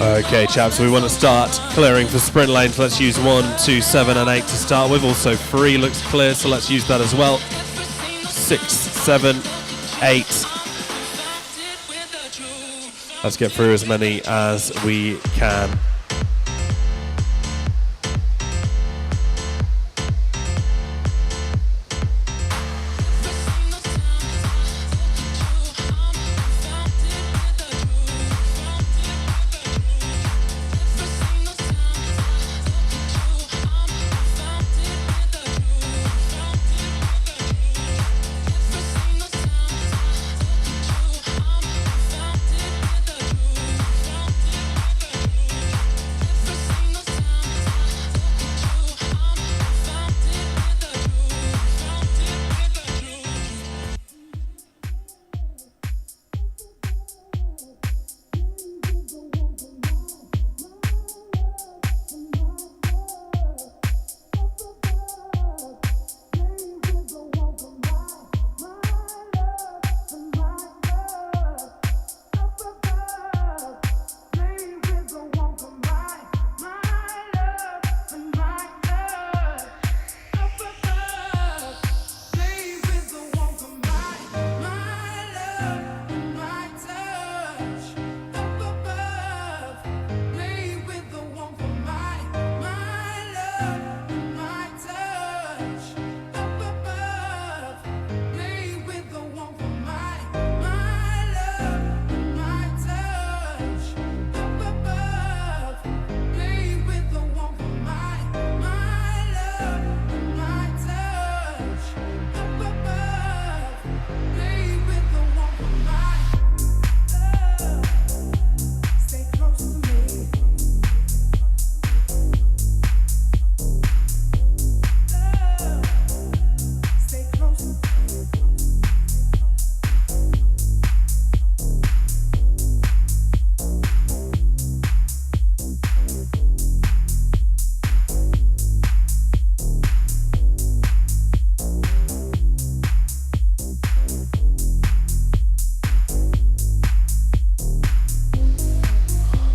Okay, chaps, we want to start clearing for sprint lanes. Let's use 1, 2, 7 and 8 to start with. Also 3 looks clear, so let's use that as well. 6, 7, 8. Let's get through as many as we can.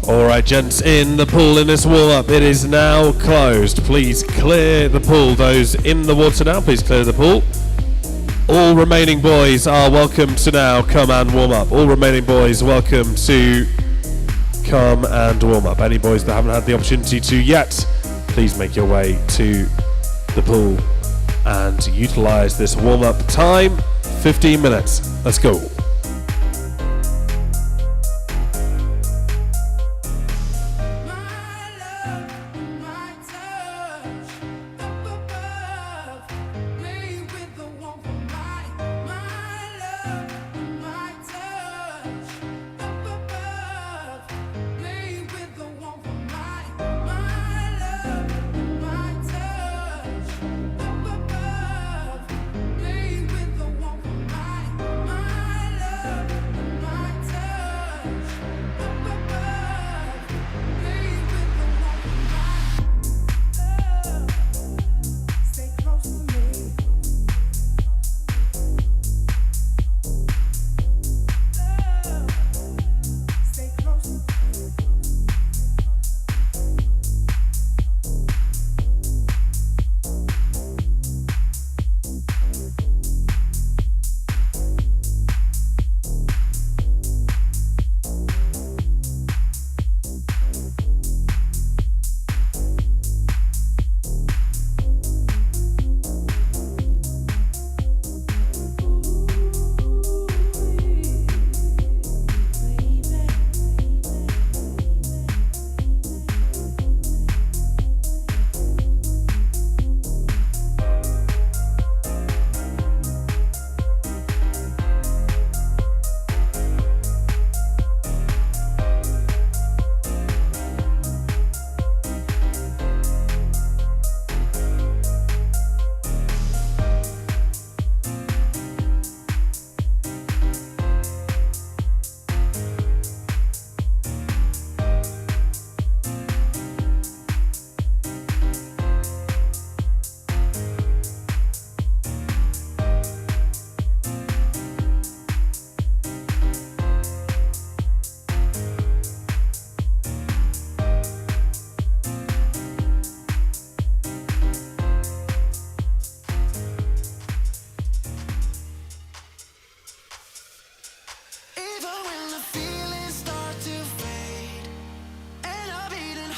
Alright gents, in the pool in this warm-up, it is now closed. Please clear the pool. Those in the water now, please clear the pool. All remaining boys are welcome to now come and warm up. All remaining boys welcome to come and warm up. Any boys that haven't had the opportunity to yet, please make your way to the pool and utilize this warm-up time. 15 minutes. Let's go.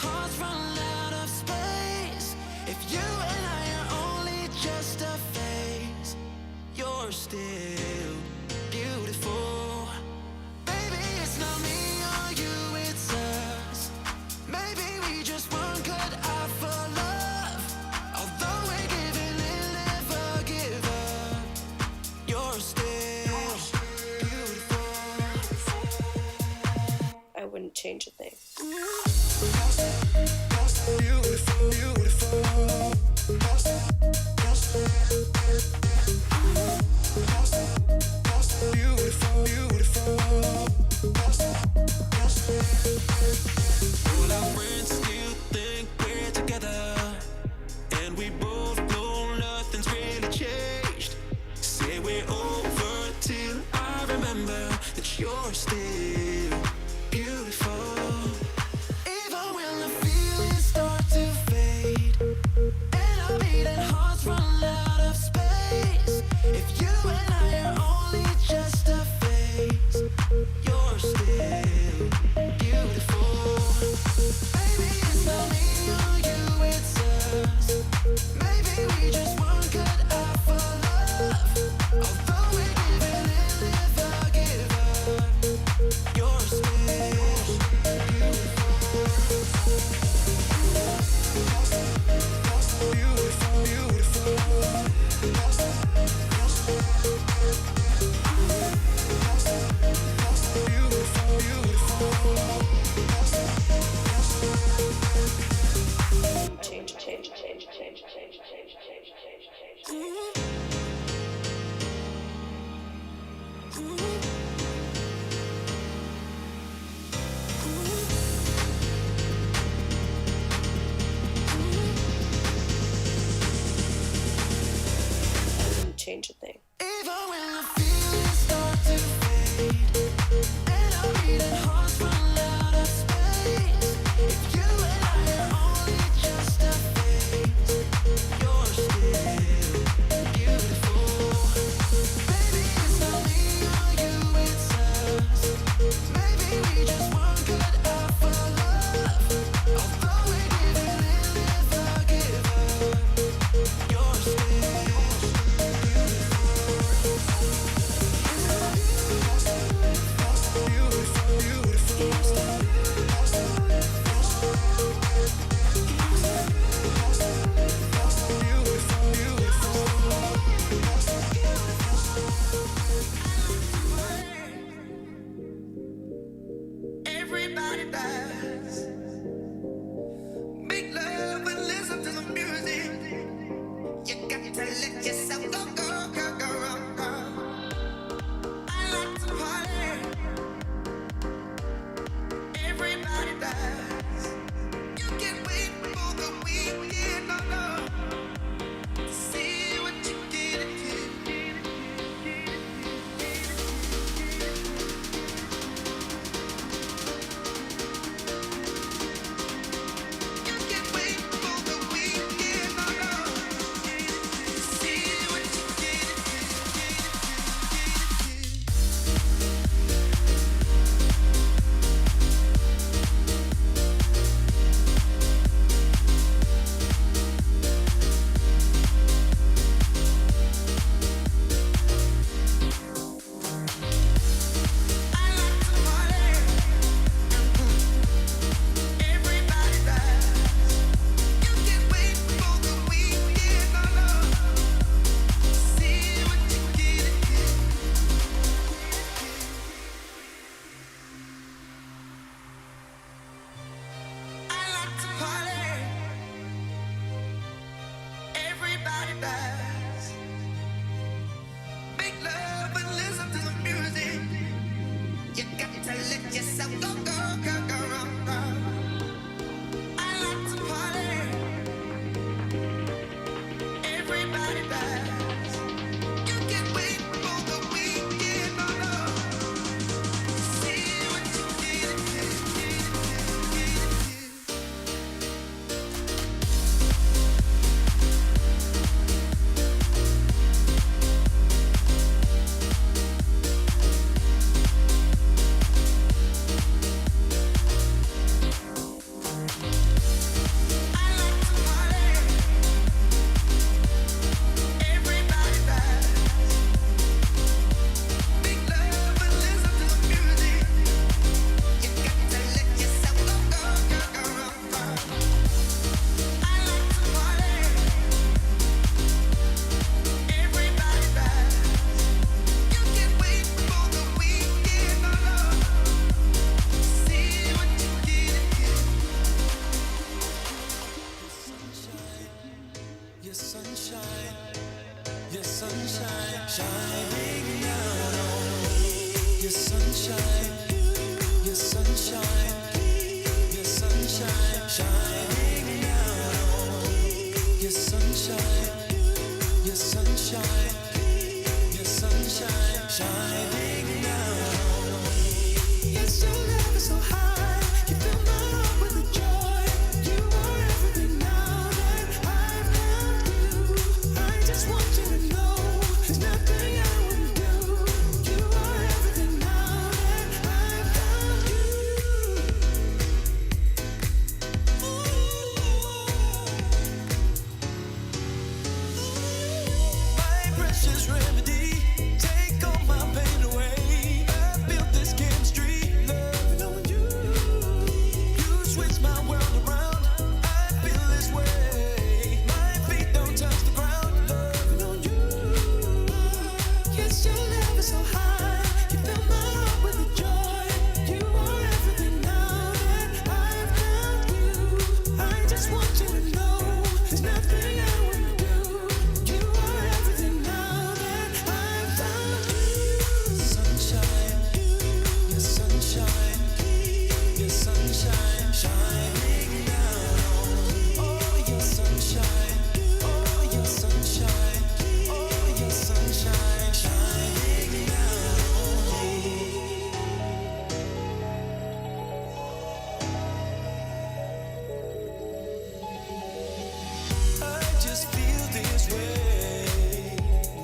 hearts run out of space. If you and I are only just a phase, you're still beautiful. Baby, it's not me or you, it's us. Maybe we just weren't cut out for love. Although we're giving and never give up, you're still beautiful. I wouldn't change a thing. Beautiful, beautiful. Beautiful, beautiful. All our friends still think we're together, and we both know nothing's really changed. Say we're over till I remember that you're still beautiful. Even when the feelings start to fade and our beating hearts run out of space, if you and I are only just a phase, you're still beautiful. Baby, it's not me or you, it's us. Maybe we just weren't cut out for love. Although we're giving and never give up, you're still beautiful. Beautiful, beautiful. Beautiful, beautiful. Change. Change a thing. Even when the feelings start to fade and our beating hearts run out of space, if you and I are only just a phase, you're still beautiful. Baby, it's not me or you, it's us. Maybe we just weren't cut out for love. Although we're giving and never give up, you're still beautiful. sunshine shining down on me. Your sunshine, your sunshine, your sunshine shining down on me. Your sunshine, your sunshine, your sunshine shining down on me. Yes, your love is so high, you fill my heart with the joy. You are everything now that I've found you. I just want you to know there's nothing I wouldn't do. You are everything now that I've found you. My precious remedy, take all my pain away. I built this chemistry, loving on you. You switch my world around, I feel this way. My feet don't touch the ground, loving on you. Yes, your love is so high, you fill my heart with the joy. You are everything now that I've found you. I just want you to know there's nothing I wouldn't do. You are everything now that I've found you. Sunshine, your sunshine, your sunshine shining down on me. Oh, your sunshine, oh, your sunshine, oh, your sunshine shining down on me. I just feel this way.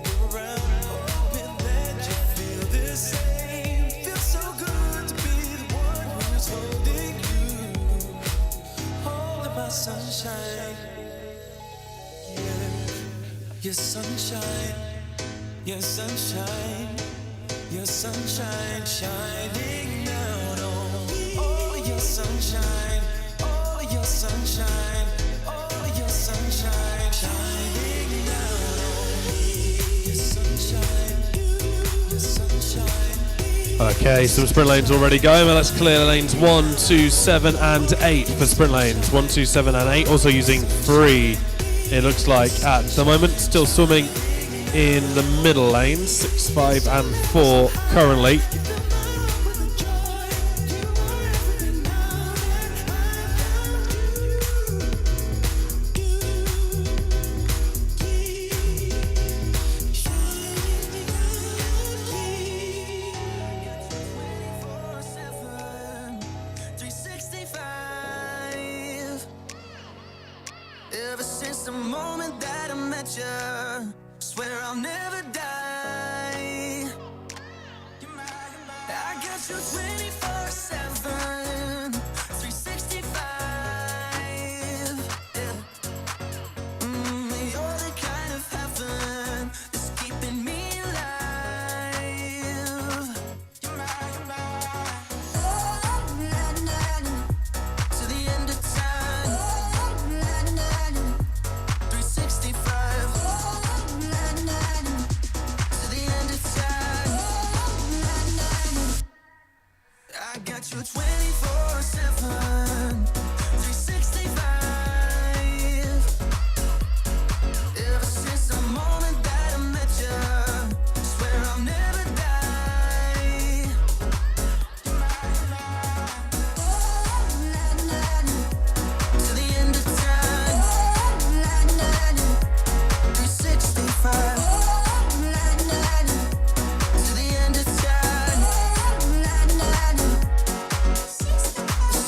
Go around hoping that you feel the same. Feels so good to be the one who's holding you. Holding my sunshine. Yeah. Your sunshine. Your sunshine. Your sunshine shining down on me. Oh, your sunshine. Oh, your sunshine. Oh, your sunshine shining down on me. Your sunshine. Your sunshine. Okay, some sprint lanes already going. Well, let's clear lanes 1, 2, 7 and 8 for sprint lanes. 1, 2, 7 and 8. Also using 3, it looks like, at the moment. Still swimming in the middle lanes. 6, 5 and 4 currently. Ever since the moment that I met you, swear I'll never die. I got you 24/7, 365. Yeah. You're the kind of heaven that's keeping me alive. To the end of time. 365. To the end of time. I got you 24/7, 365. Ever since the moment that I met you, swear I'll never die. To the end of time. 365. To the end of time.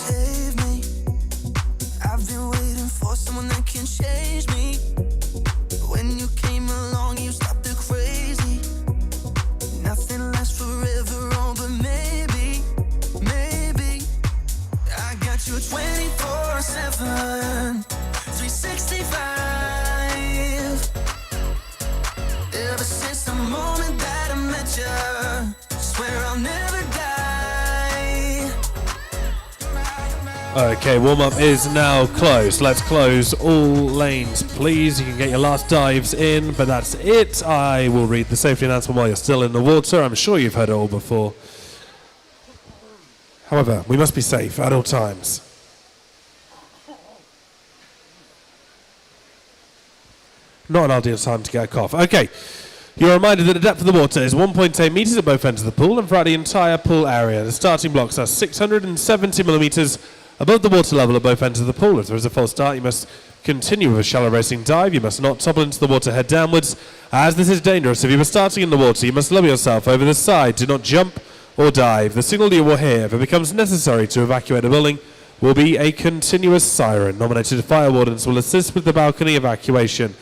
Save me. I've been waiting for someone that can change me. When you came along, you stopped the crazy. Nothing lasts forever, oh, but maybe, maybe I got you 24/7, 365. Ever since the moment that I met you, swear I'll never die. Okay, warm-up is now closed. Let's close all lanes, please. You can get your last dives in, but that's it. I will read the safety announcement while you're still in the water. I'm sure you've heard it all before. However, we must be safe at all times. Not an ideal time to get a cough. Okay, You're reminded that the depth of the water is 1.8 metres at both ends of the pool and throughout the entire pool area. The starting blocks are 670 millimetres above the water level at both ends of the pool. If there is a false start, you must continue with a shallow racing dive. You must not topple into the water head downwards, as this is dangerous. If you are starting in the water, you must lower yourself over the side. Do not jump or dive. The signal you will hear if it becomes necessary to evacuate a building will be a continuous siren. Nominated fire wardens will assist with the balcony evacuation.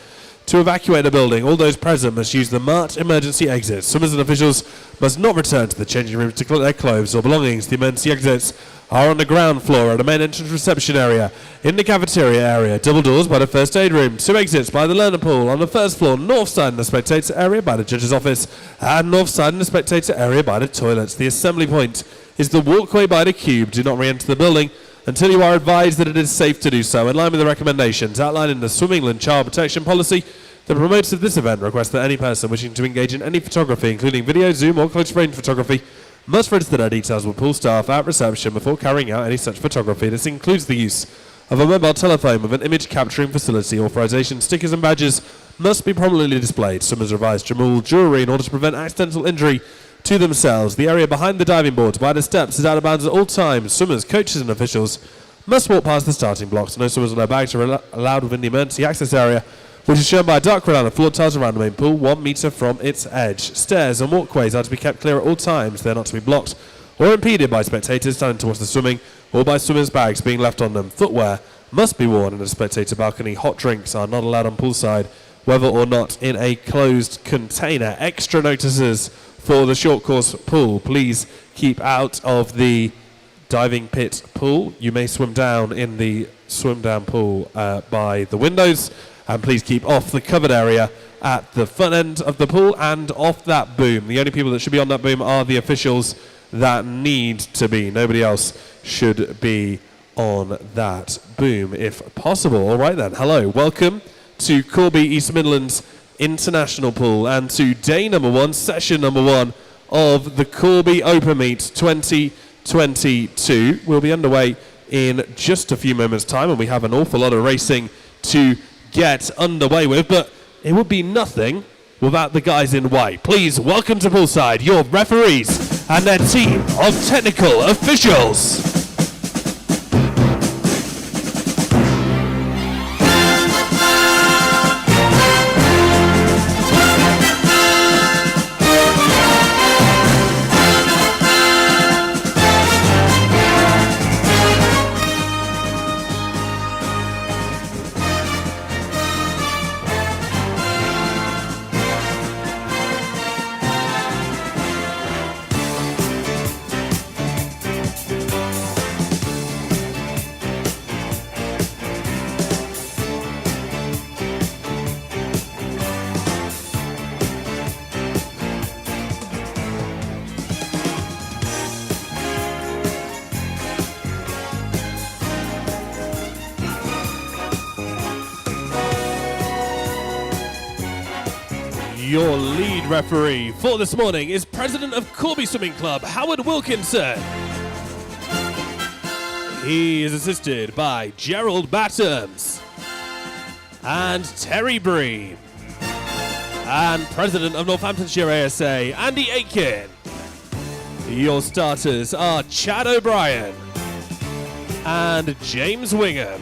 To evacuate a building, all those present must use the marked emergency exits. Swimmers and officials must not return to the changing room to collect their clothes or belongings. The emergency exits are on the ground floor at the main entrance reception area, in the cafeteria area, double doors by the first aid room, 2 exits by the learner pool on the first floor, north side in the spectator area by the judge's office, and north side in the spectator area by the toilets. The assembly point is the walkway by the cube. Do not re-enter the building until you are advised that it is safe to do so. In line with the recommendations outlined in the Swim England Child Protection Policy, the promoters of this event request that any person wishing to engage in any photography, including video, zoom or close range photography, must register their details with pool staff at reception before carrying out any such photography. This includes the use of a mobile telephone with an image capturing facility. Authorization stickers and badges must be prominently displayed. Swimmers are advised to remove jewellery in order to prevent accidental injury to themselves. The area behind the diving boards by the steps is out of bounds at all times. Swimmers, coaches and officials must walk past the starting blocks. No swimmers or no bags are allowed within the emergency access area, which is shown by a dark red line of floor tiles around the main pool, 1 metre from its edge. Stairs and walkways are to be kept clear at all times. They are not to be blocked or impeded by spectators standing to watch the swimming or by swimmers' bags being left on them. Footwear must be worn in the spectator balcony. Hot drinks are not allowed on poolside, whether or not in a closed container. Extra notices for the short course pool. Please keep out of the diving pit pool. You may swim down in the swim down pool by the windows. And please keep off the covered area at the front end of the pool and off that boom. The only people that should be on that boom are the officials that need to be. Nobody else should be on that boom if possible. All right then. Hello. Welcome to Corby East Midlands International Pool and to day number 1, session number 1 of the Corby Open Meet 2022. We'll be underway in just a few moments' time, and we have an awful lot of racing to get underway with, but it would be nothing without the guys in white. Please welcome to poolside your referees and their team of technical officials. Your lead referee for this morning is President of Corby Swimming Club, Howard Wilkinson. He is assisted by Gerald Battams and Terry Breen. And President of Northamptonshire ASA, Andy Aitken. Your starters are Chad O'Brien and James Wingham.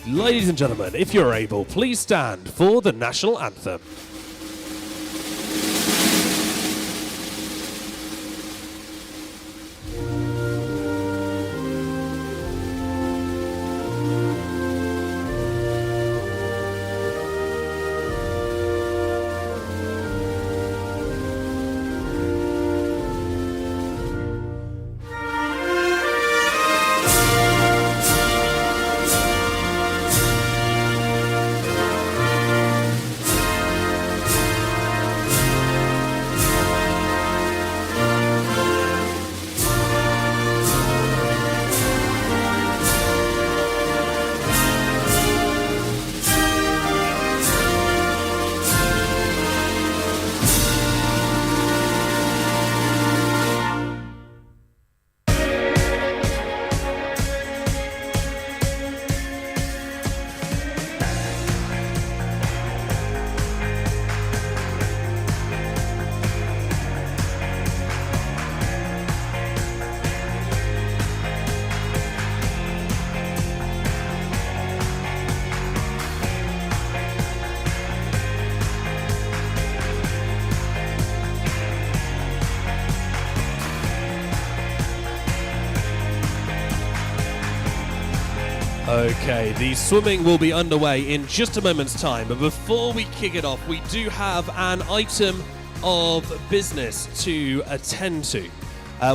Ladies and gentlemen, if you're able, please stand for the national anthem. Okay, the swimming will be underway in just a moment's time, but before we kick it off, we do have an item of business to attend to.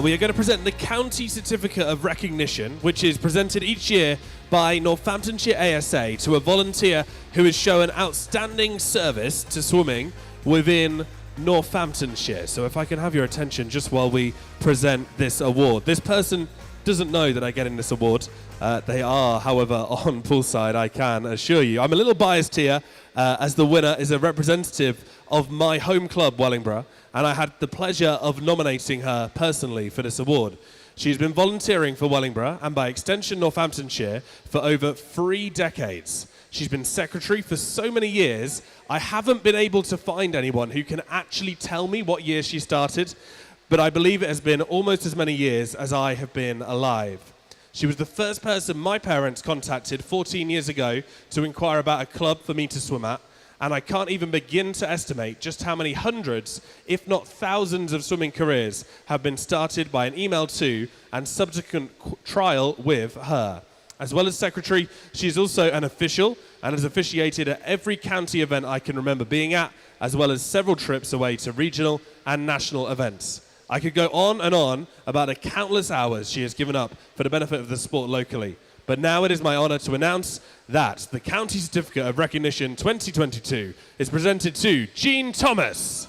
We are going to present the County Certificate of Recognition, which is presented each year by Northamptonshire ASA to a volunteer who has shown outstanding service to swimming within Northamptonshire. So if I can have your attention just while we present this award. This person doesn't know that I'm getting this award. They are, however, on poolside, I can assure you. I'm a little biased here, as the winner is a representative of my home club, Wellingborough, and I had the pleasure of nominating her personally for this award. She's been volunteering for Wellingborough, and by extension Northamptonshire, for over 3 decades. She's been secretary for so many years, I haven't been able to find anyone who can actually tell me what year she started, but I believe it has been almost as many years as I have been alive. She was the first person my parents contacted 14 years ago to inquire about a club for me to swim at, and I can't even begin to estimate just how many hundreds, if not thousands, of swimming careers have been started by an email to and subsequent trial with her. As well as secretary, she is also an official and has officiated at every county event I can remember being at, as well as several trips away to regional and national events. I could go on and on about the countless hours she has given up for the benefit of the sport locally. But now it is my honour to announce that the County Certificate of Recognition 2022 is presented to Jean Thomas.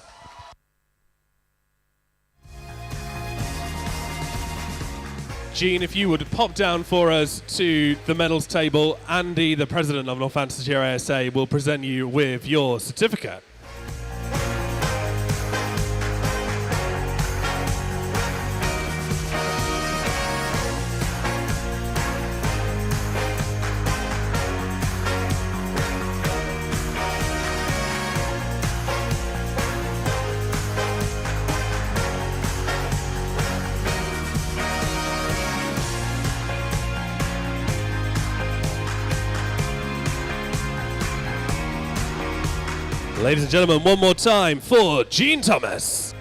Jean, if you would pop down for us to the medals table, Andy, the president of Northamptonshire ASA, will present you with your certificate. Ladies and gentlemen, one more time for Jean Thomas.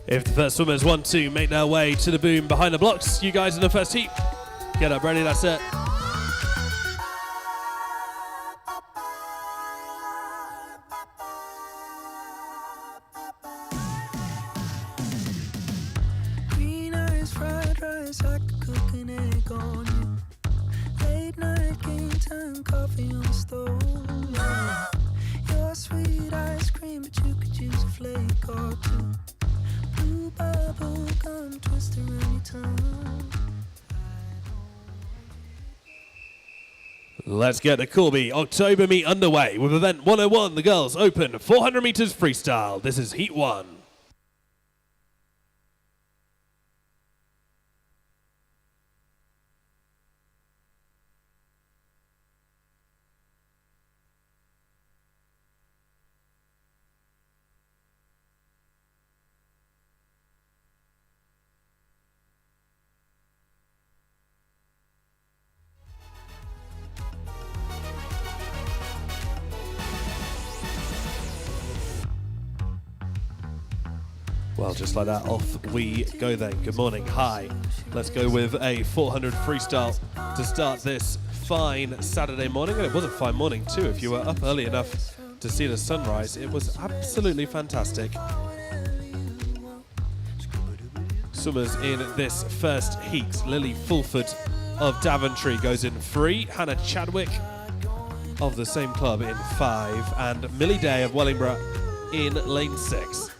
If the first swimmers want to make their way to the boom behind the blocks, you guys in the first heat, get up ready, that's it. Green eyes, fried rice, I could cook an egg on you. Late night game time, coffee on the stove. Yeah. Your sweet ice cream, but you could use a flake or two. Blue bubble gum, twist around your tongue. Let's get the Corby October meet underway with event 101, the girls open 400 meters freestyle. This is heat 1. Well, just like that, off we go then. Good morning. Hi. Let's go with a 400 freestyle to start this fine Saturday morning. And it was a fine morning too. If you were up early enough to see the sunrise, it was absolutely fantastic. Swimmers in this first heat. Lily Fulford of Daventry goes in 3. Hannah Chadwick of the same club in 5. And Millie Day of Wellingborough in lane 6.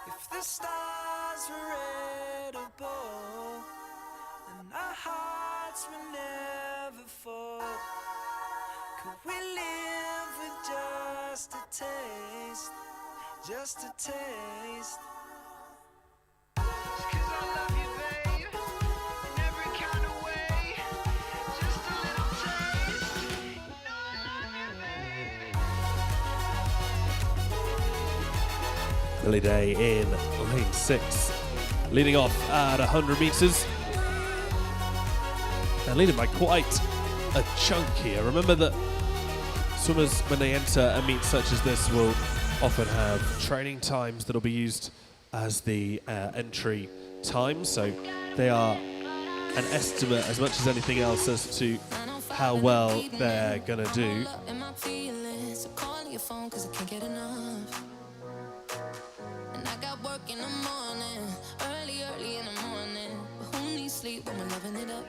If the stars were edible and our hearts will never fall, could we live with just a taste, just a taste? 'Cause I love you, babe, in every kind of way, just a little taste, you know I love you, babe. Millie Day in lane 6, leading off at 100 metres. And leading by quite a chunk here. Remember that swimmers, when they enter a meet such as this, will often have training times that will be used as the entry time. So they are an estimate as much as anything else as to how well they're going to do. In the morning, early in the morning, but who needs sleep when we're loving it up?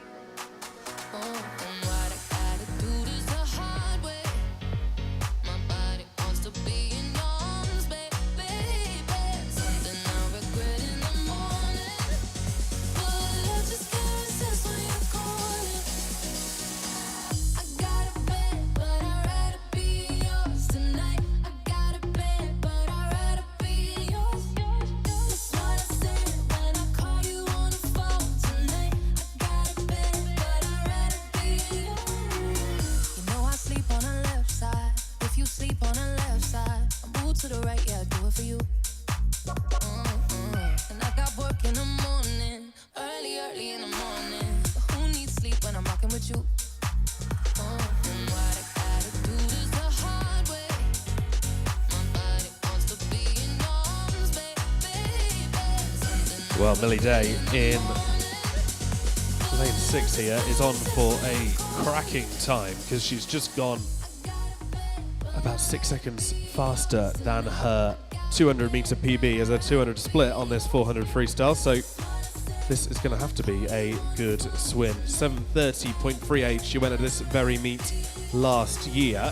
Oh, and what I gotta do this the hard way. My body wants to be in arms, baby. Something I regret in the morning, but love just can't resist when you're calling. I got a bed, but I'd rather be yours tonight. I got a bed, but I'd rather be yours. Sleep on the left side, I move to the right, yeah, I do it for you. And I got work in the morning, early in the morning. But who needs sleep when I'm rocking with you? And what I gotta do this the hard way. My body wants to be in arms, baby. Well, Millie Day in lane 6 here is on for a cracking time because she's just gone about 6 seconds faster than her 200 meter PB as a 200 split on this 400 freestyle. So this is going to have to be a good swim. 7:30.38. She went at this very meet last year.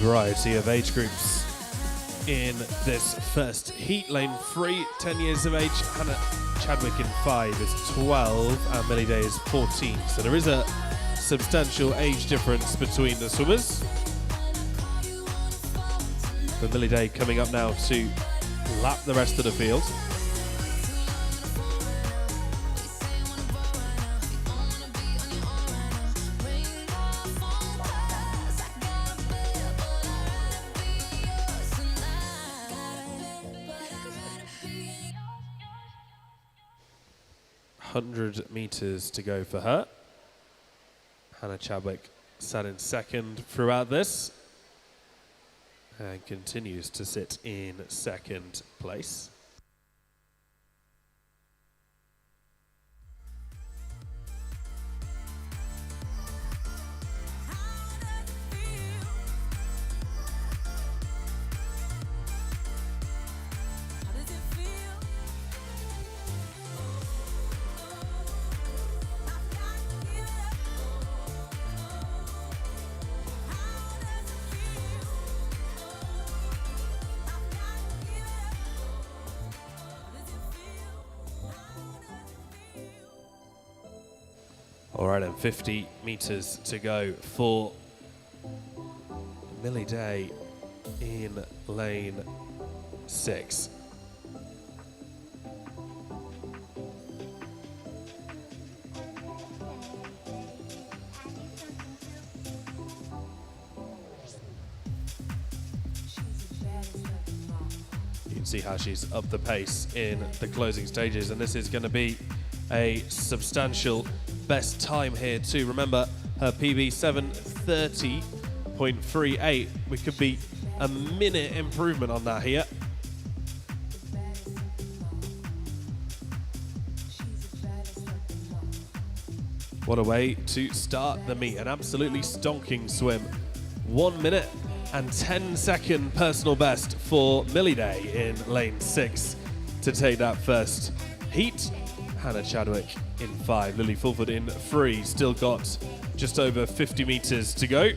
Variety of age groups in this first heat. Lane 3, 10 years of age. Hannah Chadwick in 5 is 12 and Millie Day is 14. So there is a substantial age difference between the swimmers. But Millie Day coming up now to lap the rest of the field. .100 meters to go for her. Hannah Chadwick sat in second throughout this and continues to sit in second place. All right, and 50 meters to go for Millie Day in lane 6. You can see how she's up the pace in the closing stages, and this is going to be a substantial best time here too. Remember, her PB 7:30.38. We could be a minute improvement on that here. What a way to start the meet. An absolutely stonking swim. 1 minute and 10-second personal best for Millie Day in lane 6 to take that first heat. Hannah Chadwick in 5, Lily Fulford in 3. Still got just over 50 meters to go.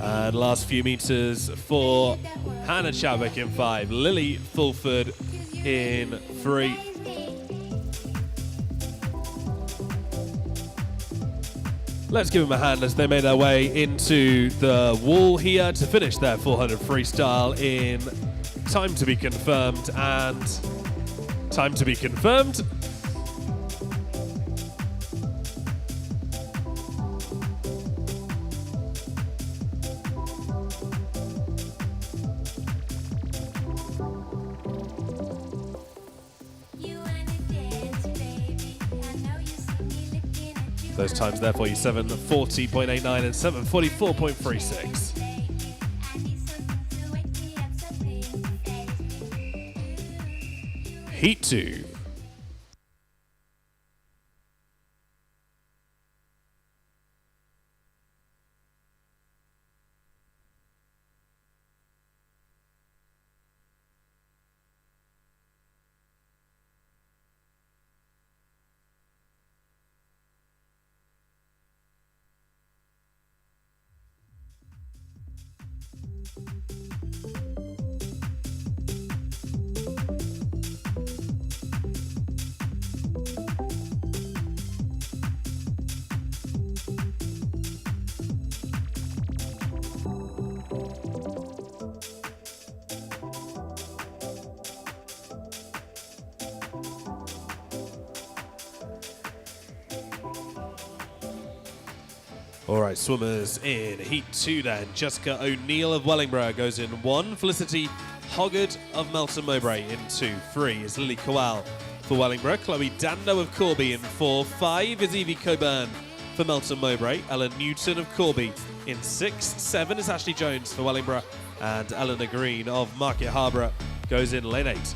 And last few meters for Hannah Chadwick in 5, Lily Fulford in 3. Let's give them a hand as they made their way into the wall here to finish their 400 freestyle in time to be confirmed and time to be confirmed. Those times there for you, 7:40.89 and 7:44.36. Heat 2. All right, swimmers in Heat 2 then. Jessica O'Neill of Wellingborough goes in 1. Felicity Hoggard of Melton Mowbray in 2. 3 is Lily Kowal for Wellingborough. Chloe Dando of Corby in 4. 5 is Evie Coburn for Melton Mowbray. Ellen Newton of Corby in 6. 7 is Ashley Jones for Wellingborough. And Eleanor Green of Market Harborough goes in lane 8.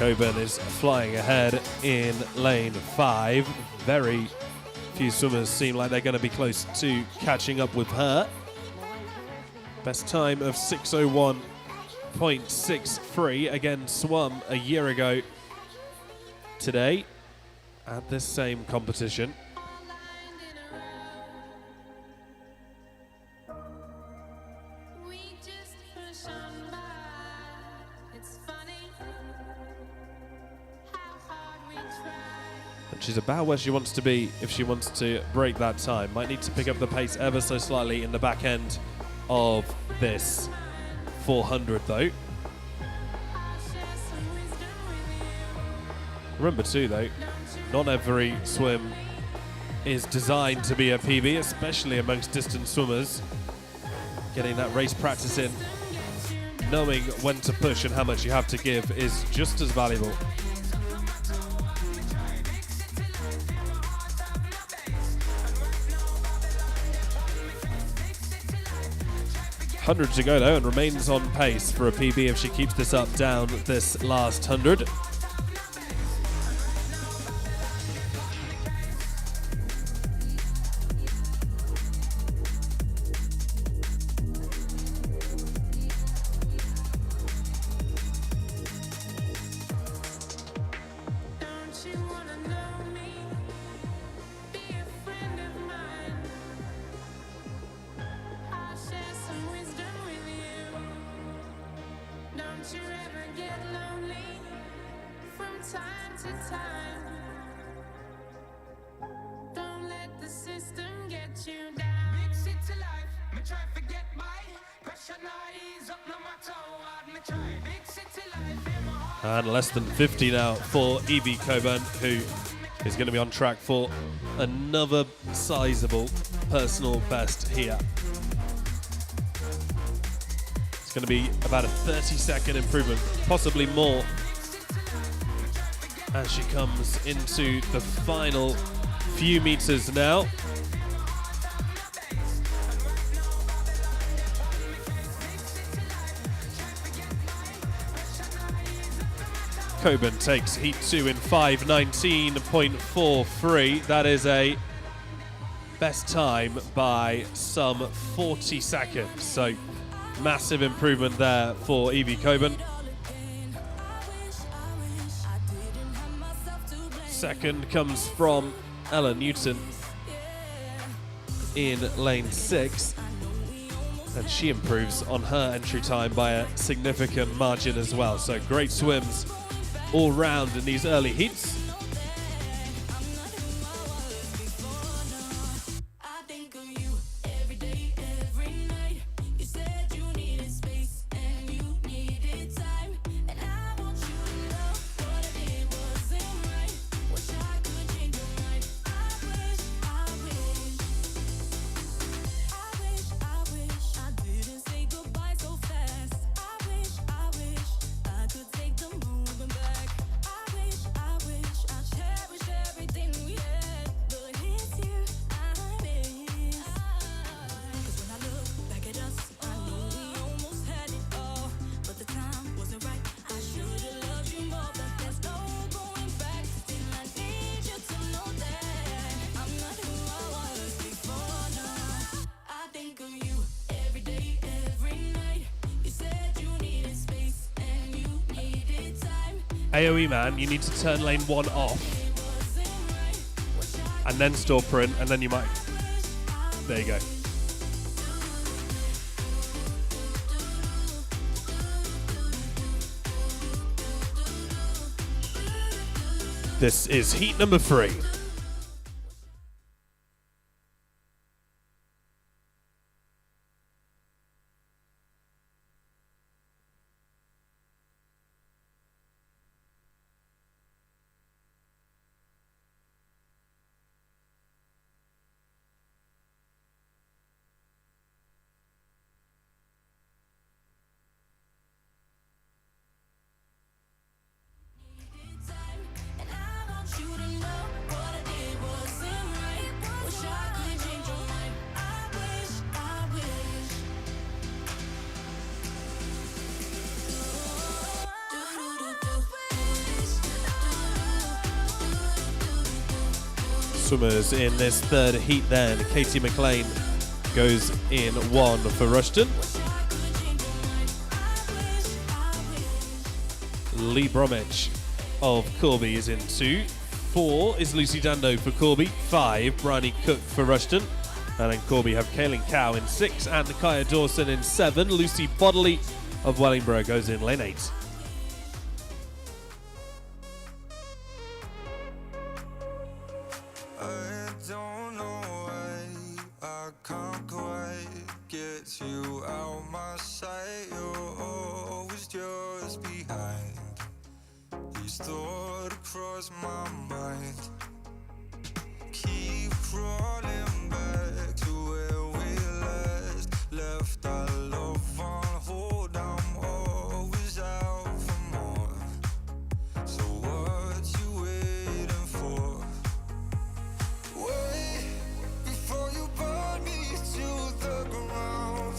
Coburn is flying ahead in lane 5. Very few swimmers seem like they're going to be close to catching up with her. Best time of 6:01.63, again swum a year ago today at this same competition. And she's about where she wants to be if she wants to break that time. Might need to pick up the pace ever so slightly in the back end of this 400 though. Remember too though, not every swim is designed to be a PB, especially amongst distance swimmers. Getting that race practice in, knowing when to push and how much you have to give is just as valuable. 100 to go though, and remains on pace for a PB if she keeps this up down this last 100. And less than 50 now for Evie Coburn, who is going to be on track for another sizable personal best here. It's going to be about a 30-second improvement, possibly more, as she comes into the final few meters now. Coburn takes heat 2 in 5:19.43. That is a best time by some 40 seconds. So massive improvement there for Evie Coburn. Second comes from Ella Newton in lane 6. And she improves on her entry time by a significant margin as well. So great swims all round in these early heats. AOE man, you need to turn lane 1 off and then store print, and then you might. There you go. This is heat number 3. swimmers in this third heat then. Katie McLean goes in 1 for Rushton. Lee Bromwich of Corby is in 2. 4 is Lucy Dando for Corby. 5, Bryony Cook for Rushton. And then Corby have Kaylin Cow in 6 and Kaya Dawson in 7. Lucy Bodley of Wellingborough goes in lane 8. I don't know why I can't quite get you out my sight. You're always just behind. These thoughts cross my mind. Keep crawling back to where we last left our love on hold. I'm always out for more. So what you waiting for? Wait before you burn me to the ground.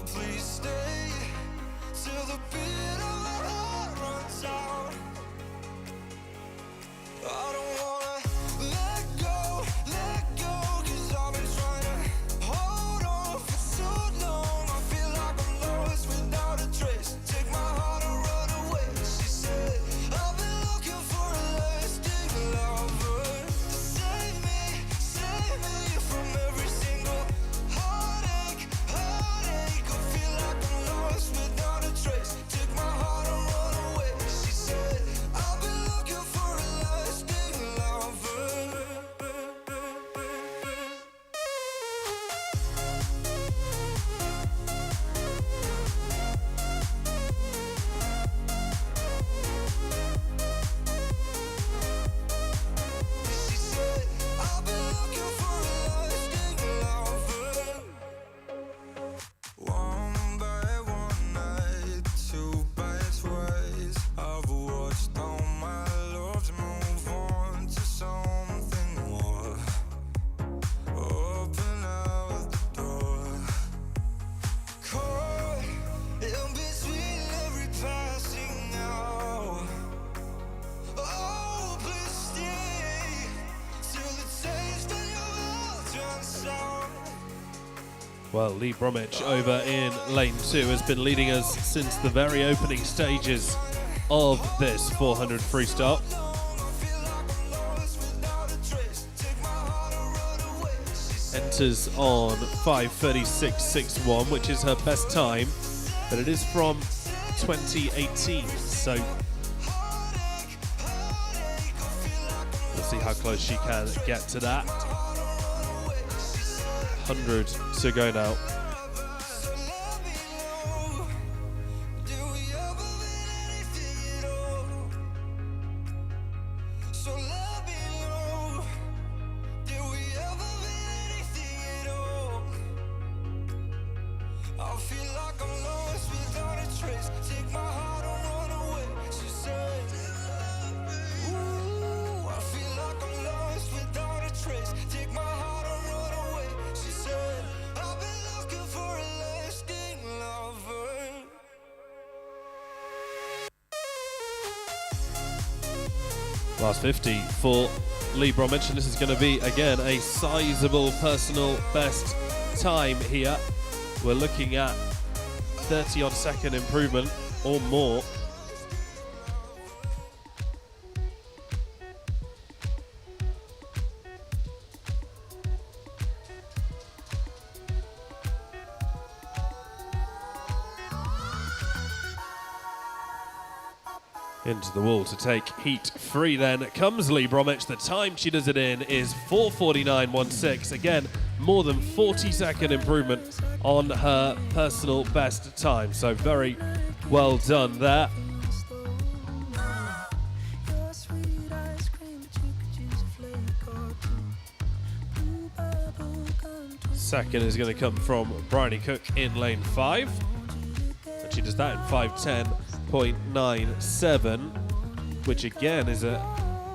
Please stay till the beat of our heart runs out. I don't wanna let go, 'cause I've been trying to hold on for so long. I feel like I'm lost without a trace. Take my heart and run away. She said, I've been looking for a lasting lover to save me from every single heartache. I feel like I'm lost without a trace. Take my heart and run away. She said, I've been looking for a lasting lover. She said, I've been looking for a lasting lover. One by one night, 2 by twice, I've watched all my loves move on to something more. Open out the door. Caught in between every passing hour. Oh, please stay till the taste of your mouth turns sour. Well, Lee Bromwich over in lane 2 has been leading us since the very opening stages of this 400 freestyle. Enters on 5:36.61, which is her best time, but it is from 2018, so we'll see how close she can get to that. 100 to go now. I feel like I'm lost without a trace. Take my heart and run away. She said, ooh, I feel like I'm lost without a trace. Take my heart and run away. She said, I've been looking for a lasting lover. Last 50 for Lee Bromwich, and this is going to be again a sizable personal best time here. We're looking at 30 odd second improvement or more. Into the wall to take heat free then comes Lee Bromwich. The time she does it in is 4:49.16. Again, more than 40-second improvement on her personal best time. So very well done there. Second is going to come from Bryony Cook in lane 5. And she does that in 5:10.97, which again is a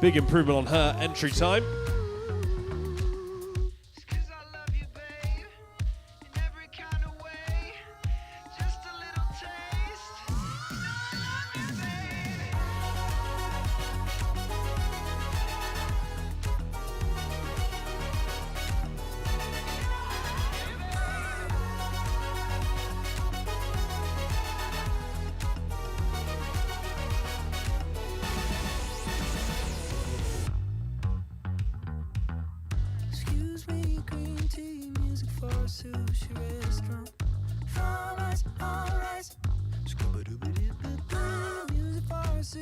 big improvement on her entry time.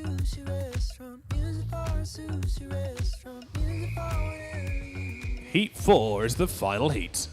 sushi restaurant. Music for a sushi restaurant. Music for whatever you. Heat 4 is the final heat.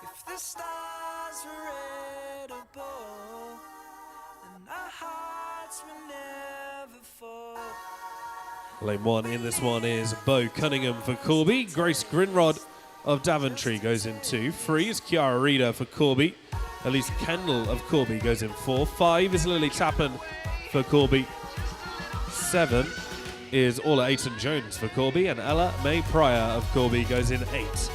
If the stars were edible, then our hearts will never fall. Lane 1 in this one is Bo Cunningham for Corby. Grace Grinrod of Daventry goes in 2. 3 is Kiara Reeder for Corby. Elise Kendall of Corby goes in 4. 5 is Lily Tappan for Corby. 7 is Orla Ayton Jones for Corby. And Ella May Pryor of Corby goes in 8.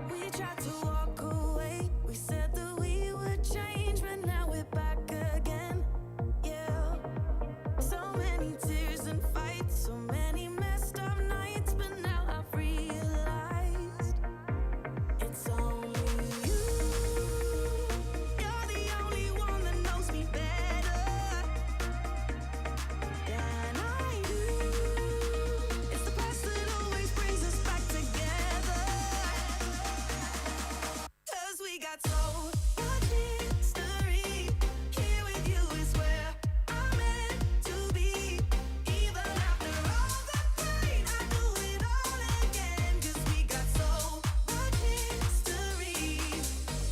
We tried to walk away. We said that we would change, but now we're back again. Yeah. So many tears and fights, so many messed up nights, but now I've realized it's only you. You're the only one that knows me better than I do. It's the past that always brings us back together. 'Cause we got so much history. Here with you is where I'm meant to be. Even after all the pain, I do it all again. 'Cause we got so much history.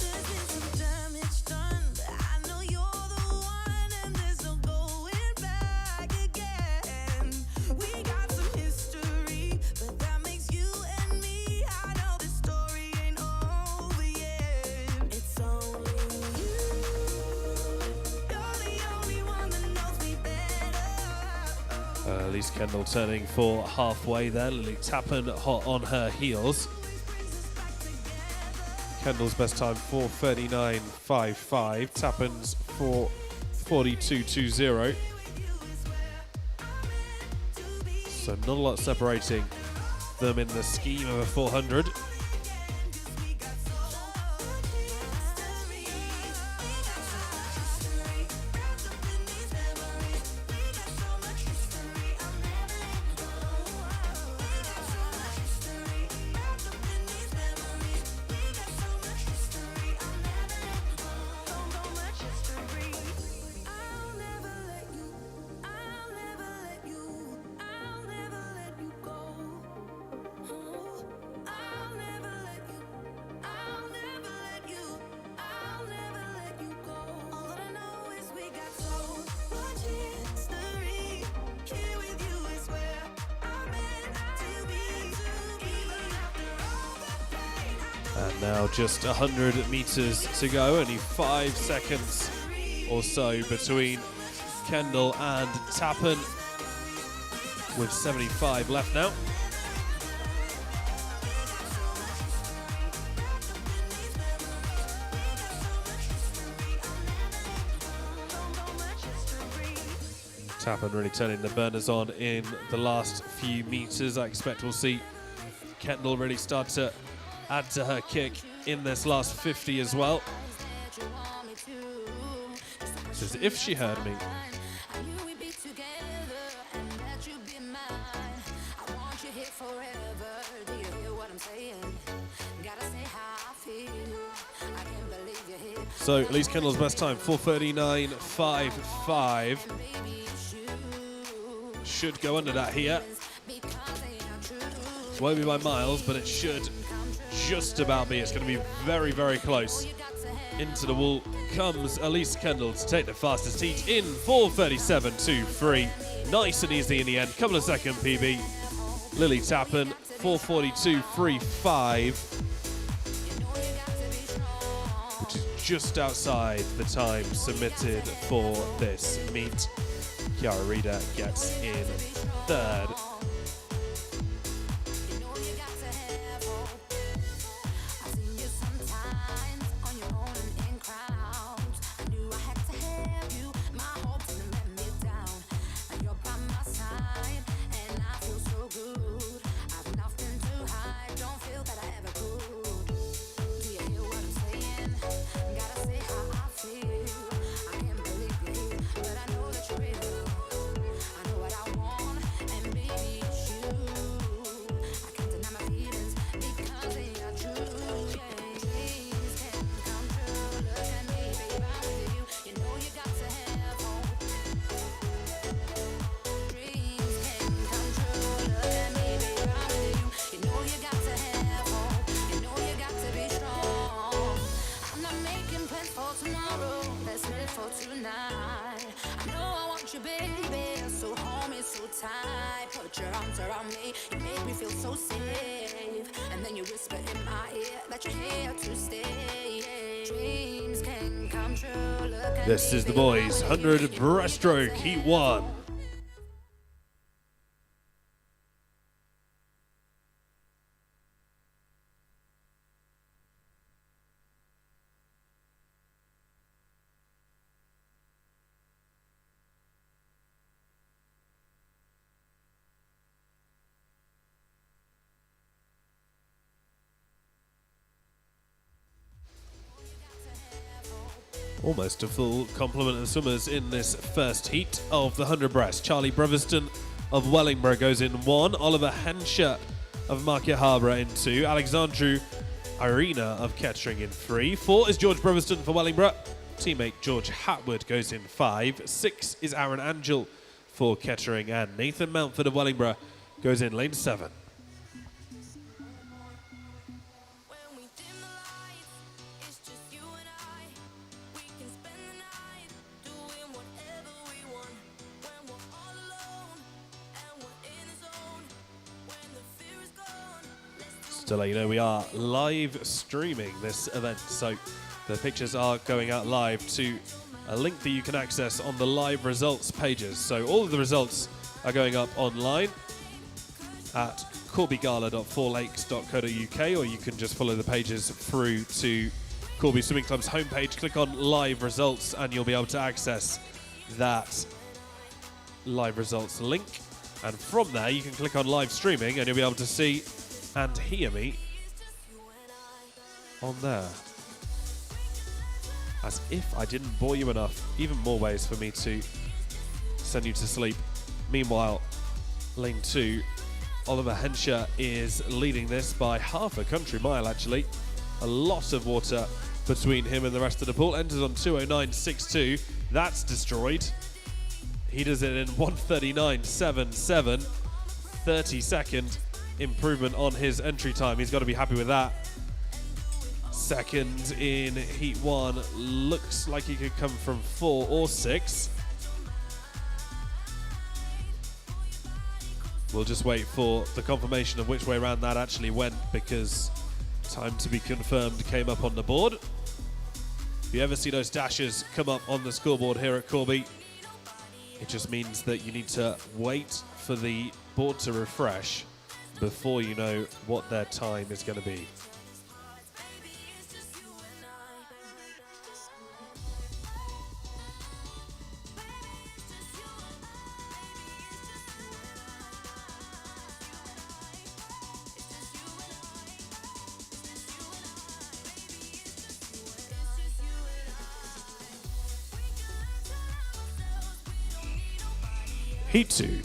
There's been some damage done, but I know you're the one, and there's no going back again. We got some history, but that makes you and me. I know this story ain't over yet. It's only you. You're the only one that knows me better. Elise Kendall turning for halfway there. Lily Tappan hot on her heels. Kendall's best time 4:39.55. Tappan's 4:42.20. So not a lot separating them in the scheme of a 400. And now just 100 meters to go, only 5 seconds or so between Kendall and Tappan, with 75 left now. Tappan really turning the burners on in the last few meters. I expect we'll see Kendall really start to add to her kick in this last 50 as well. Says if she heard me. So Elise Kendall's best time 4:39.55. Should go under that here. Won't be by miles, but it should just about be. It's going to be very, very close. into the wall comes Elise Kendall to take the fastest heat in 4:37.23. Nice and easy in the end. Couple of second PB. Lily Tappan 4:42.35, which is just outside the time submitted for this meet. Chiara Rita gets in third. Put your arms around me, you make me feel so safe. And then you whisper in my ear that you're here to stay. Dreams can come true. Look at This me, is the baby, boys' I'm 100 with you. breaststroke heat 1. Almost a full complement of swimmers in this first heat of the 100 breast. Charlie Breviston of Wellingborough goes in 1. Oliver Henscher of Market Harbour in 2. Alexandru Irina of Kettering in 3. 4 is George Breviston for Wellingborough. Teammate George Hatwood goes in 5. 6 is Aaron Angel for Kettering. And Nathan Mountford of Wellingborough goes in lane 7. When we dim the lights, it's just you and I. We can spend the night doing whatever we want. When we're all alone and we're in the zone. When the fear is gone, let's do To let you know, we are live streaming this event, so the pictures are going out live to a link that you can access on the live results pages. So all of the results are going up online at corbygala.fourlakes.co.uk, or you can just follow the pages through to Corby Swimming Club's homepage, click on live results, and you'll be able to access that live results link. And from there, you can click on live streaming, and you'll be able to see and hear me on there. As if I didn't bore you enough, even more ways for me to send you to sleep. Meanwhile, lane 2, Oliver Henscher is leading this by half a country mile, actually. A lot of water between him and the rest of the pool. Enters on 2:09.62. That's destroyed. He does it in 1:39.77. 30-second improvement on his entry time. He's got to be happy with that. Second in Heat 1. Looks like he could come from 4 or 6. We'll just wait for the confirmation of which way around that actually went, because time to be confirmed came up on the board. If you ever see those dashes come up on the scoreboard here at Corby, it just means that you need to wait for the board to refresh before you know what their time is going to be. Heat 2.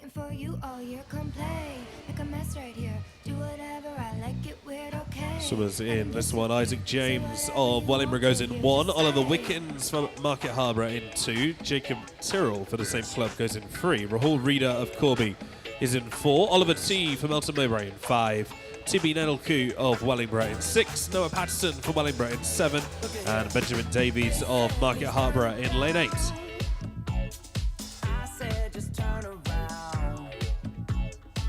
waiting for you all year. Come play, make a mess right here. Do whatever I like, it weird, okay. Swimmers in this one. Isaac James of Wellingborough goes in 1. Oliver Wickens from Market Harbour in 2. Jacob Tyrrell for the same club goes in 3. Rahul Reader of Corby is in 4. Oliver T from Melton Mowbray in 5. Tibi Nenelku of Wellingborough in 6. Noah Patterson from Wellingborough in 7. And Benjamin Davies of Market Harbour in lane 8. I said just turn around.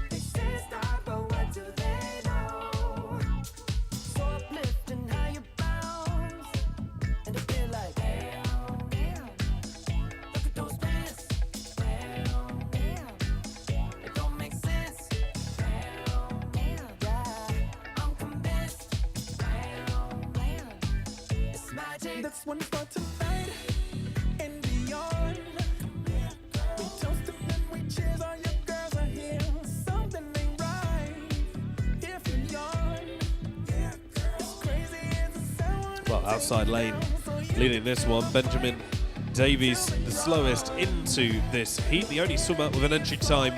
They say stop, but what do they know? So uplifting how you bounce, and I feel like damn, damn. Look at those pants, damn, damn. It don't make sense, damn, damn. Yeah, I'm convinced, damn, damn. It's magic. That's one for tonight and beyond. We toast them and we cheers, all your girls are here. Something ain't right if you yawn. It's crazy as a sound. Well, outside lane leading this one. Benjamin Davies, the slowest into this heat. The only swimmer with an entry time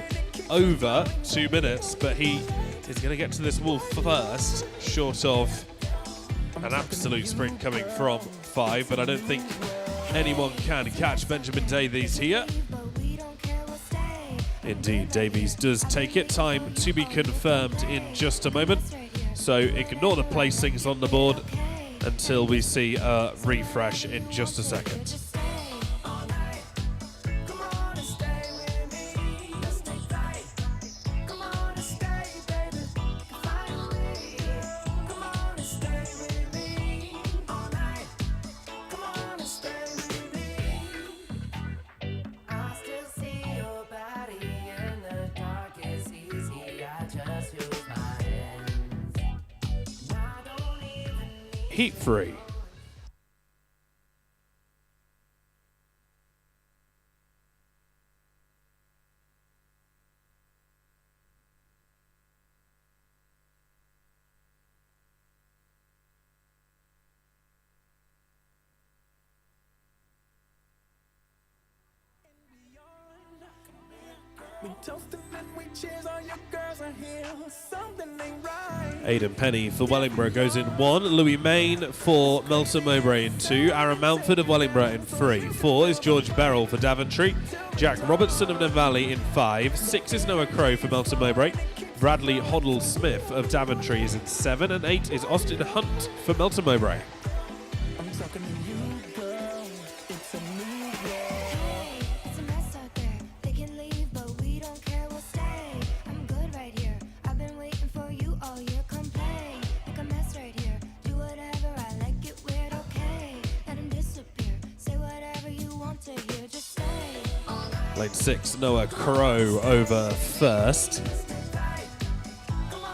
over 2 minutes, but he is going to get to this wall first, short of an absolute sprint coming from 5, but I don't think anyone can catch Benjamin Davies here. But we don't care, we'll stay. Indeed, Davies does take it. Time to be confirmed in just a moment. So ignore the placings on the board until we see a refresh in just a second. Just stay all night. Come on and stay with me. Let's stay tight. Come on and stay, baby. Find a way. Come on and stay with me all night. Come on and stay with me. I still see your body in the dark. It's easy. I just use my hands. I don't even need Heat 3. We toast them and we cheers, all your girls are here. Something ain't right. Aidan Penny for Wellingborough goes in 1. Louis Main for Melton Mowbray in 2. Aaron Mountford of Wellingborough in 3. 4 is George Beryl for Daventry. Jack Robertson of Navalley in 5. 6 is Noah Crow for Melton Mowbray. Bradley Hoddle Smith of Daventry is in 7. And 8 is Austin Hunt for Melton Mowbray. I'm talking to you, girl. It's a new world. It's a mess out there. They can leave, but we don't care. We'll stay. I'm good right here. I've been waiting for you all year. Come play. Make a mess right here. Do whatever I like. It weird, okay. Let him disappear. Say whatever you want to hear. Just stay. All night. Lane 6, Noah Crow over first.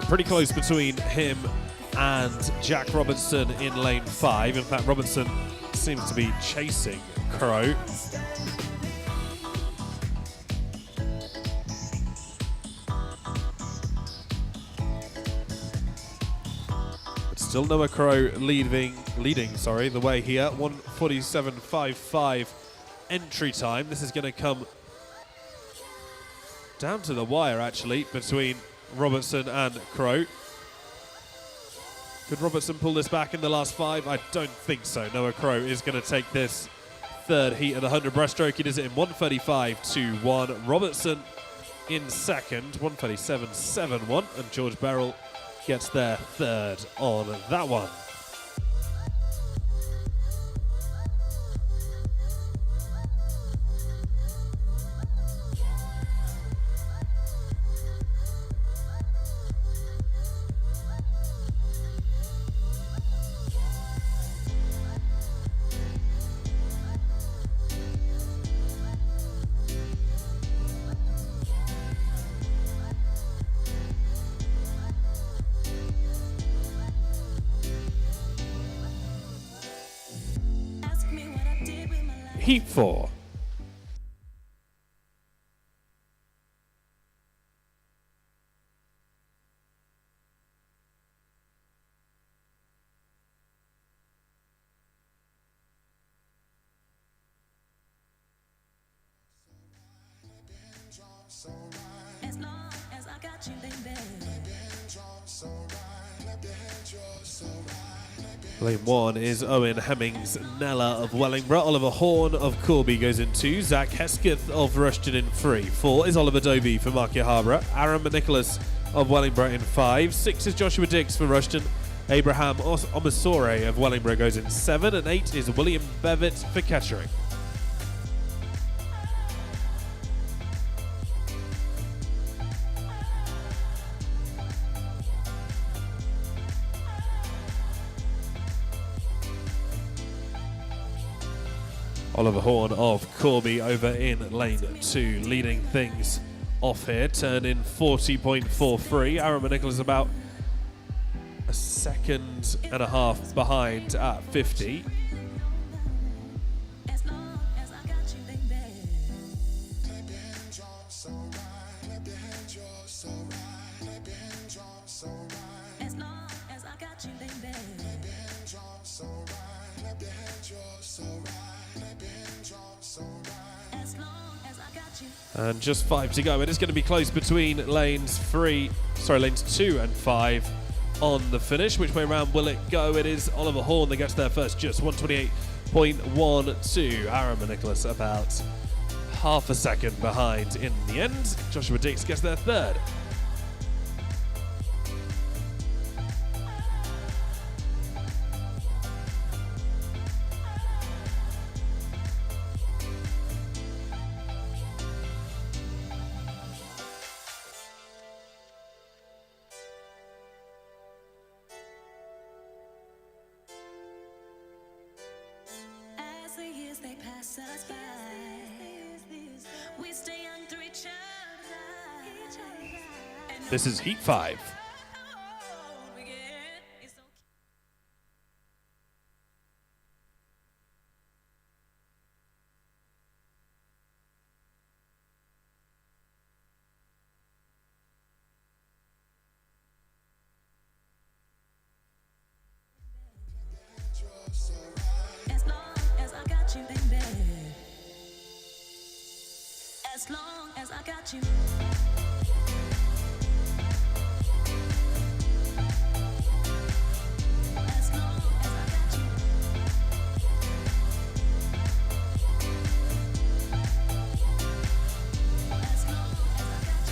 Pretty close between him and Jack Robertson in lane 5. In fact, Robertson seems to be chasing Crow. But still Noah Crow leading the way here. 1:47.55 entry time. This is going to come down to the wire, actually, between Robertson and Crow. Could Robertson pull this back in the last 5? I don't think so. Noah Crow is going to take this third heat of the 100 breaststroke. He does it in 1:35.21. Robertson in second, 1:37.71. And George Beryl gets there third on that one. Ask me what I did with my life. Heat 4. So right. Lane 1 is Owen Hemmings, Nella of Wellingborough, Oliver Horn of Corby goes in 2, Zach Hesketh of Rushton in 3, 4 is Oliver Dobie for Market Harbour, Aaron Nicholas of Wellingborough in 5, 6 is Joshua Dix for Rushton, Abraham Omasore of Wellingborough goes in 7, and 8 is William Bevitt for Kettering. Oliver Horn of Corby over in lane 2, leading things off here. Turn in 40.43. Aaron Nicholas about a second and a half behind at 50. And just 5 to go. It is going to be close between lanes 2 and 5 on the finish. Which way round will it go? It is Oliver Horn that gets there first, just 128.12. Aaron Nicholas about half a second behind in the end. Joshua Dix gets there third. This is Heat 5. As long as I got you, baby. As long as I got you.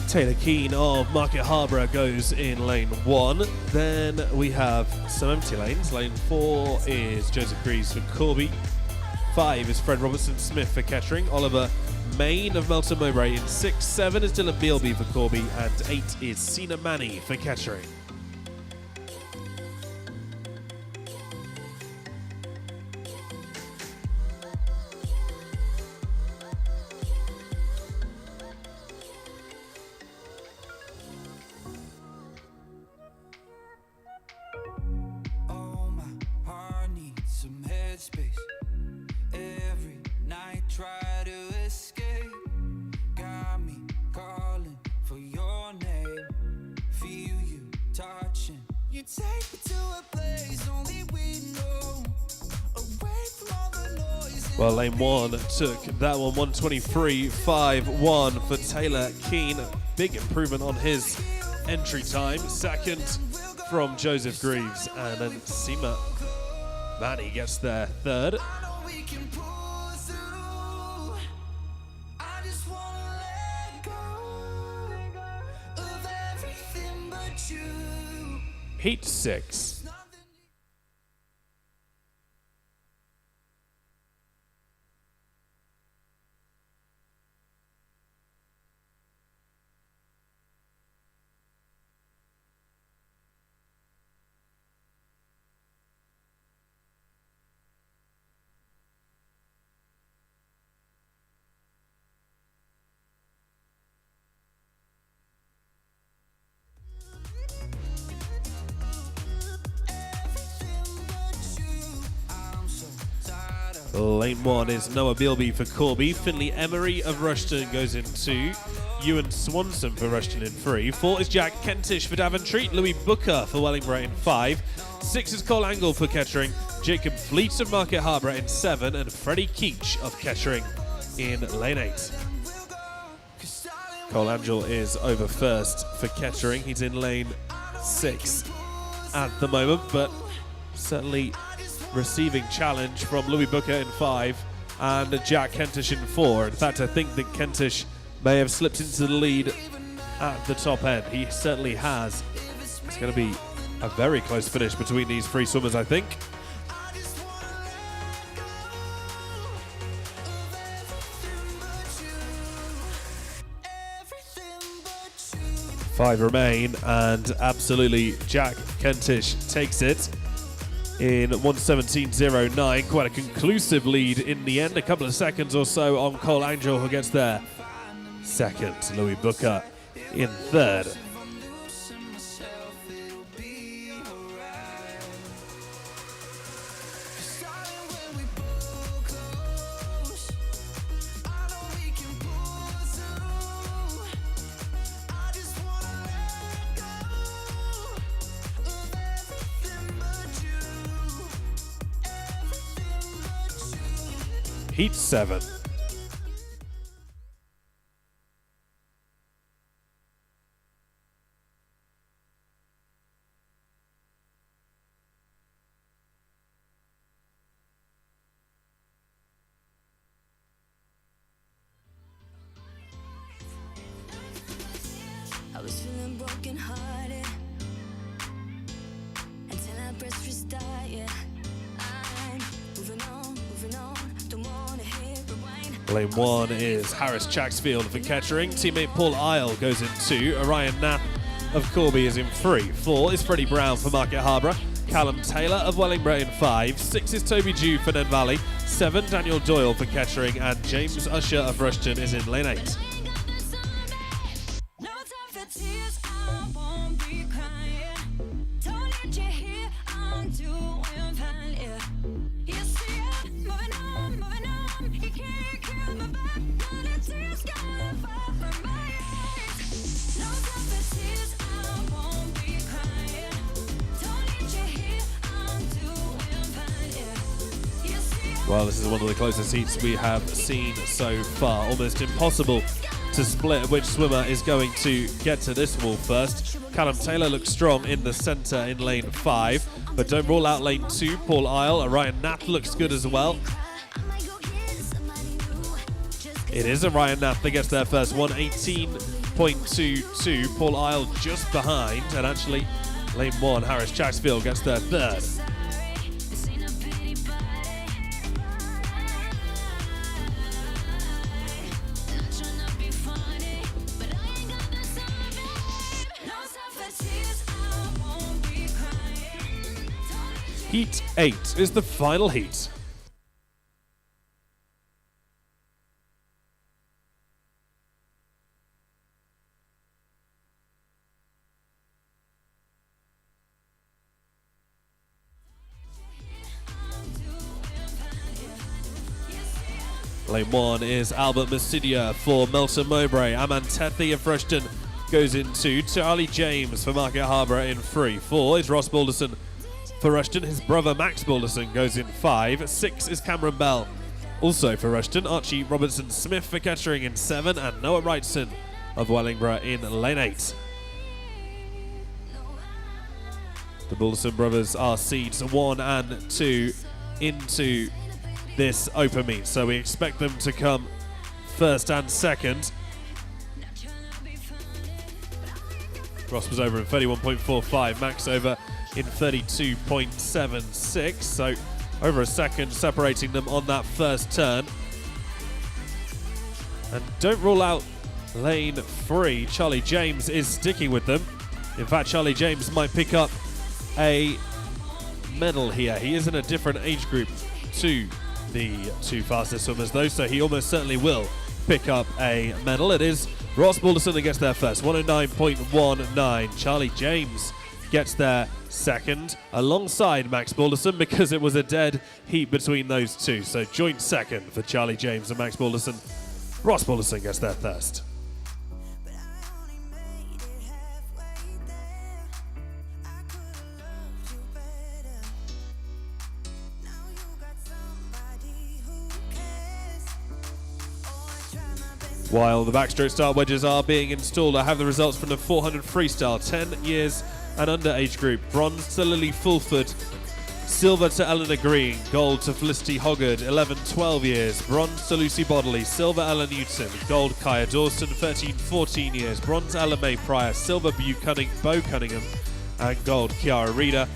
Taylor Keane of Market Harbour goes in lane 1. Then we have some empty lanes. Lane 4 is Joseph Greaves for Corby. 5 is Fred Robertson Smith for Kettering. Oliver Main of Melton Mowbray in 6. 7 is Dylan Bealby for Corby. And 8 is Sina Manny for Kettering. Well, lane 1 took that one, 1:23.51 for Taylor Keane. Big improvement on his entry time. Second from Joseph Greaves, and then Sima Manny gets there third. Heat 6. Lane 1 is Noah Bealby for Corby. Finley Emery of Rushton goes in 2. Ewan Swanson for Rushton in 3. 4 is Jack Kentish for Daventry. Louis Booker for Wellingborough in 5. 6 is Cole Angle for Kettering. Jacob Fleet of Market Harbour in 7. And Freddie Keach of Kettering in lane 8. Cole Angel is over first for Kettering. He's in lane 6 at the moment, but certainly receiving challenge from Louis Booker in 5 and Jack Kentish in 4. In fact, I think that Kentish may have slipped into the lead at the top end. He certainly has. It's going to be a very close finish between these three swimmers, I think. 5 remain, and absolutely Jack Kentish takes it in 1:17.09. Quite a conclusive lead in the end. A couple of seconds or so on Cole Angel, who gets there second. Louis Booker in third. Heat 7. I was feeling broken hearted until I pressed freestyle, yeah. I'm moving on, don't wanna hear rewind. Lane 1 is Harris Chaxfield for Kettering. Teammate Paul Isle goes in 2. Orion Knapp of Corby is in 3. 4 is Freddie Brown for Market Harborough. Callum Taylor of Wellingborough in 5. 6 is Toby Dew for Ned Valley. 7 Daniel Doyle for Kettering, and James Usher of Rushton is in lane 8. Well, this is one of the closest heats we have seen so far. Almost impossible to split which swimmer is going to get to this wall first. Callum Taylor looks strong in the centre in lane 5, but don't rule out lane 2. Paul Isle. Orion Knapp looks good as well. It is Orion Knapp that gets there first, 1:18.22. Paul Isle just behind, and actually lane 1, Harris Chaxfield, gets there third. Heat 8 is the final heat. Lane 1 is Albert Masidia for Melton Mowbray. Aman Tethi of Rushton goes in 2. Charlie James for Market Harborough in 3. 4 is Ross Balderson for Rushton. His brother Max Balderson goes in 5. 6 is Cameron Bell, also for Rushton. Archie Robertson Smith for Kettering in 7, and Noah Wrightson of Wellingborough in lane 8. The Balderson brothers are seeds 1 and 2 into this open meet, so we expect them to come first and second. Ross was over in 31.45, Max over in 32.76, so over a second separating them on that first turn. And don't rule out lane 3. Charlie James is sticking with them. In fact, Charlie James might pick up a medal here. He is in a different age group to the two fastest swimmers though, so he almost certainly will pick up a medal. It is Ross Balderson that gets there first, 109.19. Charlie James gets there second alongside Max Balderson because it was a dead heat between those two. So joint second for Charlie James and Max Balderson. Ross Balderson gets there first. While the backstroke start wedges are being installed, I have the results from the 400 freestyle 10 years and under age group. Bronze to Lily Fulford, Silver to Eleanor Green, gold to Felicity Hoggard, 11-12 years, bronze to Lucy Bodley, silver Ella Newton, gold Kaya Dawson, 13-14 years, bronze Ella May Pryor, silver Bo Cunningham, and gold Kiara Reeder,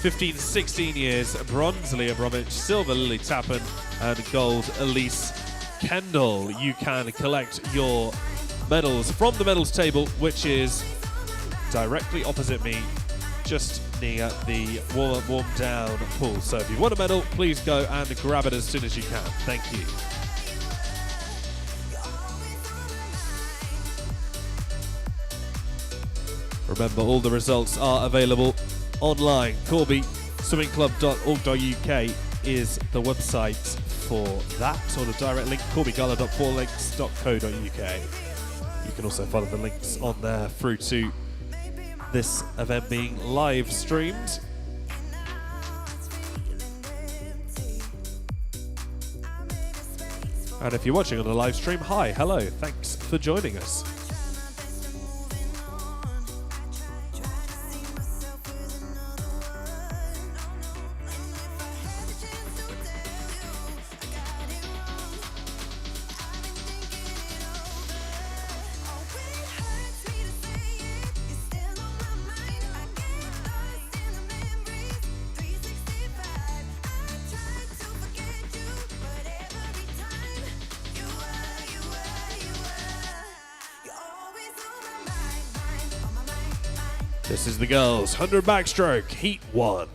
15-16 years, bronze Leah Bromwich, silver Lily Tappan, and gold Elise Kendall. You can collect your medals from the medals table, which is directly opposite me, just near the warm down pool. So if you want a medal, please go and grab it as soon as you can. Thank you. Remember, all the results are available online. CorbySwimmingClub.org.uk is the website for that, or the direct link, corbygala.4links.co.uk. You can also follow the links on there through to this event being live streamed. And if you're watching on the live stream, hi, hello, thanks for joining us. This is the girls' 100 backstroke, Heat 1.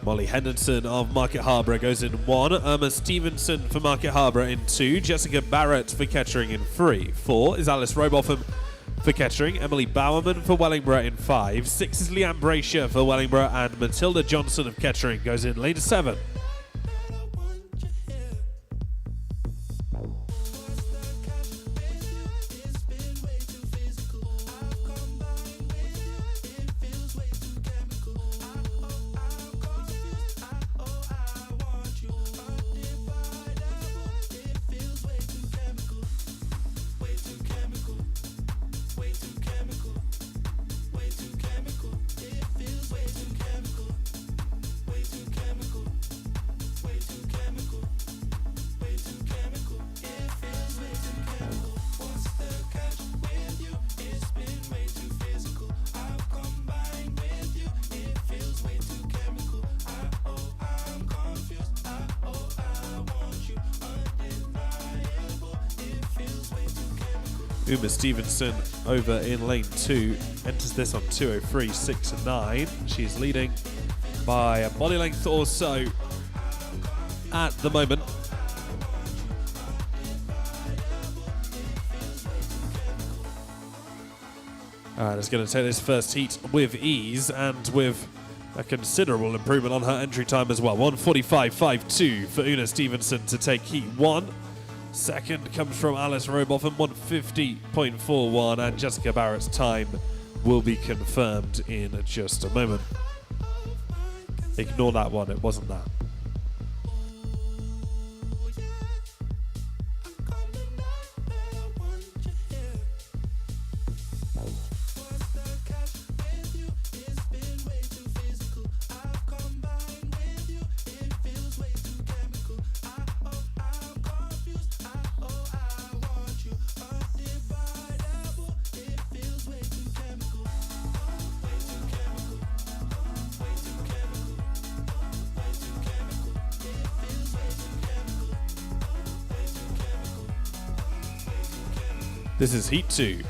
Molly Henderson of Market Harbour goes in 1. Irma Stevenson for Market Harbour in 2. Jessica Barrett for Kettering in 3. 4 is Alice Robotham for Kettering. Emily Bowerman for Wellingborough in 5. 6 is Leanne Brasher for Wellingborough. And Matilda Johnson of Kettering goes in lane 7. Uma Stevenson over in lane 2 enters this on 2:03.6 She's leading by a body length or so at the moment. Alright, is going to take this first heat with ease and with a considerable improvement on her entry time as well. 1:45.52 for Una Stevenson to take heat 1. Second comes from Alice Robotham, 1:50.41, and Jessica Barrett's time will be confirmed in just a moment. Ignore that one, it wasn't that. This is Heat 2.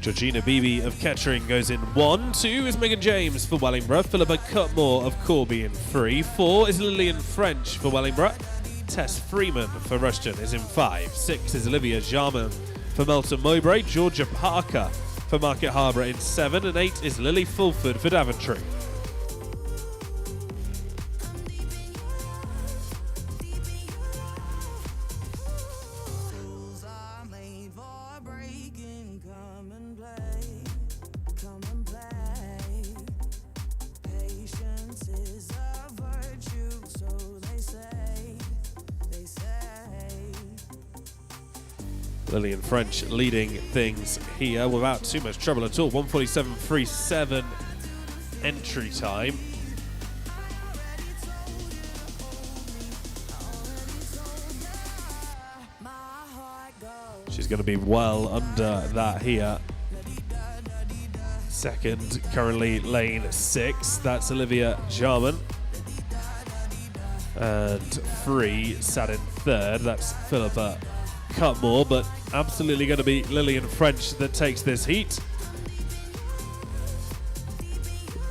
Georgina Beebe of Kettering goes in 1. 2 is Megan James for Wellingborough. Philippa Cutmore of Corby in 3. 4 is Lillian French for Wellingborough. Tess Freeman for Rushton is in 5. 6 is Olivia Jarman for Melton Mowbray. Georgia Parker for Market Harbour in 7. And 8 is Lily Fulford for Daventry. Lillian French leading things here without too much trouble at all. 1:47.37 entry time. She's going to be well under that here. Second, currently lane 6. That's Olivia Jarman. And 3 sat in third. That's Philippa Cutmore, but absolutely going to be Lillian French that takes this heat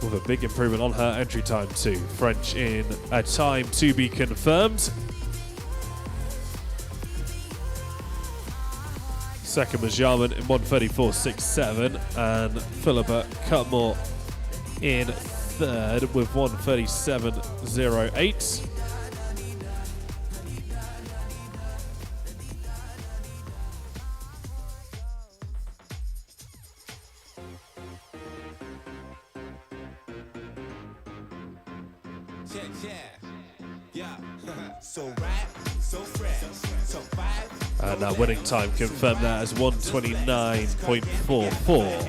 with a big improvement on her entry time too. French in a time to be confirmed. Second was Jarman in 1:34.67 and Philippa Cutmore in third with 1:37.08. And our winning time confirmed that as 1:29.44.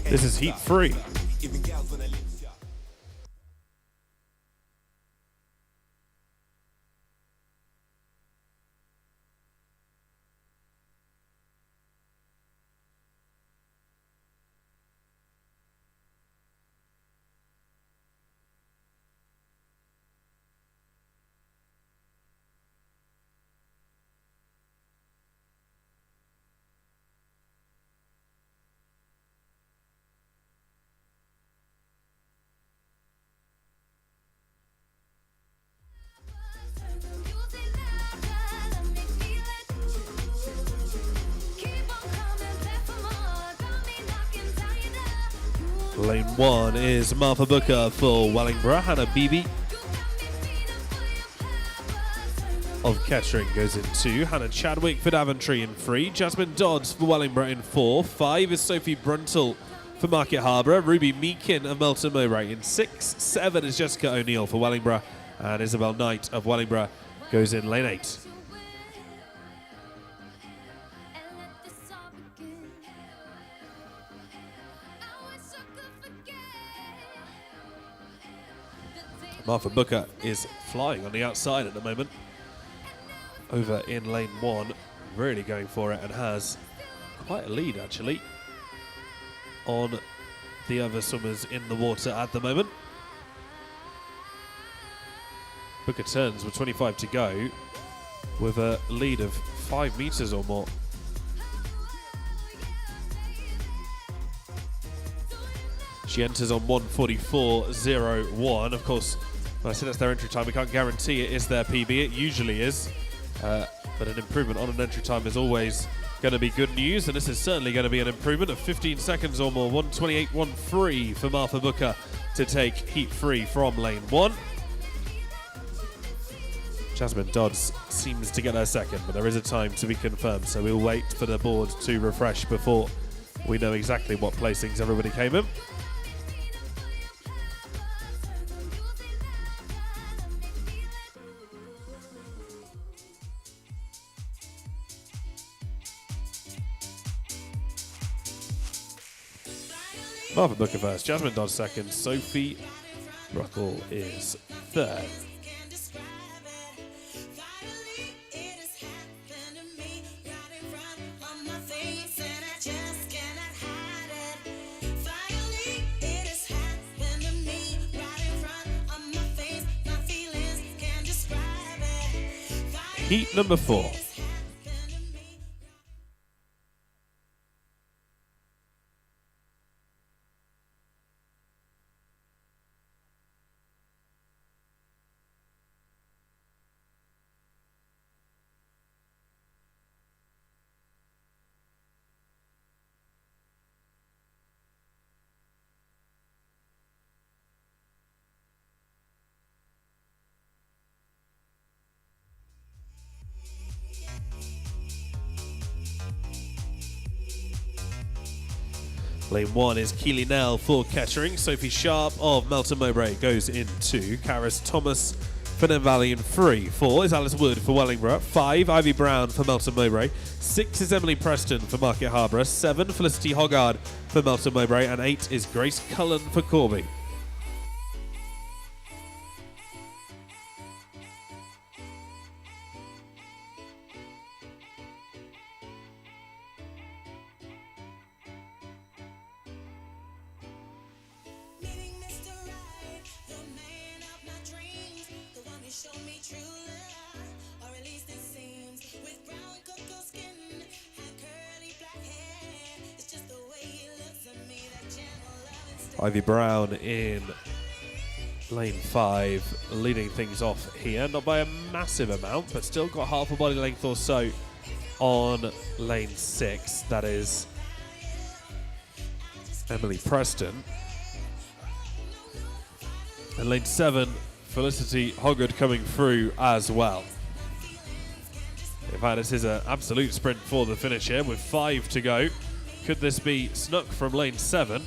This is heat free. Lane 1 is Martha Booker for Wellingborough. Hannah Beebe of Kettering goes in 2. Hannah Chadwick for Daventry in 3. Jasmine Dodds for Wellingborough in 4. 5 is Sophie Bruntle for Market Harbour. Ruby Meakin of Melton Mowbray in 6. 7 is Jessica O'Neill for Wellingborough. And Isabel Knight of Wellingborough goes in lane 8. Martha Booker is flying on the outside at the moment. Over in lane 1, really going for it and has quite a lead actually on the other swimmers in the water at the moment. Booker turns with 25 to go with a lead of 5 meters or more. She enters on 1:44.01. Of course, when I say that's their entry time, we can't guarantee it is their PB. It usually is. But an improvement on an entry time is always going to be good news, and this is certainly going to be an improvement of 15 seconds or more. 1:28.13 for Martha Booker to take heat free from lane 1. Jasmine Dodds seems to get her second, but there is a time to be confirmed, so we'll wait for the board to refresh before we know exactly what placings everybody came in. Marvin Booker first, Jasmine Dodd second, Sophie Ruckle is third. Heat number 4. Lane 1 is Keely Nell for Kettering. Sophie Sharp of Melton Mowbray goes in 2. Karis Thomas for Nen Valley in 3. 4 is Alice Wood for Wellingborough. 5, Ivy Brown for Melton Mowbray. 6 is Emily Preston for Market Harborough. 7, Felicity Hoggard for Melton Mowbray. And 8 is Grace Cullen for Corby. Ivy Brown in lane 5, leading things off here. Not by a massive amount, but still got half a body length or so on lane 6. That is Emily Preston. And lane 7, Felicity Hoggard coming through as well. In fact, this is an absolute sprint for the finish here with 5 to go. Could this be snuck from lane 7?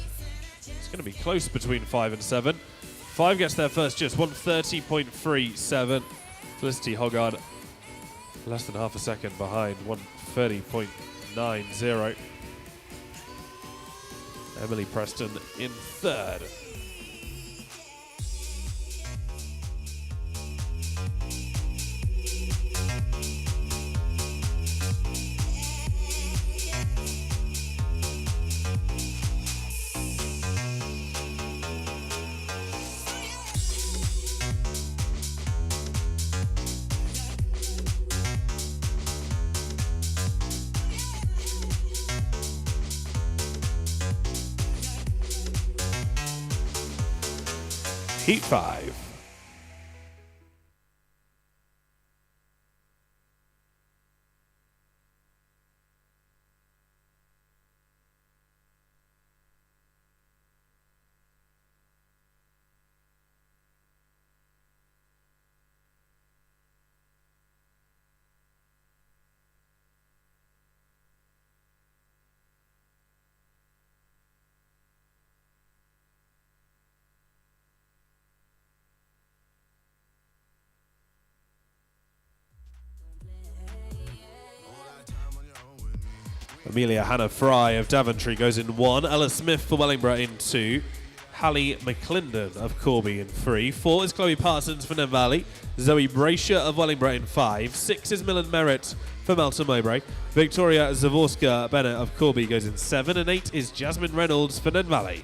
It's going to be close between 5 and 7. 5 gets there first, just 1:30.37. Felicity Hoggard less than half a second behind, 1:30.90. Emily Preston in 3rd. Heat 5. Amelia Hannah Fry of Daventry goes in 1. Ella Smith for Wellingborough in 2. Hallie McClendon of Corby in 3. 4 is Chloe Parsons for Nen Valley. Zoe Brasher of Wellingborough in 5. 6 is Millen Merritt for Melton Mowbray. Victoria Zavorska Bennett of Corby goes in 7. And 8 is Jasmine Reynolds for Nen Valley.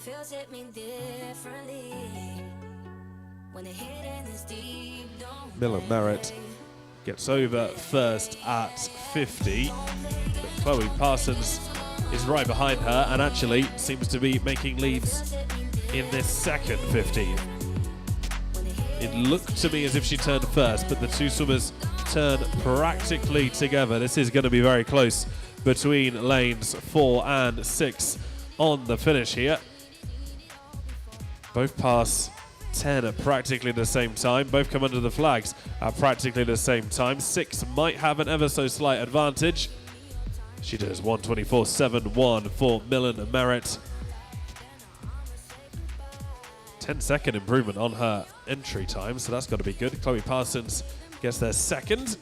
Feels hit me differently when the hidden is deep. Millen Merritt gets over first at 50. But Chloe Parsons is right behind her and actually seems to be making leads in this second 50. It looked to me as if she turned first, but the two swimmers turn practically together. This is going to be very close between lanes 4 and 6 on the finish here. Both pass 10 at practically the same time. Both come under the flags at practically the same time. 6 might have an ever so slight advantage. She does 1:24.71 for Millen Merritt. 10-second improvement on her entry time, so that's got to be good. Chloe Parsons gets there second.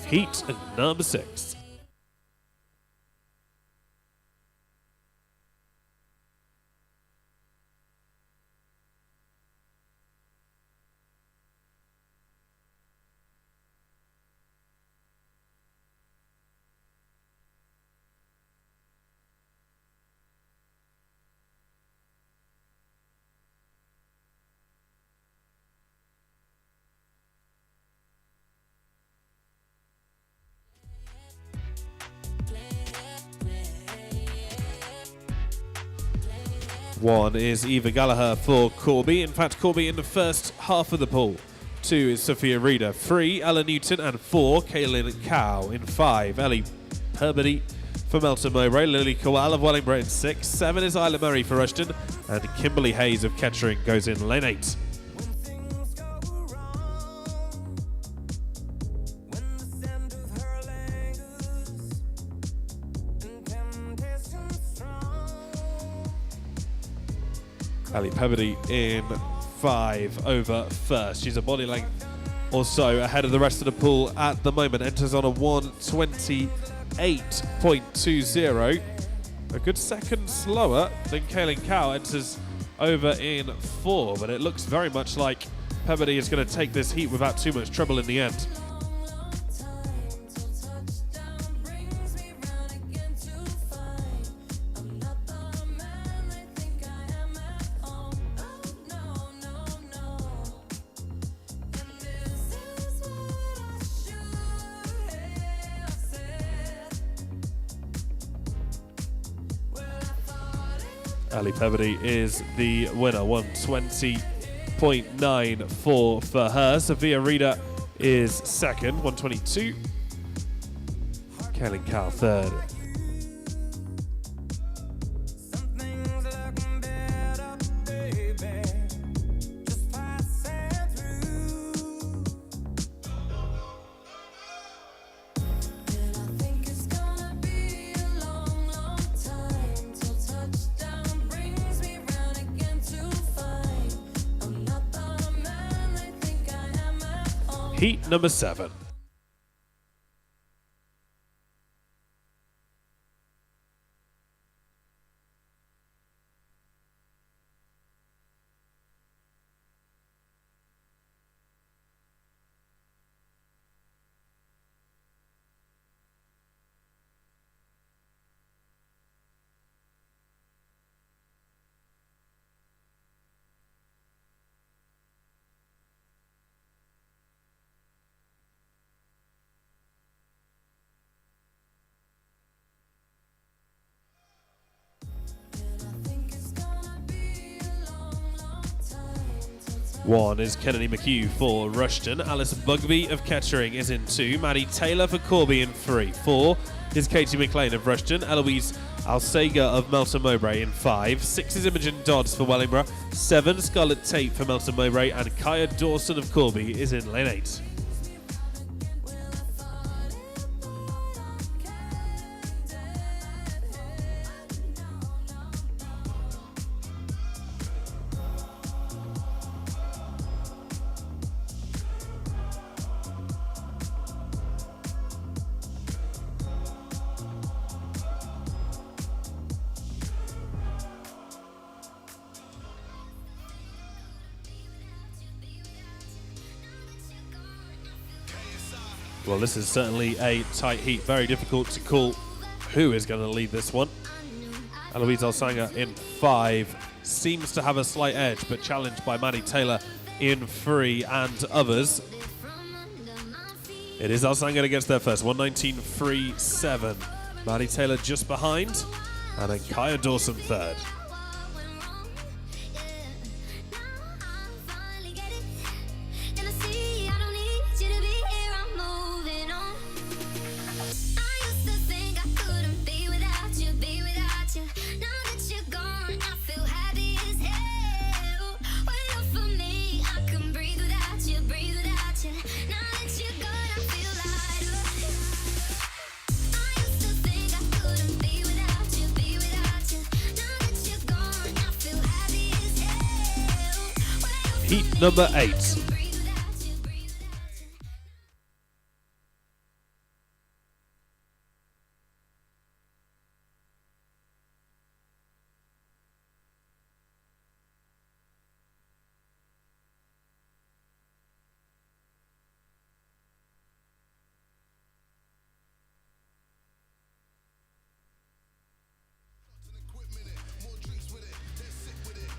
Heat number 6. One is Eva Gallagher for Corby. In fact, Corby in the first half of the pool. 2 is Sophia Reeder. 3, Ella Newton. And 4, Kaylin Cow. In 5, Ellie Herbert for Melton Mowbray. Lily Kowal of Wellingborough in 6. 7 is Isla Murray for Rushton. And Kimberly Hayes of Kettering goes in lane 8. Ali Pebbody in 5 over first. She's a body length or so ahead of the rest of the pool at the moment. Enters on a 1:28.20. A good second slower than Kaylin Cow. Enters over in 4, but it looks very much like Pebbody is going to take this heat without too much trouble in the end. Ali Pebbody is the winner, 1:20.94 for her. Sophia Reeder is second, 1:22. Kaylin Cow third. Heat number 7. One is Kennedy McHugh for Rushton. Alice Bugby of Kettering is in 2. Maddie Taylor for Corby in 3. 4 is Katie McLean of Rushton. Eloise Alsager of Melton Mowbray in 5. 6 is Imogen Dodds for Wellingborough. 7 Scarlett Tate for Melton Mowbray. And Kaya Dawson of Corby is in lane 8. Well, this is certainly a tight heat. Very difficult to call who is going to lead this one. Eloise Alsanger in 5 seems to have a slight edge, but challenged by Maddie Taylor in 3 and others. It is Alsanger that gets there first, 1:19.37. Maddie Taylor just behind, and then Kaya Dawson third. I used to think I couldn't be without you, be without you. Now Heat number 8.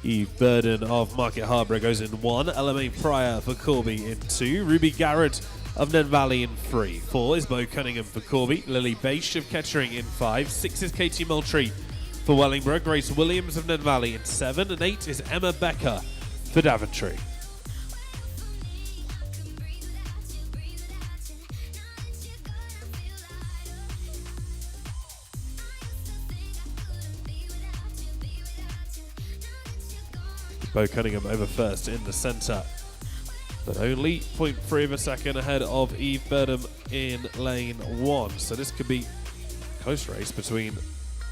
Eve Burden of Market Harbour goes in 1. LMA Pryor for Corby in 2. Ruby Garrett of Nen Valley in 3. 4 is Bo Cunningham for Corby. Lily Baish of Kettering in 5. 6 is Katie Moultrie for Wellingborough. Grace Williams of Nen Valley in 7. And 8 is Emma Becker for Daventry. Bo Cunningham over first in the centre, but only 0.3 of a second ahead of Eve Burnham in lane 1. So this could be a close race between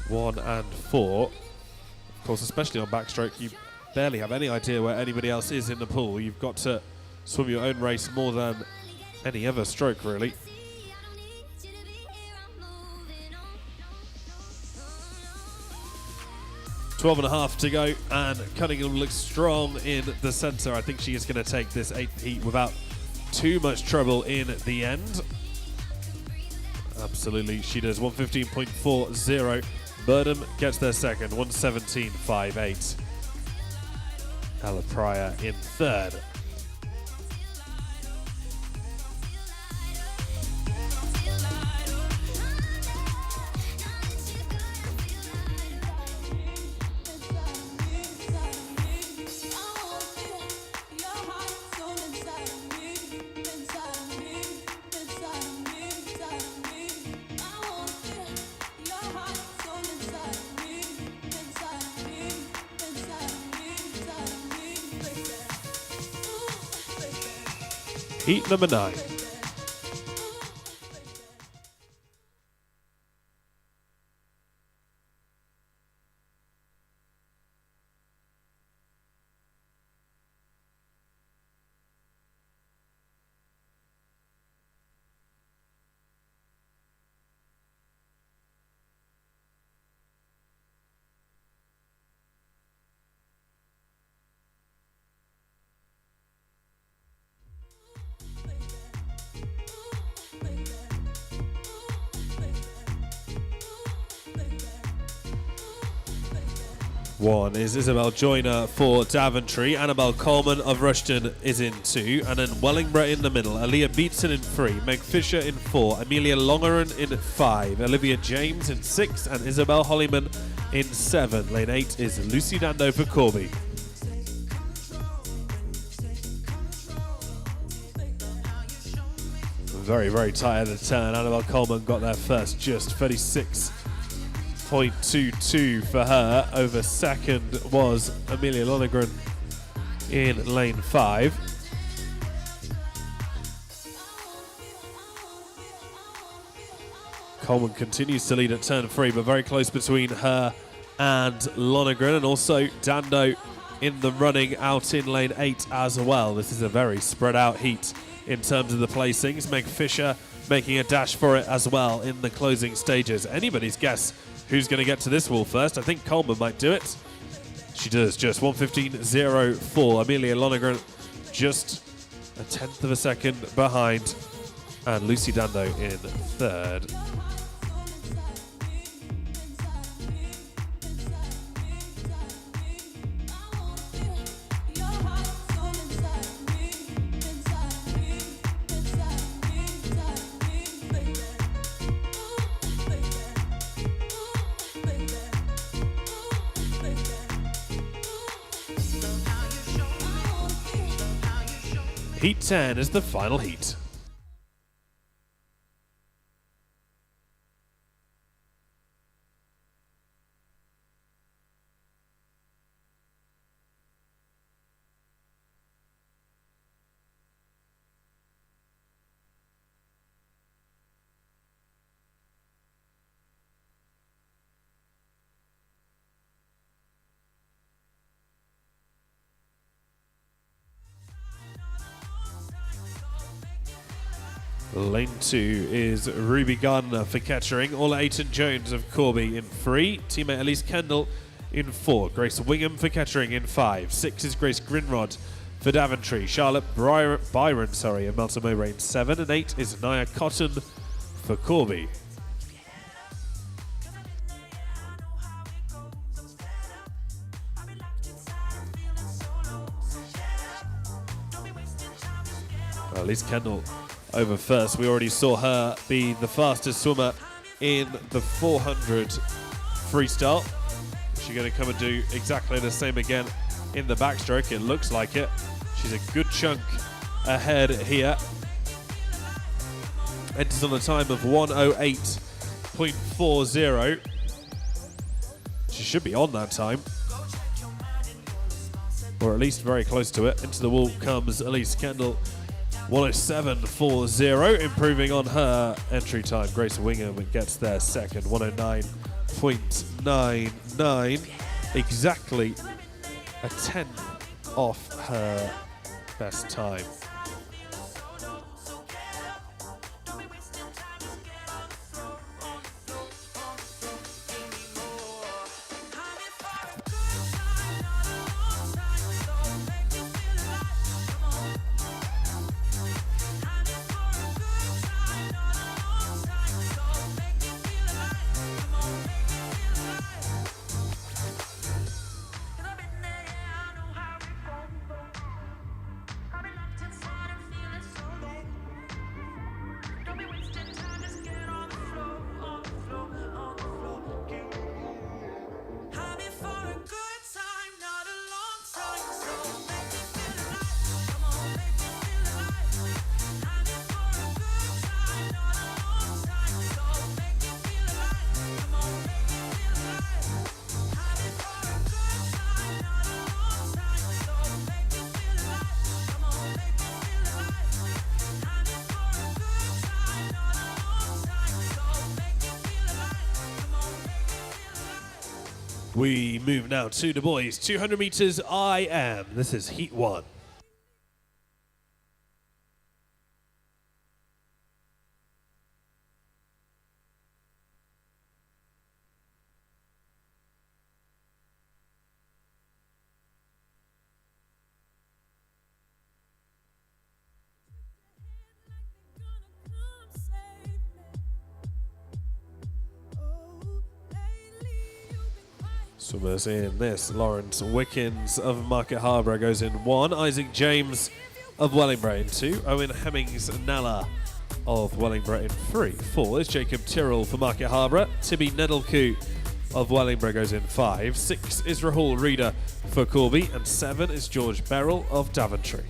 1 and 4. Of course, especially on backstroke, you barely have any idea where anybody else is in the pool. You've got to swim your own race more than any other stroke, really. 12.5 to go, and Cunningham looks strong in the centre. I think she is going to take this 8th heat without too much trouble in the end. Absolutely, she does. 115.40. Burnham gets their second, 117.58. Ella Pryor in third. Heat number 9. One is Isabel Joyner for Daventry. Annabelle Coleman of Rushton is in 2. And then Wellingborough in the middle. Aaliyah Beatson in 3. Meg Fisher in 4. Amelia Longeron in 5. Olivia James in 6. And Isabel Hollyman in 7. Lane 8 is Lucy Dando for Corby. Very, very tight at the turn. Annabelle Coleman got there first, just 36.22 for her. Over second was Amelia Lonergan in lane 5. Coleman continues to lead at turn 3, but very close between her and Lonergan, and also Dando in the running out in lane 8 as well. This is a very spread out heat in terms of the placings. Meg Fisher making a dash for it as well in the closing stages. Anybody's guess who's going to get to this wall first. I think Coleman might do it. She does, just 1:15.04. Amelia Lonergan just a tenth of a second behind, and Lucy Dando in third. Heat 10 is the final heat. Lane 2 is Ruby Gardner for Kettering. Ola Ayton-Jones of Corby in 3. Teammate Elise Kendall in 4. Grace Wingham for Kettering in 5. 6 is Grace Grinrod for Daventry. Charlotte Byron of Melton Mowbray in 7. And 8 is Naya Cotton for Corby. Elise Kendall over first. We already saw her be the fastest swimmer in the 400 freestyle. She's going to come and do exactly the same again in the backstroke. It looks like it. She's a good chunk ahead here. Enters on a time of 1:08.40. She should be on that time, or at least very close to it. Into the wall comes Elise Kendall. 1:07.40, improving on her entry time. Grace Wingham gets there second, 1:09.99, exactly a 10 off her best time. We move now to the boys. 200 meters I am. This is heat 1. Swimmers in this. Lawrence Wickens of Market Harbour goes in 1. Isaac James of Wellingborough in 2. Owen Hemmings-Nella of Wellingborough in 3. 4 is Jacob Tyrrell for Market Harbour. Tibby Nedelku of Wellingborough goes in 5. 6 is Rahul Reader for Corby. And 7 is George Beryl of Daventry.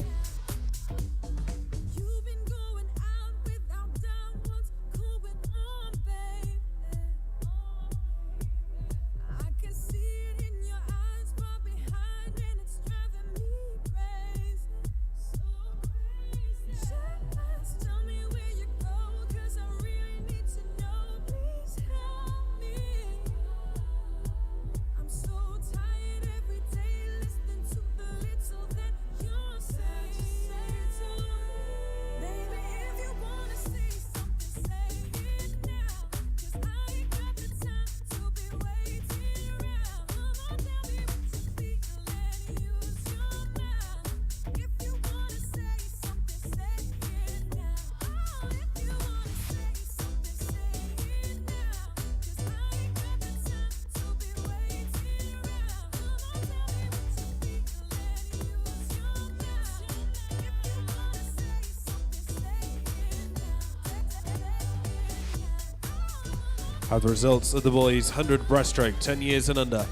Have the results of the boys 100 breaststroke, 10 years and under.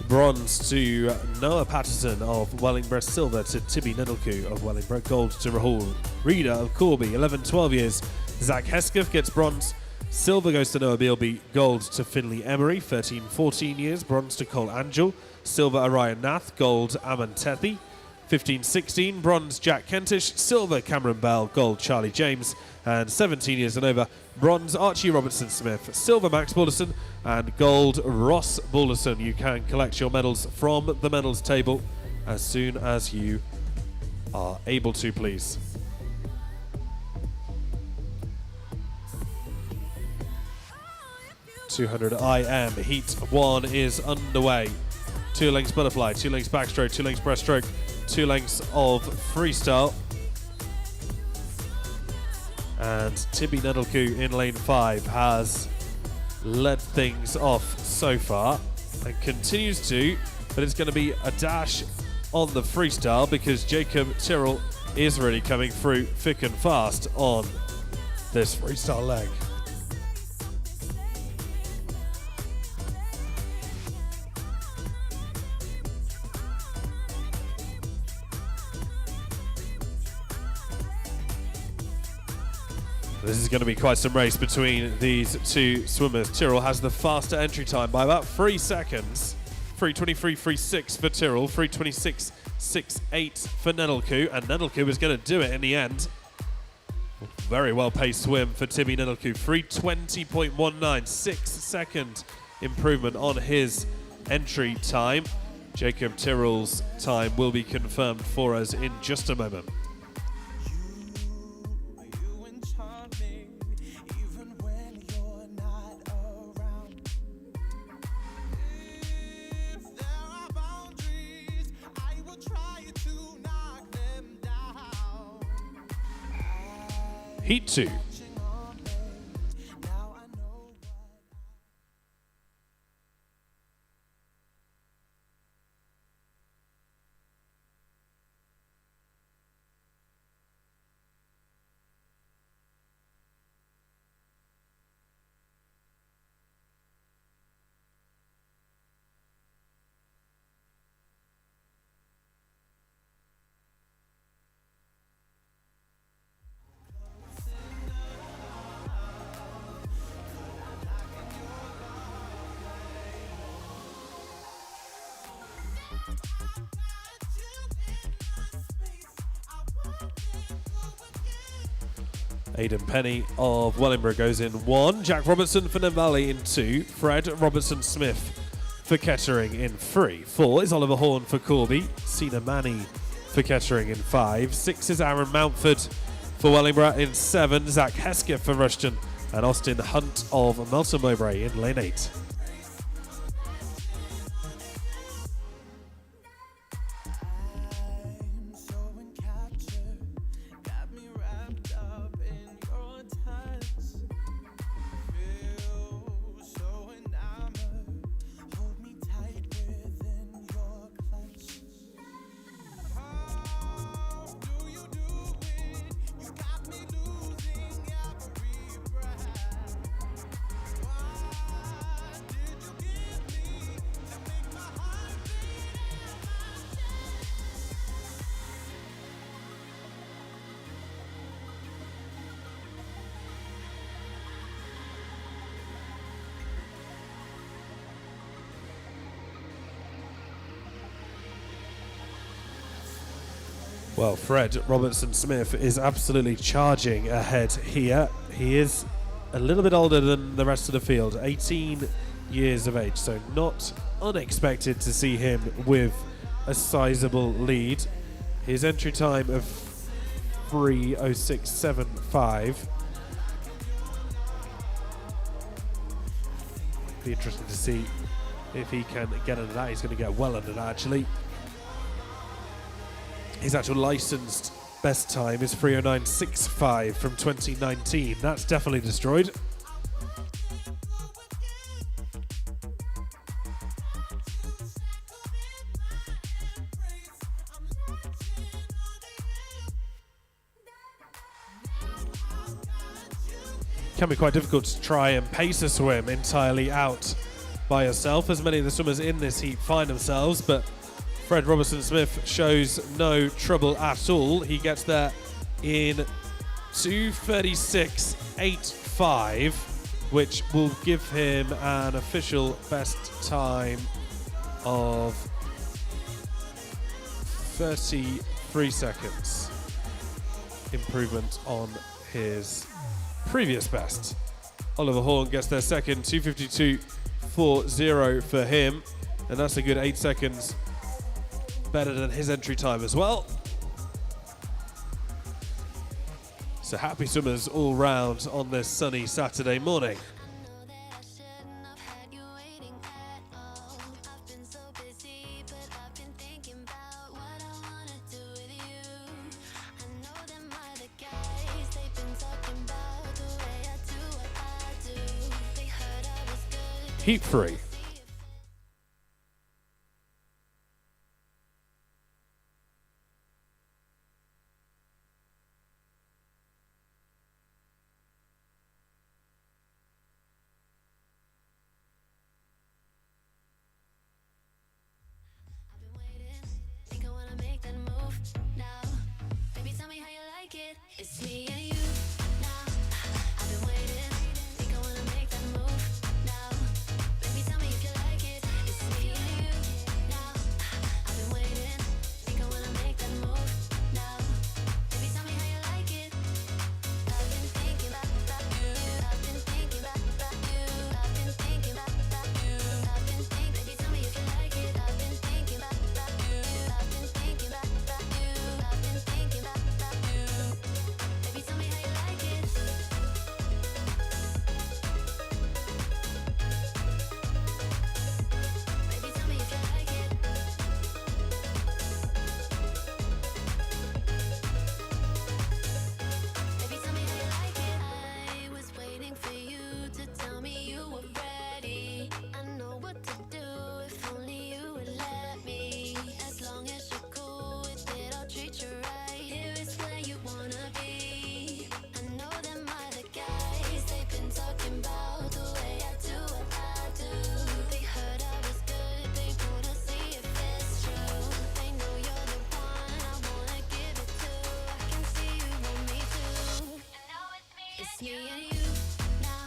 Bronze to Noah Patterson of Wellingborough, silver to Tibby Nedelku of Wellingborough, gold to Rahul Reader of Corby, 11-12 years. Zach Hesketh gets bronze, silver goes to Noah Bealby, gold to Finley Emery, 13-14 years, bronze to Cole Angel, silver Orion Nath, gold Aman Tethi, 15-16, bronze Jack Kentish, silver Cameron Bell, gold Charlie James, and 17 years and over, bronze Archie Robertson Smith, silver Max Balderson, and gold Ross Balderson. You can collect your medals from the medals table as soon as you are able to, please. 200 IM. Heat 1 is underway. 2 lengths butterfly, 2 lengths backstroke, 2 lengths breaststroke, 2 lengths of freestyle. And Tibi Nedelku in lane 5 has led things off so far and continues to, but it's going to be a dash on the freestyle because Jacob Tyrrell is really coming through thick and fast on this freestyle leg. This is going to be quite some race between these two swimmers. Tyrrell has the faster entry time by about 3 seconds. 3:23.36 for Tyrrell, 3:26.68 for Nedelku, and Nedelku is going to do it in the end. Very well paced swim for Tibi Nedelku, 3:20.19, 6-second improvement on his entry time. Jacob Tyrrell's time will be confirmed for us in just a moment. Heat 2. Aidan Penny of Wellingborough goes in 1. Jack Robertson for Nambali in 2. Fred Robertson-Smith for Kettering in 3. 4 is Oliver Horn for Corby. Sina Manny for Kettering in 5. 6 is Aaron Mountford for Wellingborough in 7. Zach Hesker for Rushton. And Austin Hunt of Melton Mowbray in lane 8. Well, Fred Robertson-Smith is absolutely charging ahead here. He is a little bit older than the rest of the field, 18 years of age, so not unexpected to see him with a sizable lead. His entry time of 3:06.75. Be interesting to see if he can get under that. He's going to get well under that, actually. His actual licensed best time is 3:09.65 from 2019. That's definitely destroyed. Can be quite difficult to try and pace a swim entirely out by yourself, as many of the swimmers in this heat find themselves, but Fred Robertson-Smith shows no trouble at all. He gets there in 2:36.85, which will give him an official best time of 33 seconds. Improvement on his previous best. Oliver Horn gets there second, 2:52.40 for him, and that's a good 8 seconds better than his entry time as well. So happy swimmers all round on this sunny Saturday morning. Heat 3. I've been waiting, think I wanna make that move now. Baby, tell me how you like it. It's me and you now. I've been waiting, think I wanna make that move now. Baby, tell me if you like it. It's me and you now. I've been waiting, think I wanna make that move now. Baby, tell me how you like it. I've been thinking about you. I've been thinking about you. I've been thinking about you. I've been thinking. Baby, tell me if you like it. I've been thinking about you. I've been thinking about you. I've been thinking about you. Baby, tell me how you like it. Baby, tell me if you like it. Baby, tell me how you like it. I was waiting for you to tell me you were ready. I know what to do if only you would let me. As long as you're cool with it, I'll treat you right. Here is where you wanna be. I know them other guys, they've been talking about the way I do what I do. They heard I was good, they wanna see if it's true. They know you're the one I wanna give it to. I can see you want me too. It's me and you now.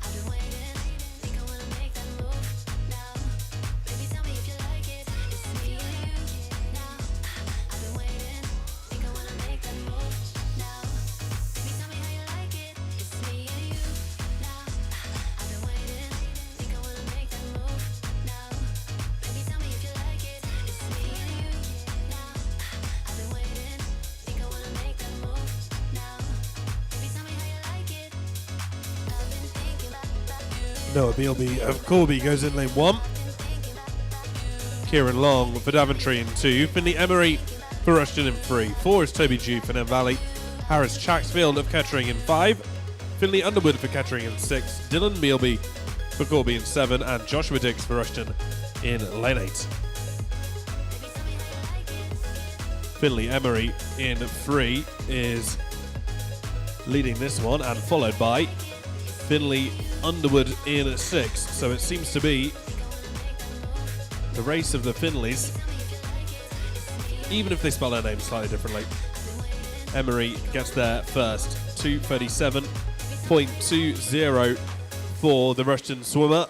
I've been waiting, think I wanna make that move now. Baby, tell me if you like it. It's me and you now. I've been waiting, think I wanna make that move now. Baby, tell me how you like it. It's me and you now. I've been waiting, think I wanna make that move now. Baby, tell me if you like it. It's me and you now. I've been waiting, think I wanna make that move now. Baby, tell me how you like it. I've been thinking about you. Noah Bealby of Corby goes in lane 1. Kieran Long for Daventry in 2. Finley Emery for Rushton in 3. 4 is Toby Dew for Nem Valley. Harris Chaxfield of Kettering in 5. Finley Underwood for Kettering in 6. Dylan Bealby for Corby in 7. And Joshua Dix for Rushton in lane 8. Finley Emery in 3 is leading this one, and followed by Finley Underwood in 6. So it seems to be the race of the Finleys, even if they spell their names slightly differently. Emery gets there first, 2:37.20 for the Rushton swimmer.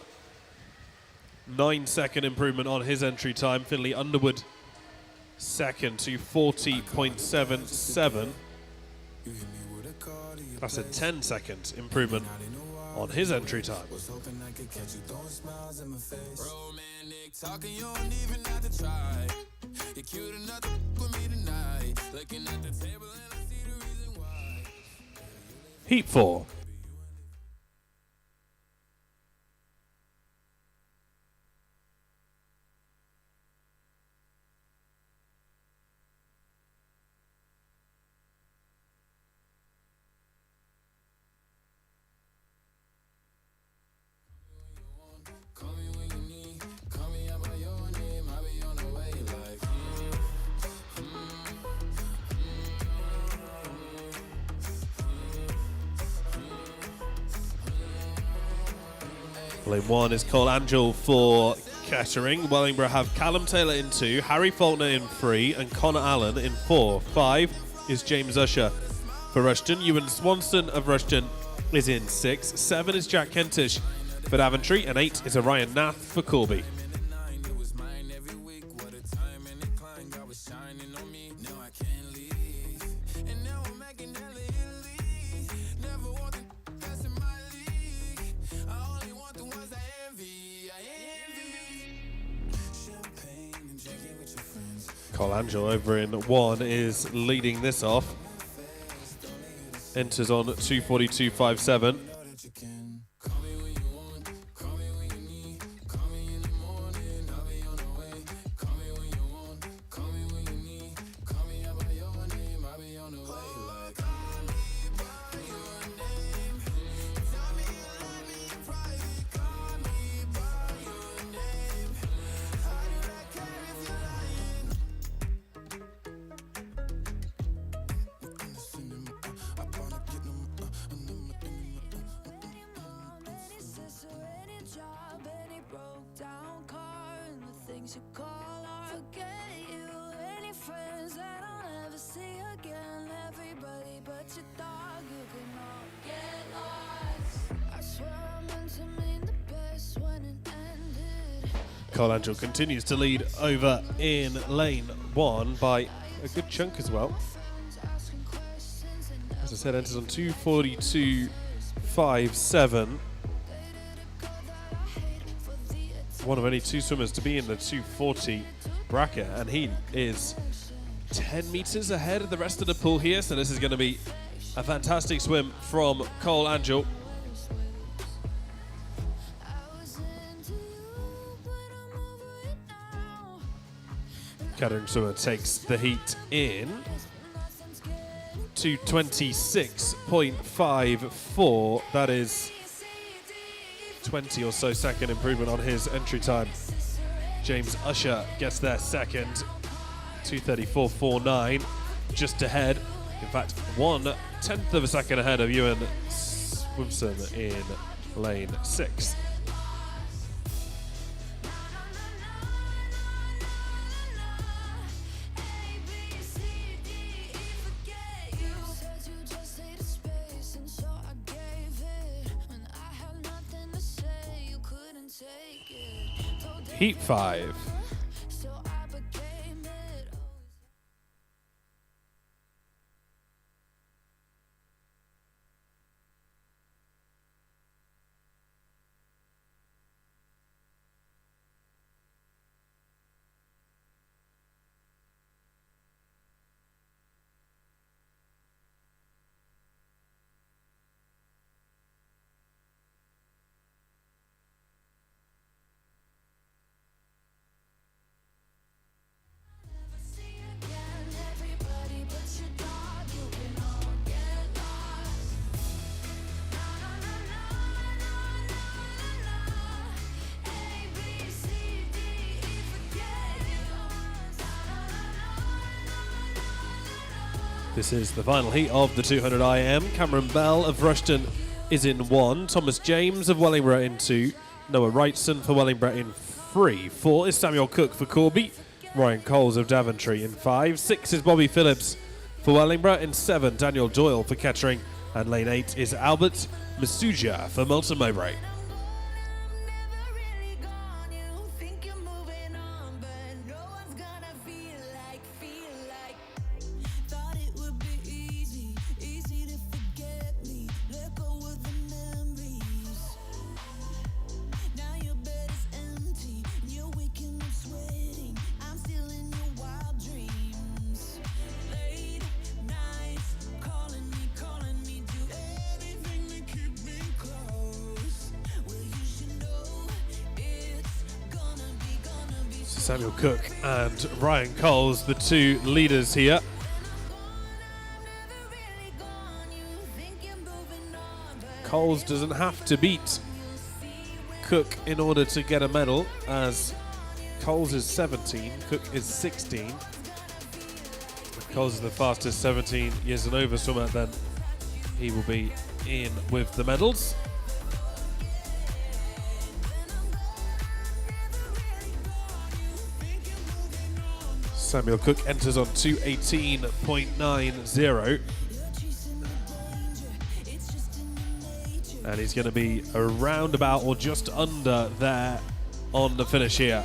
9-second improvement on his entry time. Finley Underwood second to 40.77. That's a 10-second improvement on his entry time. Romantic talking, you don't even have to try. You're cute enough to with me tonight. Looking at the table and I see the reason why. Heat 4. Call me when you need. Call me out by your name. I'll be on the way like. Lane 1 is Cole Angel for Kettering. Wellingborough have Callum Taylor in 2, Harry Faulkner in 3, and Connor Allen in 4. 5 is James Usher for Rushton. Ewan Swanson of Rushton is in 6. 7 is Jack Kentish for Daventry, and 8 is Orion Nath for Corby. It was mine every week. What a time and incline. God was shining on me. Now I can't leave. And now I'm making hella Italy. Never want the best in my league. I only want the ones I envy. I envy. Champagne and drinking with your friends. Cole Angel over in 1 is leading this off. Enters on 2:42.57. Know that you can. Call me when you want. Call me when you need. Call me in the morning. I'll be on the way. Call me when you want. Call me when you need. Call me out by your name. I'll be on the way like. Call me by your name. Tell me you love me in private. Call me things you call art. Forget you, any friends that I'll never see again. Everybody but your dog, you can all get lost. I swear I meant to mean the best when it ended. Cole Angel continues to lead over in lane 1 by a good chunk as well. As I said, enters on 2:42.57. One of only 2 swimmers to be in the 2:40 bracket, and he is 10 meters ahead of the rest of the pool here. So this is going to be a fantastic swim from Cole Angel. Catering swimmer takes the heat in 2:26.54. That is 20 or so second improvement on his entry time. James Usher gets there second, 2:34.49, just ahead. In fact, 1/10 of a second ahead of Ewan Swimson in lane 6. Heat 5. This is the final heat of the 200 IM. Cameron Bell of Rushton is in 1. Thomas James of Wellingborough in 2. Noah Wrightson for Wellingborough in 3. 4 is Samuel Cook for Corby. Ryan Coles of Daventry in 5. 6 is Bobby Phillips for Wellingborough in 7. Daniel Doyle for Kettering. And lane 8 is Albert Masuja for Melton Mowbray. Samuel Cook and Ryan Coles, the 2 leaders here. Coles doesn't have to beat Cook in order to get a medal, as Coles is 17, Cook is 16. If Coles is the fastest 17 years and over swimmer, then he will be in with the medals. Samuel Cook enters on 2:18.90, and he's going to be around about or just under there on the finish here.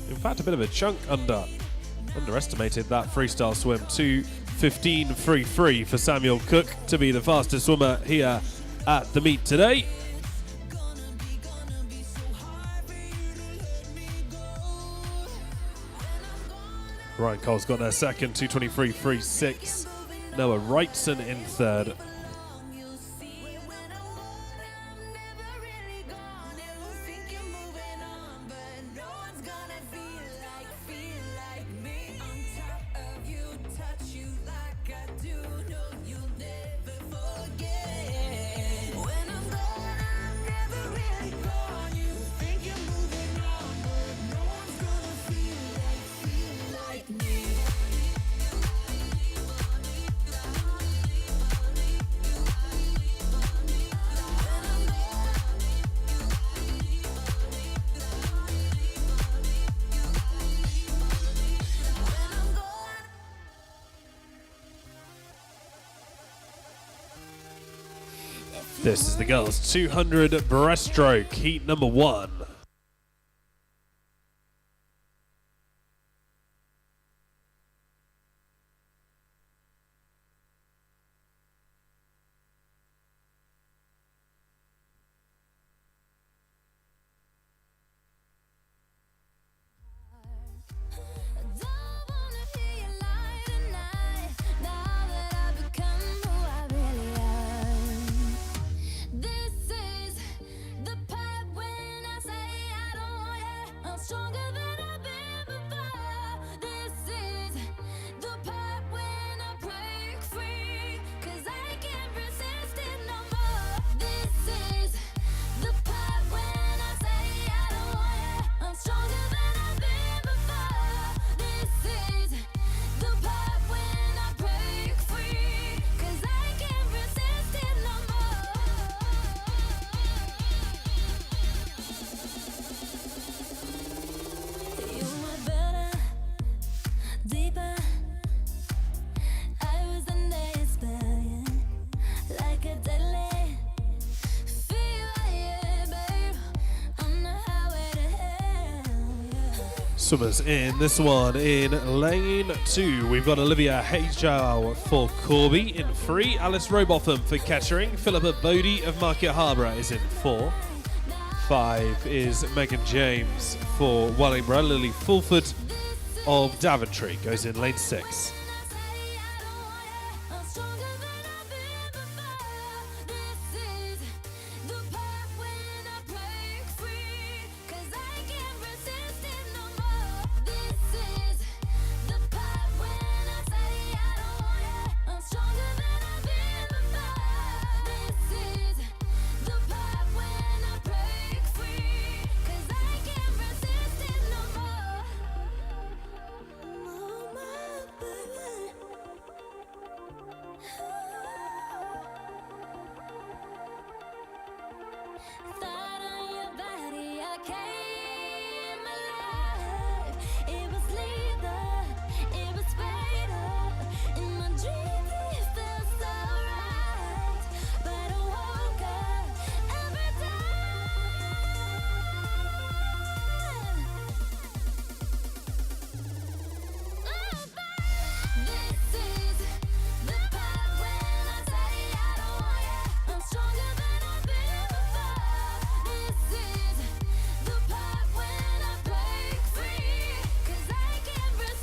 In fact, a bit of a chunk underestimated that freestyle swim. 2:15.33 for Samuel Cook to be the fastest swimmer here at the meet today. Ryan Cole's got there second, 2:23.36. Noah Wrightson in third. This is the girls' 200 breaststroke, heat number 1. Swimmers in this one in lane 2. We've got Olivia Hajow for Corby in 3. Alice Robotham for Kettering. Philippa Bodie of Market Harbour is in 4. 5 is Megan James for Wellingborough. Lily Fulford of Daventry goes in lane 6.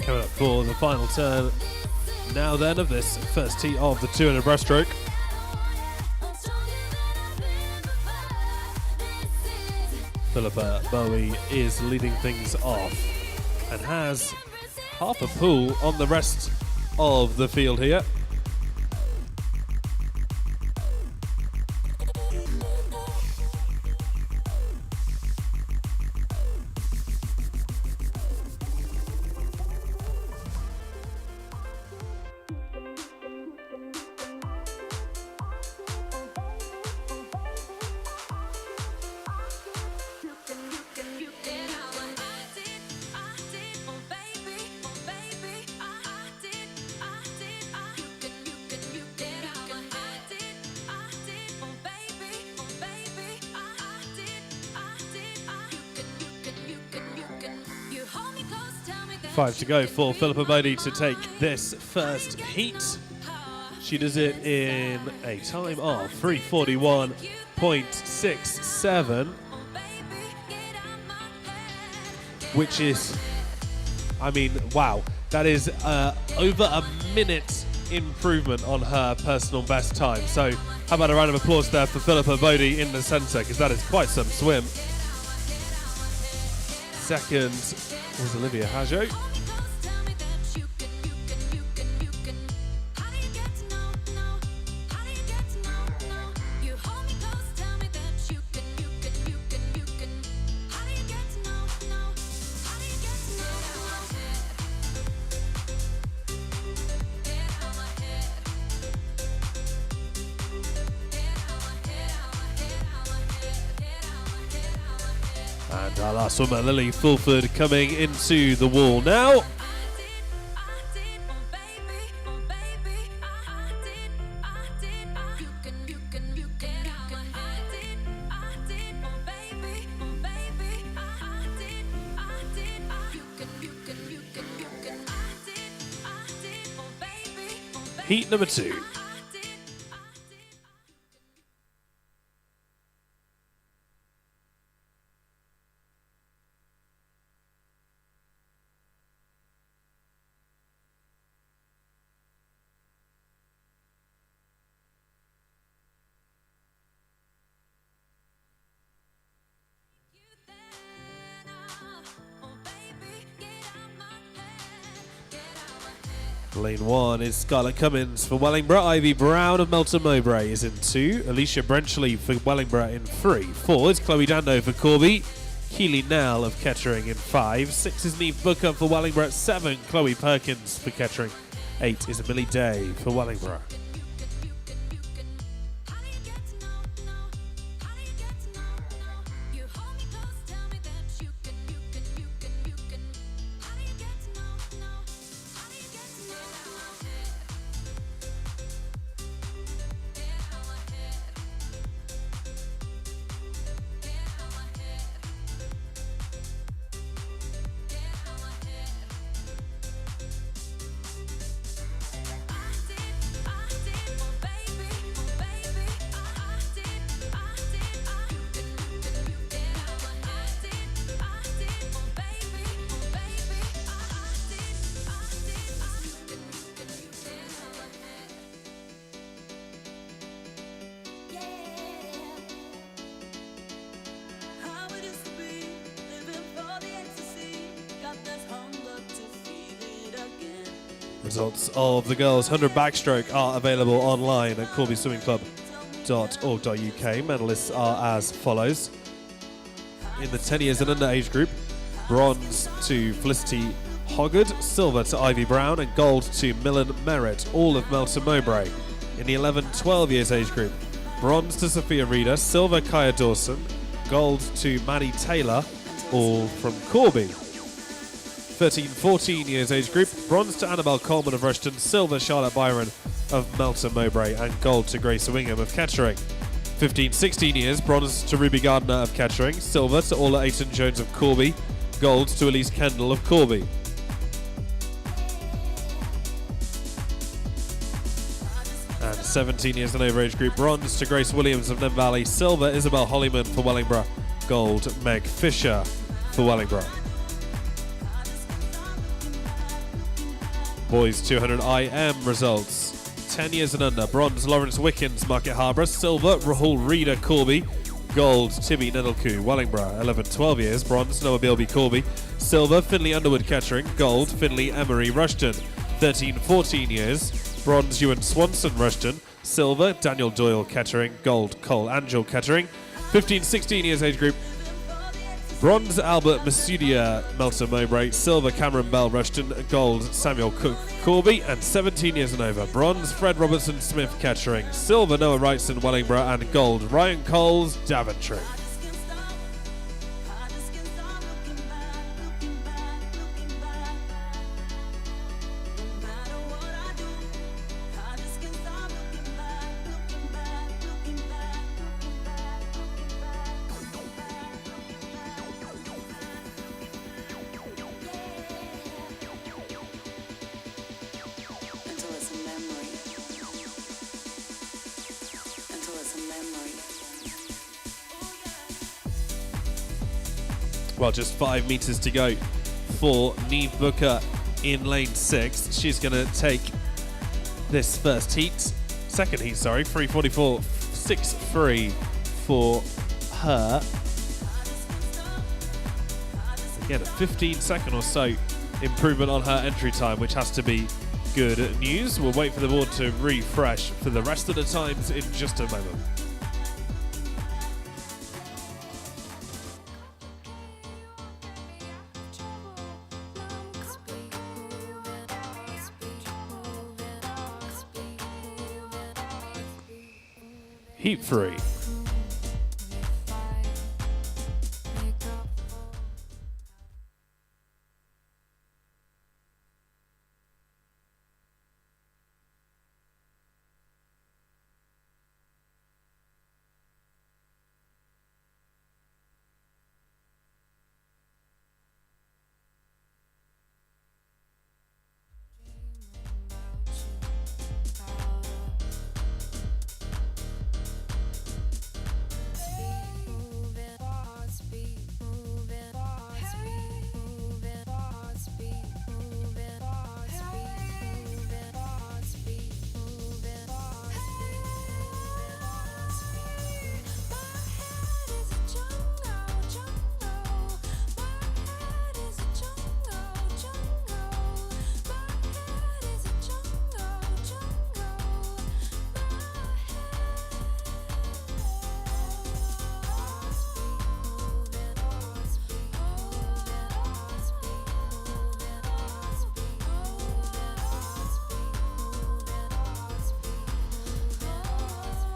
Coming up for the final turn now then of this first heat of the 200 breaststroke. Philippa Bowie is leading things off and has half a pool on the rest of the field here. Five to go for Philippa Bodie to take this first heat. She does it in a time of 3:41.67, which is, I mean, wow. That is over a minute improvement on her personal best time. So how about a round of applause there for Philippa Bodie in the centre, because that is quite some swim. Second was Olivia Hajow. And our last swimmer, Lily Fulford, coming into the wall now. Heat number 2. Lane 1 is Scarlett Cummins for Wellingborough. Ivy Brown of Melton Mowbray is in 2. Alicia Brenchley for Wellingborough in 3. 4 is Chloe Dando for Corby. Keely Nell of Kettering in 5. 6 is Neve Booker for Wellingborough at 7. Chloe Perkins for Kettering. 8 is Millie Day for Wellingborough. Results of the girls' 100 backstroke are available online at corbyswimmingclub.org.uk. Medalists are as follows. In the 10 years and under age group, bronze to Felicity Hoggard, silver to Ivy Brown, and gold to Millen Merritt, all of Melton Mowbray. In the 11-12 years age group, bronze to Sophia Reeder, silver Kaya Dawson, gold to Maddie Taylor, all from Corby. 13-14 years age group, bronze to Annabelle Coleman of Rushton, silver Charlotte Byron of Melton Mowbray, and gold to Grace Wingham of Kettering. 15-16 years, bronze to Ruby Gardner of Kettering, silver to Orla Ayton Jones of Corby, gold to Elise Kendall of Corby. And 17 years and over age group, bronze to Grace Williams of Nen Valley, silver Isabel Hollyman for Wellingborough, gold Meg Fisher for Wellingborough. Boys 200 IM results. 10 years and under, bronze Lawrence Wickens, Market Harborough, silver Rahul Reeder, Corby, gold Tibby Nettleku, Wellingborough. 11-12 years, bronze Noah Bilby, Corby, silver Finley Underwood, Kettering, gold Finley Emery, Rushton. 13-14 years, bronze Ewan Swanson, Rushton, silver Daniel Doyle, Kettering, gold Cole Angel, Kettering. 15-16 years age group, bronze Albert Masudia, Melton Mowbray, silver Cameron Bell, Rushton, gold Samuel Cook, Corby, and 17 years and over, bronze Fred Robertson Smith, Kettering, silver Noah Wrightson, Wellingborough, and gold Ryan Coles, Daventry. Well, just 5 meters to go for Neve Booker in lane 6. She's going to take this second heat, 3:44, 6:3 for her. Again, a 15-second or so improvement on her entry time, which has to be good news. We'll wait for the board to refresh for the rest of the times in just a moment. Heat 3.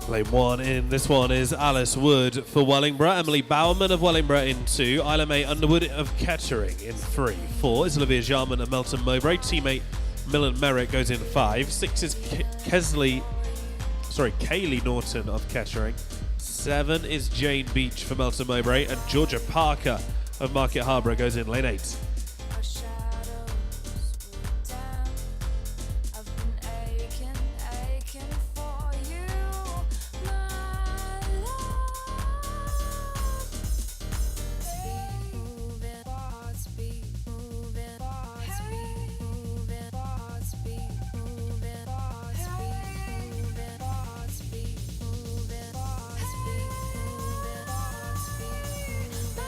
Lane 1 in this one is Alice Wood for Wellingborough, Emily Bowerman of Wellingborough in 2, Isla May Underwood of Kettering in 3. 4 is Olivia Jarman of Melton Mowbray, teammate Millen Merritt goes in 5. 6 is Kaylee Norton of Kettering. 7 is Jane Beach for Melton Mowbray, and Georgia Parker of Market Harbour goes in lane 8. Our shadows were down. I've been aching for you, my love. Speed moving, heart speed moving, heart speed moving, heart speed moving, heart speed moving, heart speed moving, heart speed moving, heart speed moving.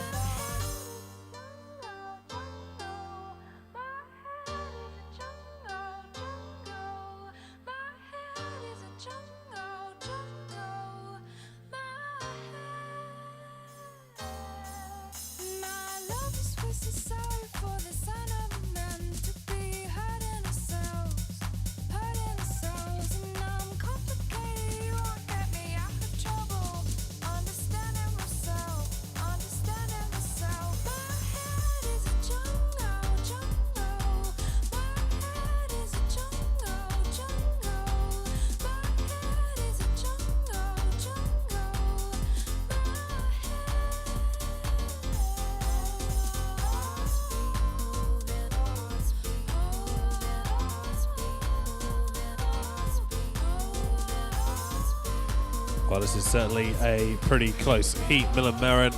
Well, this is certainly a pretty close heat. Millen Merritt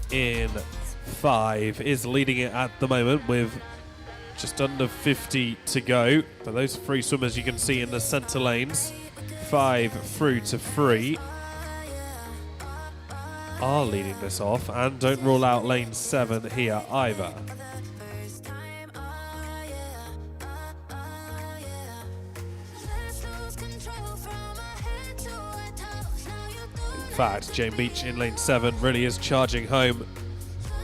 in 5 is leading it at the moment with just under 50 to go. For those three swimmers you can see in the centre lanes, 5 through to 3 are leading this off, and don't rule out lane 7 here either. In fact, Jane Beach in lane 7 really is charging home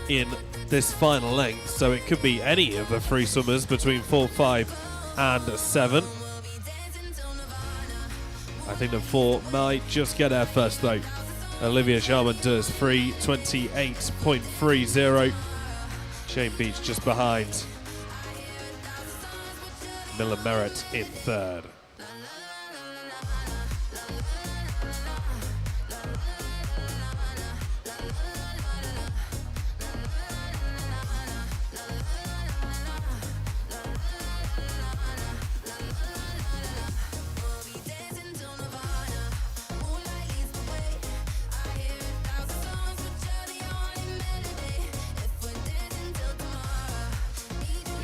in this final length, so it could be any of the three swimmers between 4, 5 and 7. I think the 4 might just get there first though. Olivia Jarman does 3:28.30. Jane Beach just behind. Millen Merritt in 3rd.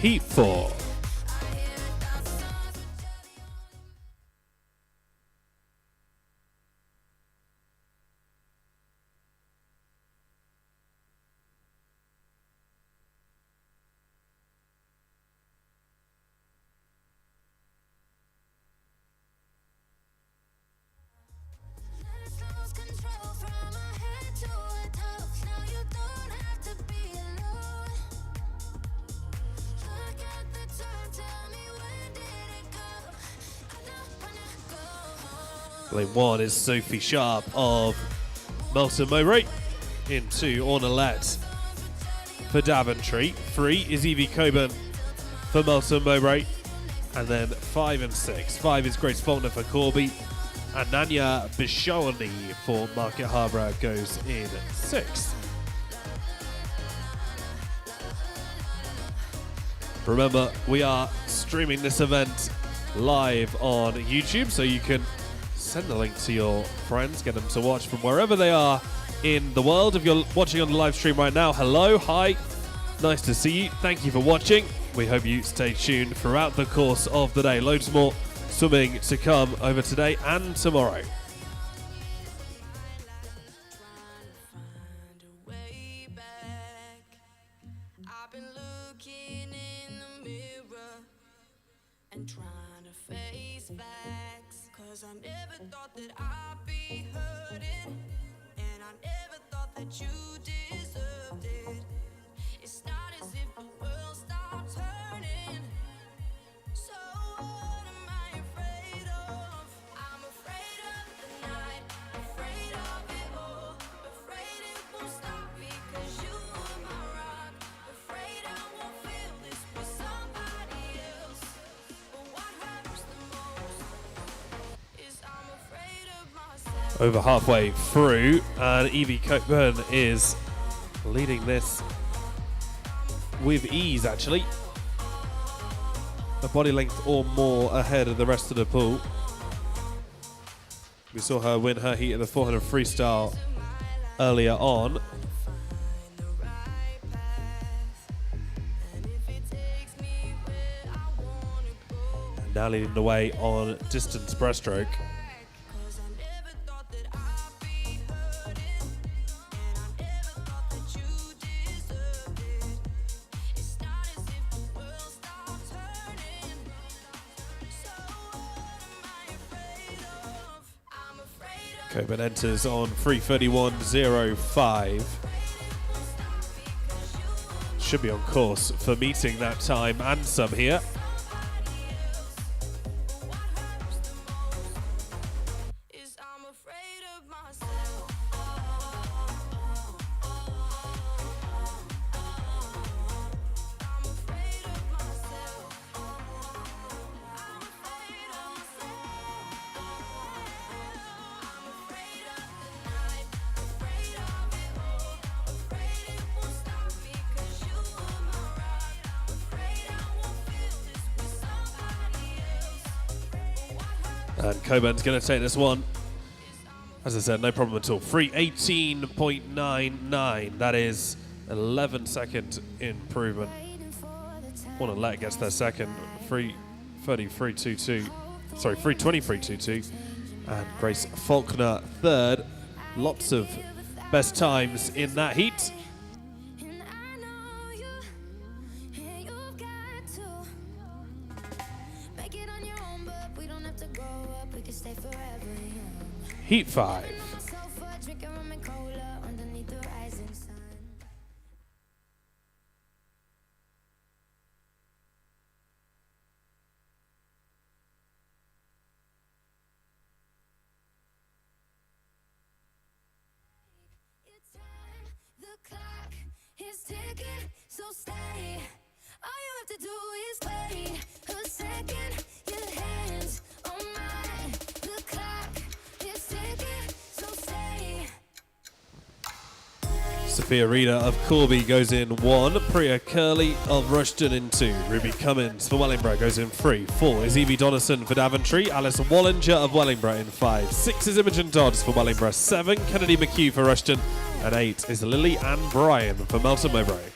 Heat 4. Lane 1 is Sophie Sharp of Melton Mowbray. In 2, Orna Lett for Daventry. 3 is Evie Coburn for Melton Mowbray. And then 5 and 6. 5 is Grace Faulkner for Corby. And Nanya Bishawani for Market Harbour goes in 6th. Remember, we are streaming this event live on YouTube, so you can send the link to your friends, get them to watch from wherever they are in the world. If you're watching on the live stream right now, hello, hi, nice to see you. Thank you for watching. We hope you stay tuned throughout the course of the day. Loads more swimming to come over today and tomorrow. Trying to face facts, 'cause I never thought that I'd be hurting, and I never thought that you deserved it. It's not as if the world stopped turning. So what am I afraid of? I'm afraid of the night. over halfway through, and Evie Cockburn is leading this with ease, actually. A body length or more ahead of the rest of the pool. We saw her win her heat at the 400 freestyle earlier on. And now leading the way on distance breaststroke. Coburn enters on 3:31.05. Should be on course for meeting that time and some here. And Coburn's going to take this one. As I said, no problem at all. 3:18.99. That is 11-second improvement. Want to let it get to their second. 3:33.22. Sorry, 3:23.22. And Grace Faulkner third. Lots of best times in that heat. Heat 5. So stay. All you have to do is wait a second. Your hands on mine. The clock is ticking. So stay. Sophia Reeder of Corby goes in 1. Priya Curley of Rushton in 2. Ruby Cummins for Wellingborough goes in 3. 4 is Evie Donnison for Daventry. Alice Wallinger of Wellingborough in 5. 6 is Imogen Dodds for Wellingborough. 7 Kennedy McHugh for Rushton. And 8 is Lily Ann Bryan for Melton Mowbray.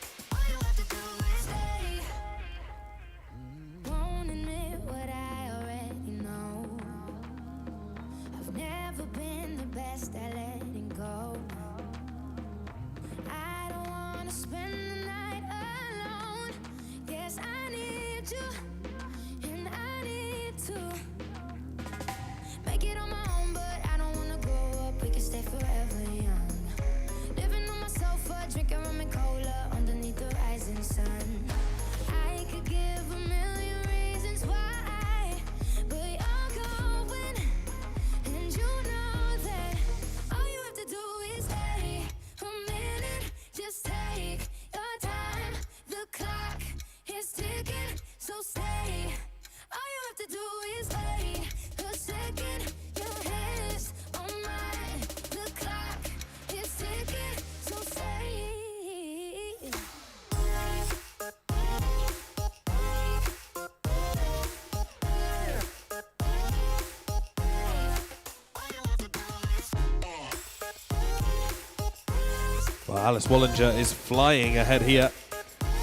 Well, Alice Wallinger is flying ahead here.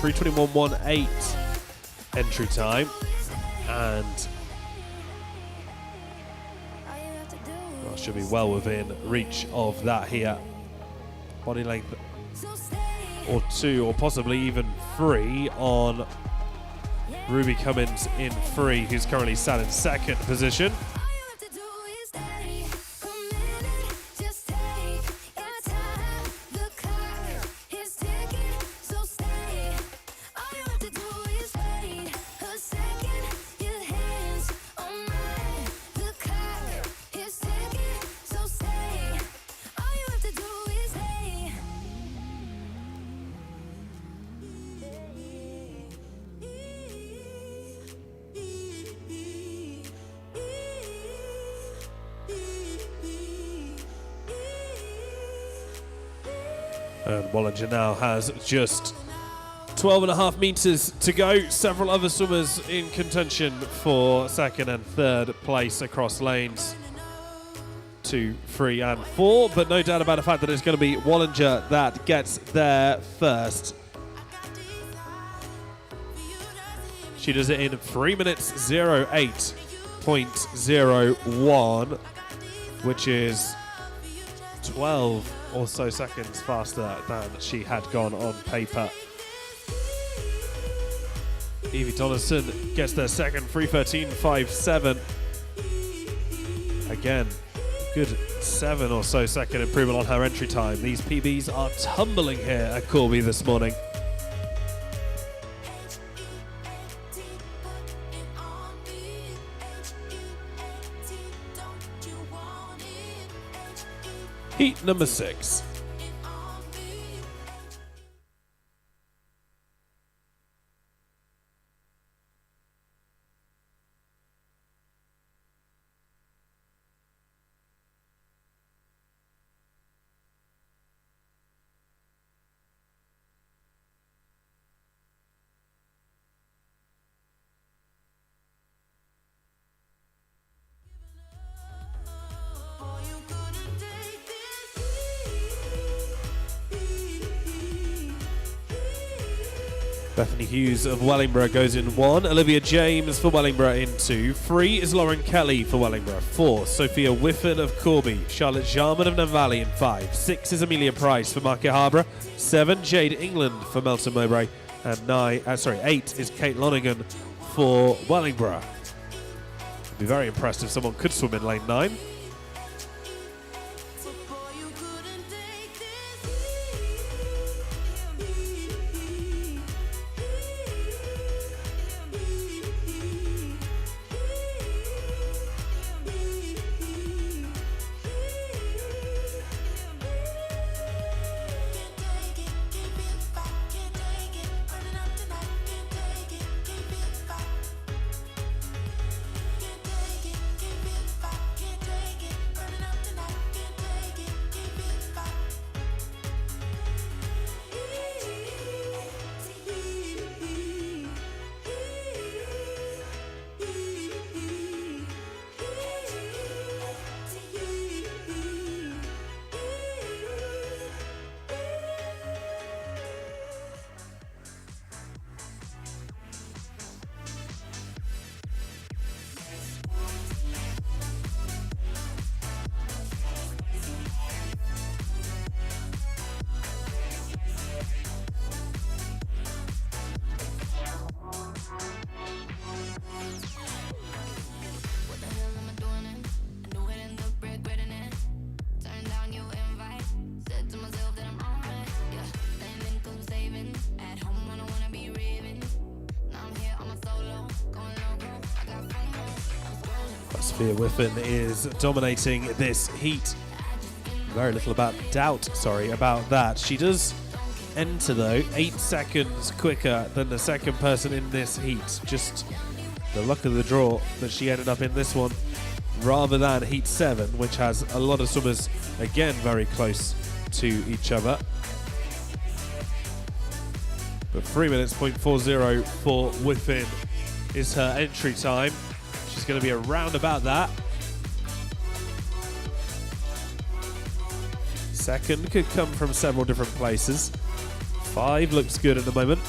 3:21.18 entry time. And well, should be well within reach of that here. Body length or 2 or possibly even 3 on Ruby Cummins in 3, who's currently sat in second position. And Wallinger now has just 12.5 meters to go. Several other swimmers in contention for second and third place across lanes 2, 3, and 4. But no doubt about the fact that it's going to be Wallinger that gets there first. She does it in 3 minutes 08.01, which is 12 or so seconds faster than she had gone on paper. Evie Donaldson gets their second, 3:13.57. Again, good 7 or so second improvement on her entry time. These PBs are tumbling here at Corby this morning. Heat number 6. Bethany Hughes of Wellingborough goes in 1. Olivia James for Wellingborough in 2. 3 is Lauren Kelly for Wellingborough. 4, Sophia Whiffen of Corby. Charlotte Jarman of Nunvalli in 5. 6 is Amelia Price for Market Harbour. 7, Jade England for Melton Mowbray. And 8 is Kate Lonergan for Wellingborough. I'd be very impressed if someone could swim in lane 9. Sophia Whiffen is dominating this heat. Very little doubt about that. She does enter though 8 seconds quicker than the second person in this heat. Just the luck of the draw that she ended up in this one rather than heat 7, which has a lot of swimmers again very close to each other. But 3 minutes .40 for Whiffen is her entry time. She's going to be around about that. Second could come from several different places. 5 looks good at the moment.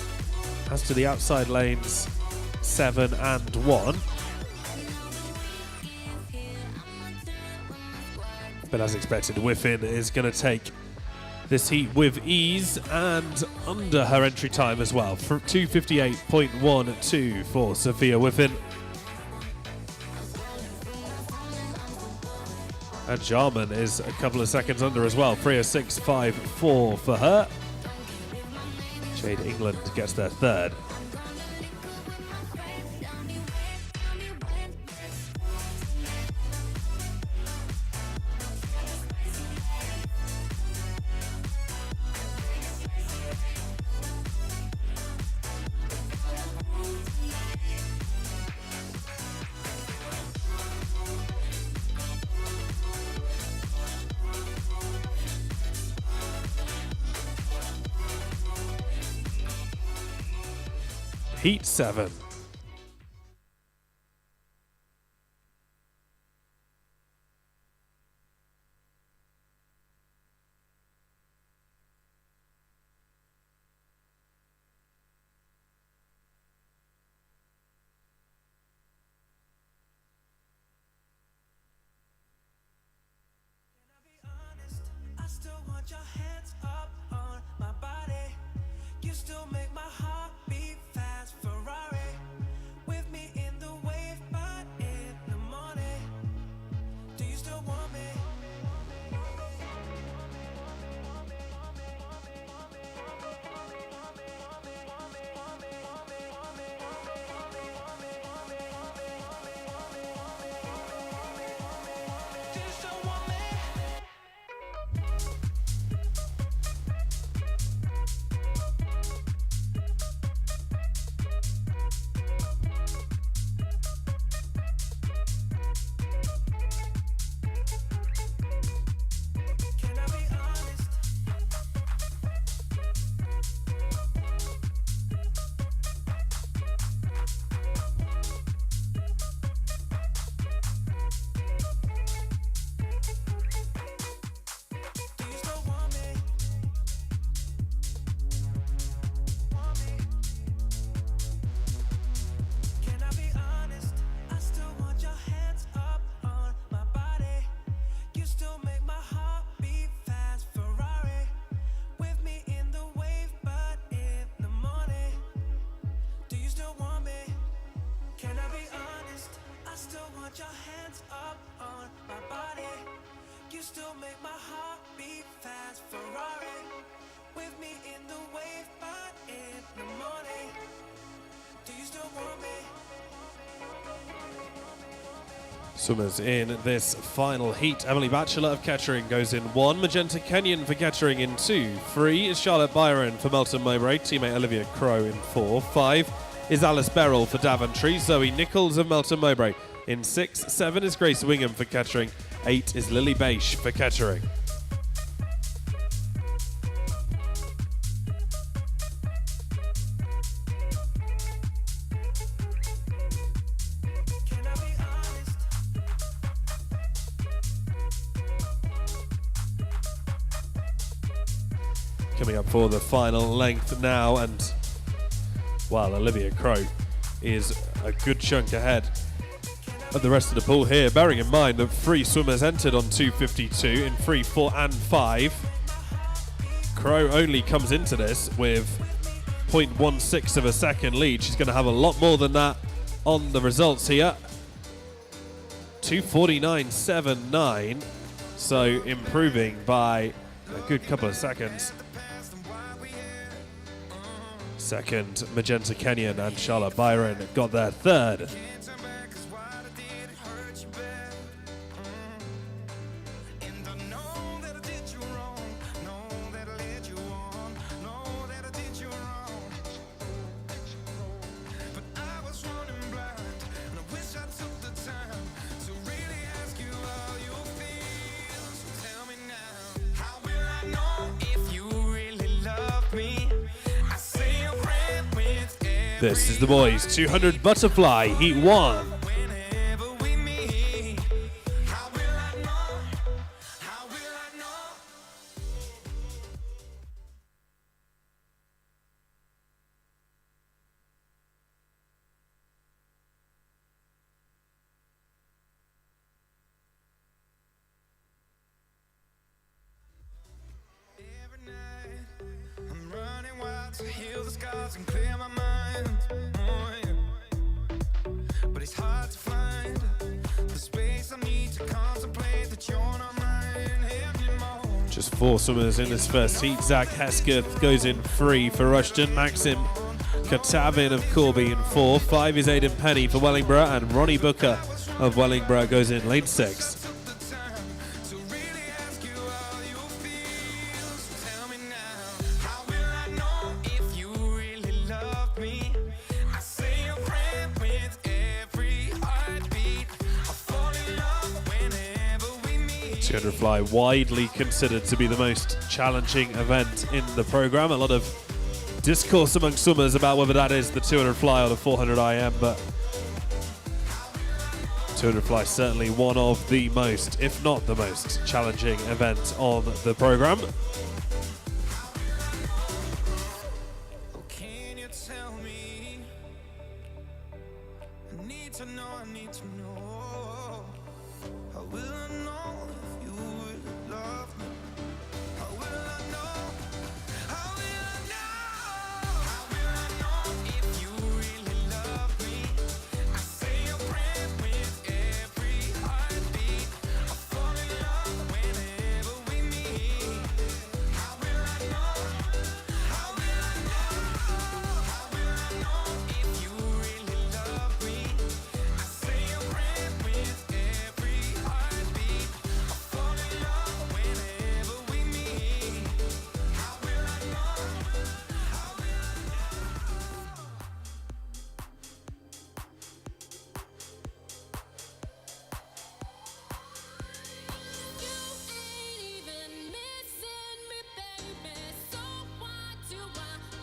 As to the outside lanes, 7 and 1. But as expected, Whiffen is going to take this heat with ease and under her entry time as well. For 2:58.12 for Sophia Whiffen. And Jarman is a couple of seconds under as well. 3:06.54 for her. Jade England gets their third. Heat 7. I still want your hands up on my body. You still make my heart beat fast. Ferrari with me in the wave, but in the morning. Do you still want me? Do you still want me? Can I be honest? Do you still want me? Can I be honest? I still want your hands up on my body. You still make my heart beat fast. Ferrari with me in the wave, but in the morning. Do you still want me? Can I be honest? I still want your hands up on my body. You still make my heart beat fast. Ferrari with me in the wave, but in the morning. Do you still want me? Swimmers in this final heat. Emily Batchelor of Kettering goes in 1. Magenta Kenyon for Kettering in 2. 3 is Charlotte Byron for Melton Mowbray. Teammate Olivia Crow in 4. 5 is Alice Beryl for Daventry. Zoe Nichols of Melton Mowbray in 6. 7 is Grace Wingham for Kettering. 8 is Lily Baish for Kettering. Can I be honest? Coming up for the final length now, and well, Olivia Crow is a good chunk ahead of the rest of the pool here, bearing in mind that 3 swimmers entered on 2:52 in 3, 4 and 5. Crow only comes into this with 0.16 of a second lead. She's going to have a lot more than that on the results here. 2:49.79, so improving by a good couple of seconds. Second, Magenta Kenyon and Charlotte Byron got their third. This is the boys 200 butterfly heat 1. To heal the scars and clear my mind. Oh, yeah. But it's hard to find the space I need to contemplate that you're not mine anymore. Just 4 swimmers in this first heat. Zach Hesketh goes in 3 for Rushton. Maxim Katavin of Corby in 4. 5 is Aidan Penny for Wellingborough, and Ronnie Booker of Wellingborough goes in lane 6. Fly widely considered to be the most challenging event in the program. A lot of discourse among swimmers about whether that is the 200 fly or the 400 IM, but 200 fly is certainly one of the most, if not the most, challenging event on the program. Can you tell me? I need to know, I need to know. How will I know if you really love me? How will I know? How will I know? How will I know if you really love me? I say a prayer with every heartbeat. I fall in love whenever we meet. How will I know? How will I know? How will I know if you really love me? I say a prayer with every heartbeat. I fall in love whenever we meet. How will I know? How will I know? You ain't even missing me, baby. So why do I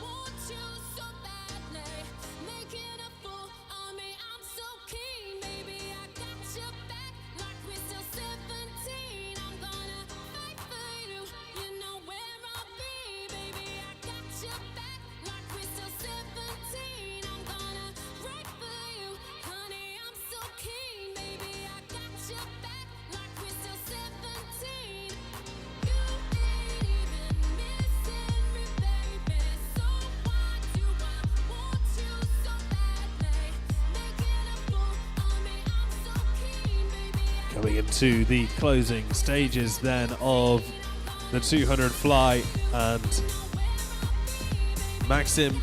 want you so badly? Making a fool of me, I'm so keen, baby. I got your back like we're still 17. I'm gonna fight for you, you know where I'll be, baby. I got your back like we're still 17. I'm gonna fight for you, honey. I'm so keen, baby. I got your back like we're still 17. You ain't even missing me, baby. So why do I want you so badly? Making a fool of me, I'm so keen, baby. Coming into the closing stages then of the 200 fly, and Maxim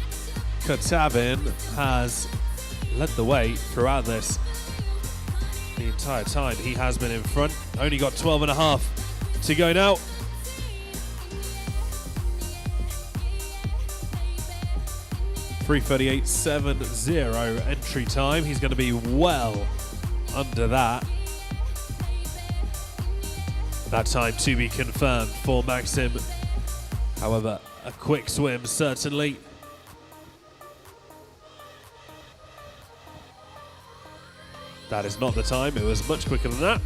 Katavin has led the way throughout this. The entire time he has been in front. Only got 12 and a half to go now. .338.70 entry time. He's going to be well under that. That time to be confirmed for Maxim. However, a quick swim certainly. That is not the time. It was much quicker than that.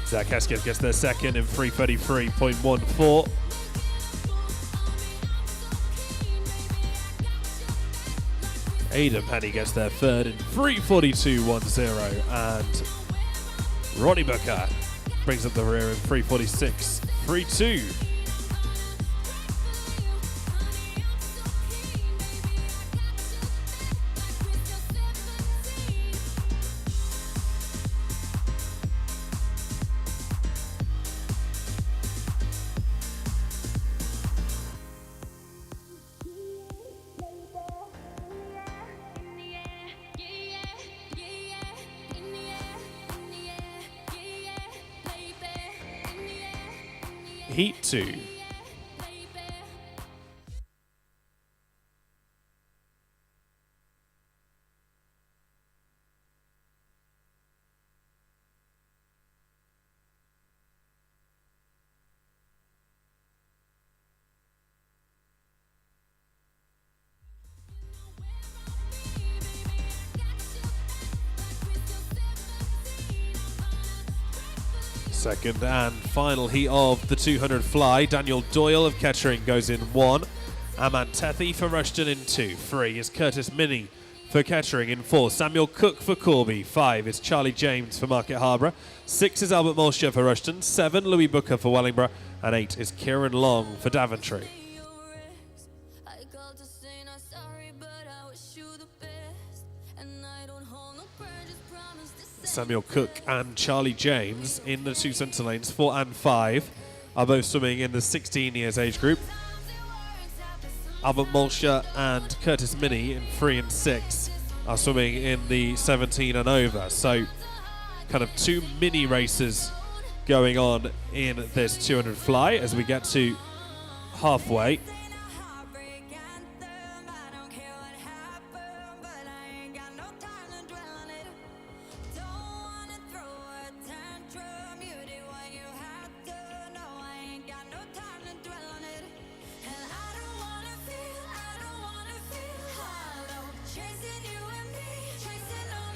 Zach Hesketh gets their second in 3:33.14. Aidan Penny gets their third in 3:42.10, and Ronnie Booker brings up the rear in 3:46.32. Heat 2. Second and final heat of the 200 fly. Daniel Doyle of Kettering goes in 1. Aman Tethi for Rushton in 2. 3 is Curtis Minnie for Kettering in 4. Samuel Cook for Corby. 5 is Charlie James for Market Harborough. 6 is Albert Molscher for Rushton. 7 Louis Booker for Wellingborough. And 8 is Kieran Long for Daventry. I called to say not sorry, but I wish you the best. And I don't hold no grudges, promise to say Samuel Cook and Charlie James in the 2 centre lanes. 4 and 5 are both swimming in the 16 years age group. Albert Molscher and Curtis Minnie in 3 and 6 are swimming in the 17 and over. So kind of 2 mini races going on in this 200 fly as we get to halfway.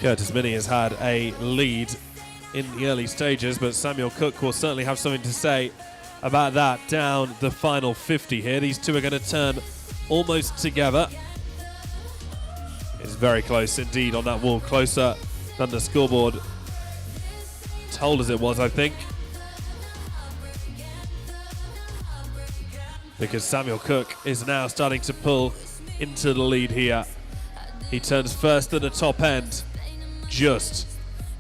Curtis Minnie has had a lead in the early stages, but Samuel Cook will certainly have something to say about that down the final 50 here. These two are going to turn almost together. It's very close indeed on that wall, closer than the scoreboard told us it was, I think. Because Samuel Cook is now starting to pull into the lead here. He turns first at the top end. Just,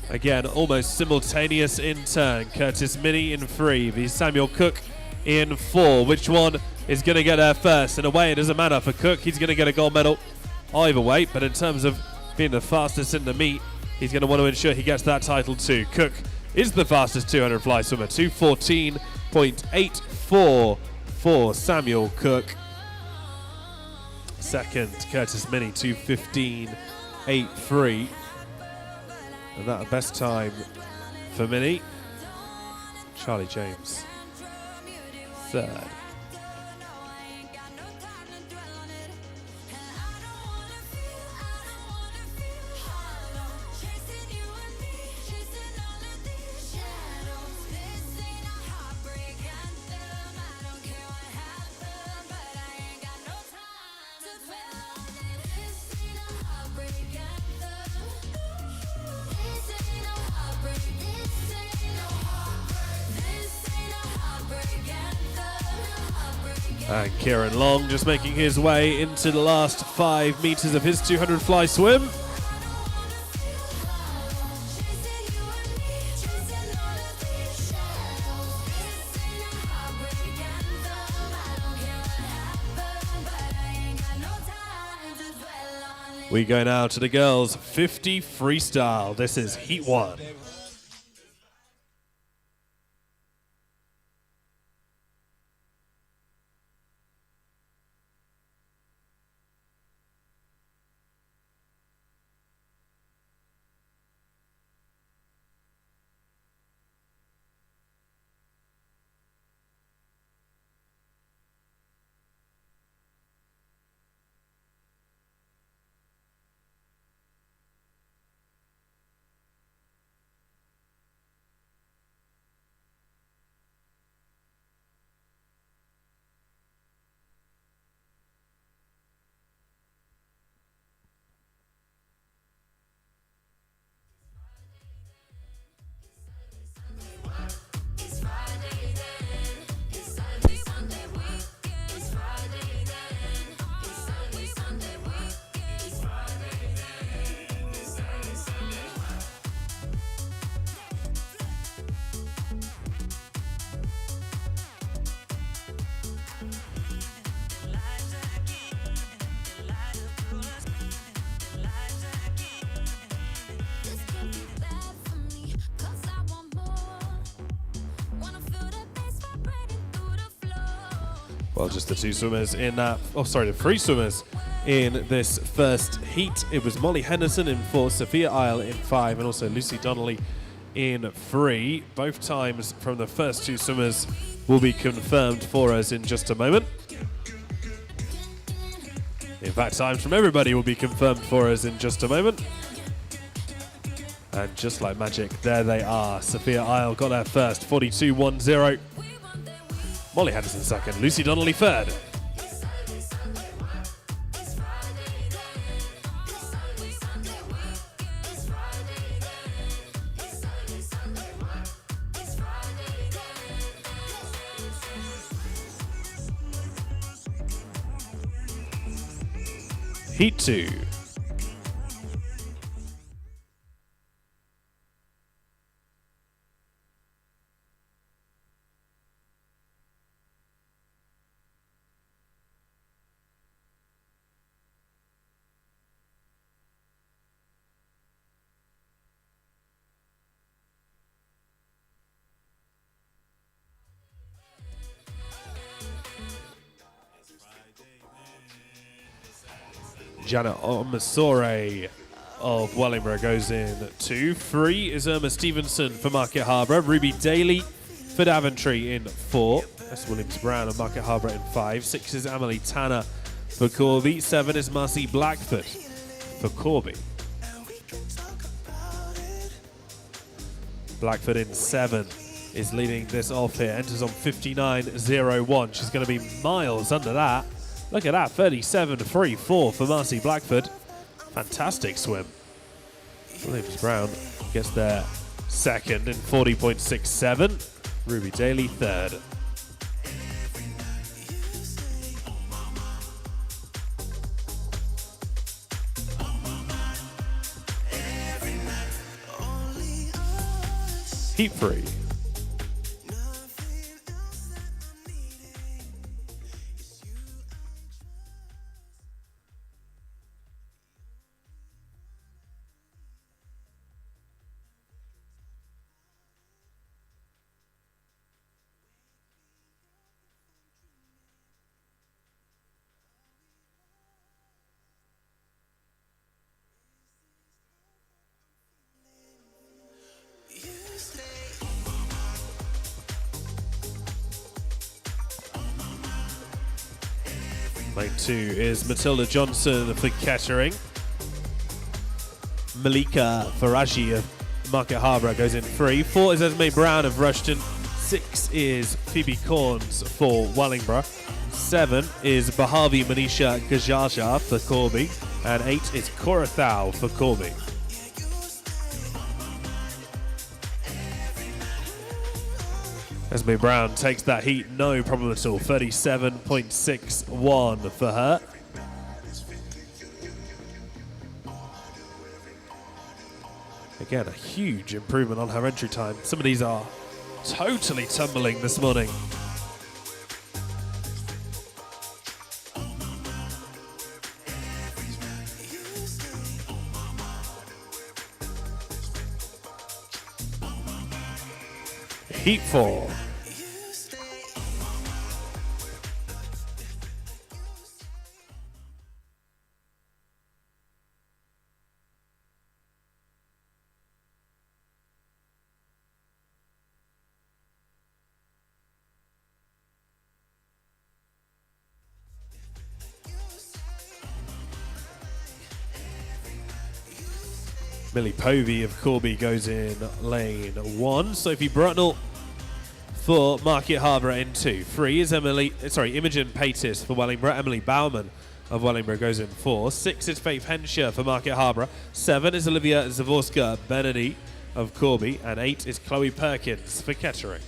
again, almost simultaneous in turn. Curtis Minnie in 3, the Samuel Cook in 4. Which one is going to get there first? In a way, it doesn't matter for Cook. He's going to get a gold medal either way, but in terms of being the fastest in the meet, he's going to want to ensure he gets that title too. Cook is the fastest 200 fly swimmer, 2:14.84 for Samuel Cook. Second, Curtis Minnie, 2:15.83. And that best time for Minnie. Charlie James, third. And Kieran Long just making his way into the last 5 meters of his 200 fly swim. We go now to the girls' 50 freestyle. This is Heat 1. Well, just the two swimmers in that, the three swimmers in this first heat. It was Molly Henderson in 4, Sophia Isle in 5, and also Lucy Donnelly in 3. Both times from the first two swimmers will be confirmed for us in just a moment. In fact, times from everybody will be confirmed for us in just a moment. And just like magic, there they are. Sophia Isle got there first, 42.10. Molly Henderson second, Lucy Donnelly third. Heat 2. Janet Omasore of Wellingborough goes in 2. 3 is Irma Stevenson for Market Harbour. Ruby Daly for Daventry in 4. That's Williams Brown of Market Harbour in 5. 6 is Emily Tanner for Corby. 7 is Marcy Blackford for Corby. Blackfoot in 7 is leading this off here. Enters on 59.01. She's going to be miles under that. Look at that, 37.34 for Marcy Blackfoot. Fantastic swim. Williams Brown gets there second in 40.67. Ruby Daly third. Heat free. Lane 2 is Matilda Johnson for Kettering. Malika Faraji of Market Harbour goes in 3. 4 is Esme Brown of Rushton. 6 is Phoebe Corns for Wellingborough. 7 is Bahavi Manisha Gajaja for Corby. And 8 is Cora Thau for Corby. Esme Brown takes that heat, no problem at all. 37.61 for her. Again, a huge improvement on her entry time. Some of these are totally tumbling this morning. Heat 4. Millie Povey of Corby goes in lane 1. Sophie Brutnell for Market Harbour in 2. 3 is Imogen Paytis for Wellingborough. Emily Bauman of Wellingborough goes in 4. 6 is Faith Henshaw for Market Harbour. 7 is Olivia Zavorska Benedy of Corby. And 8 is Chloe Perkins for Kettering.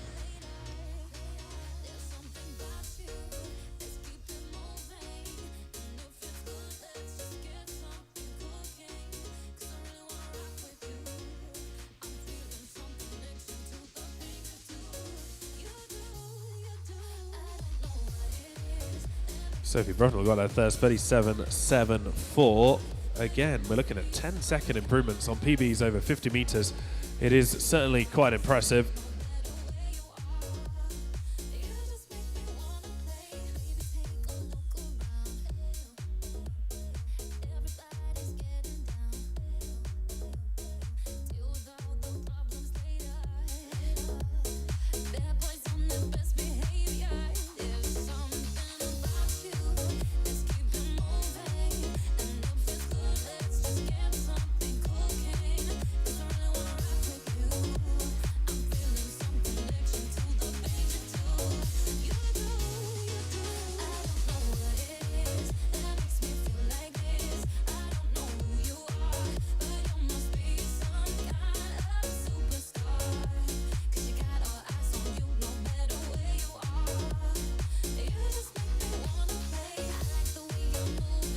Sophie Brutnell got her first 37.74. Again, we're looking at 10-second improvements on PBs over 50 meters. It is certainly quite impressive.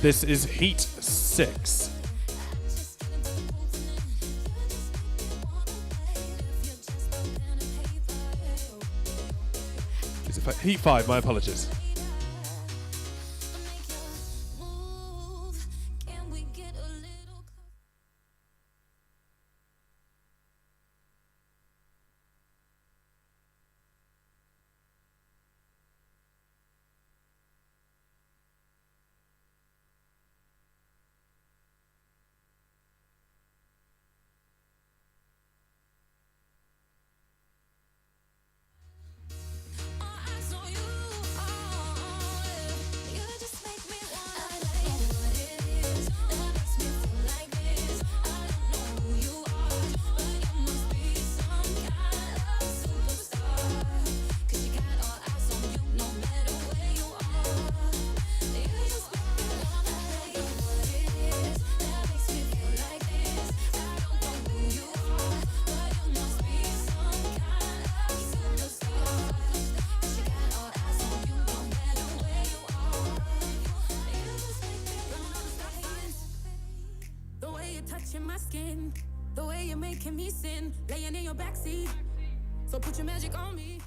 This is Heat 6. Is it Heat 5? My apologies. I saw you, oh, I saw you. I touching my skin. The way you're making me sin, laying in your backseat. So put your magic on me.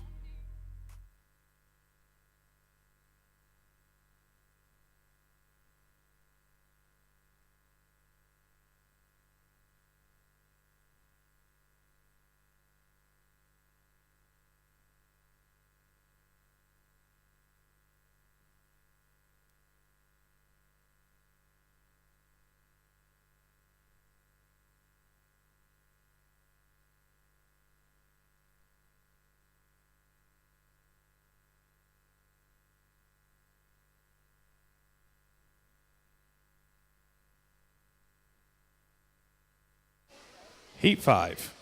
Heat 5.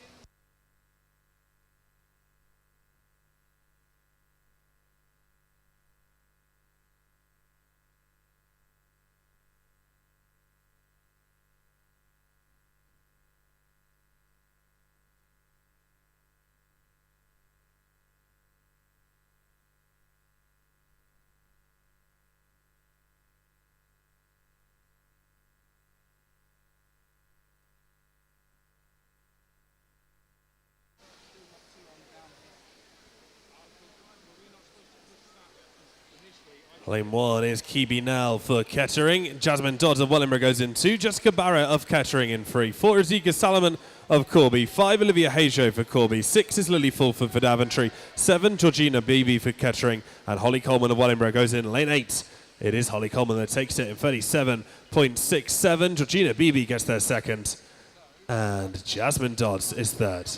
Lane 1 is Kibi Nell for Kettering. Jasmine Dodds of Wellingborough goes in 2. Jessica Barrett of Kettering in 3. 4 is Zika Salomon of Corby. 5, Olivia Hajo for Corby. 6 is Lily Fulford for Daventry. 7, Georgina Beebe for Kettering. And Holly Coleman of Wellingborough goes in lane 8. It is Holly Coleman that takes it in 37.67. Georgina Beebe gets there second. And Jasmine Dodds is third.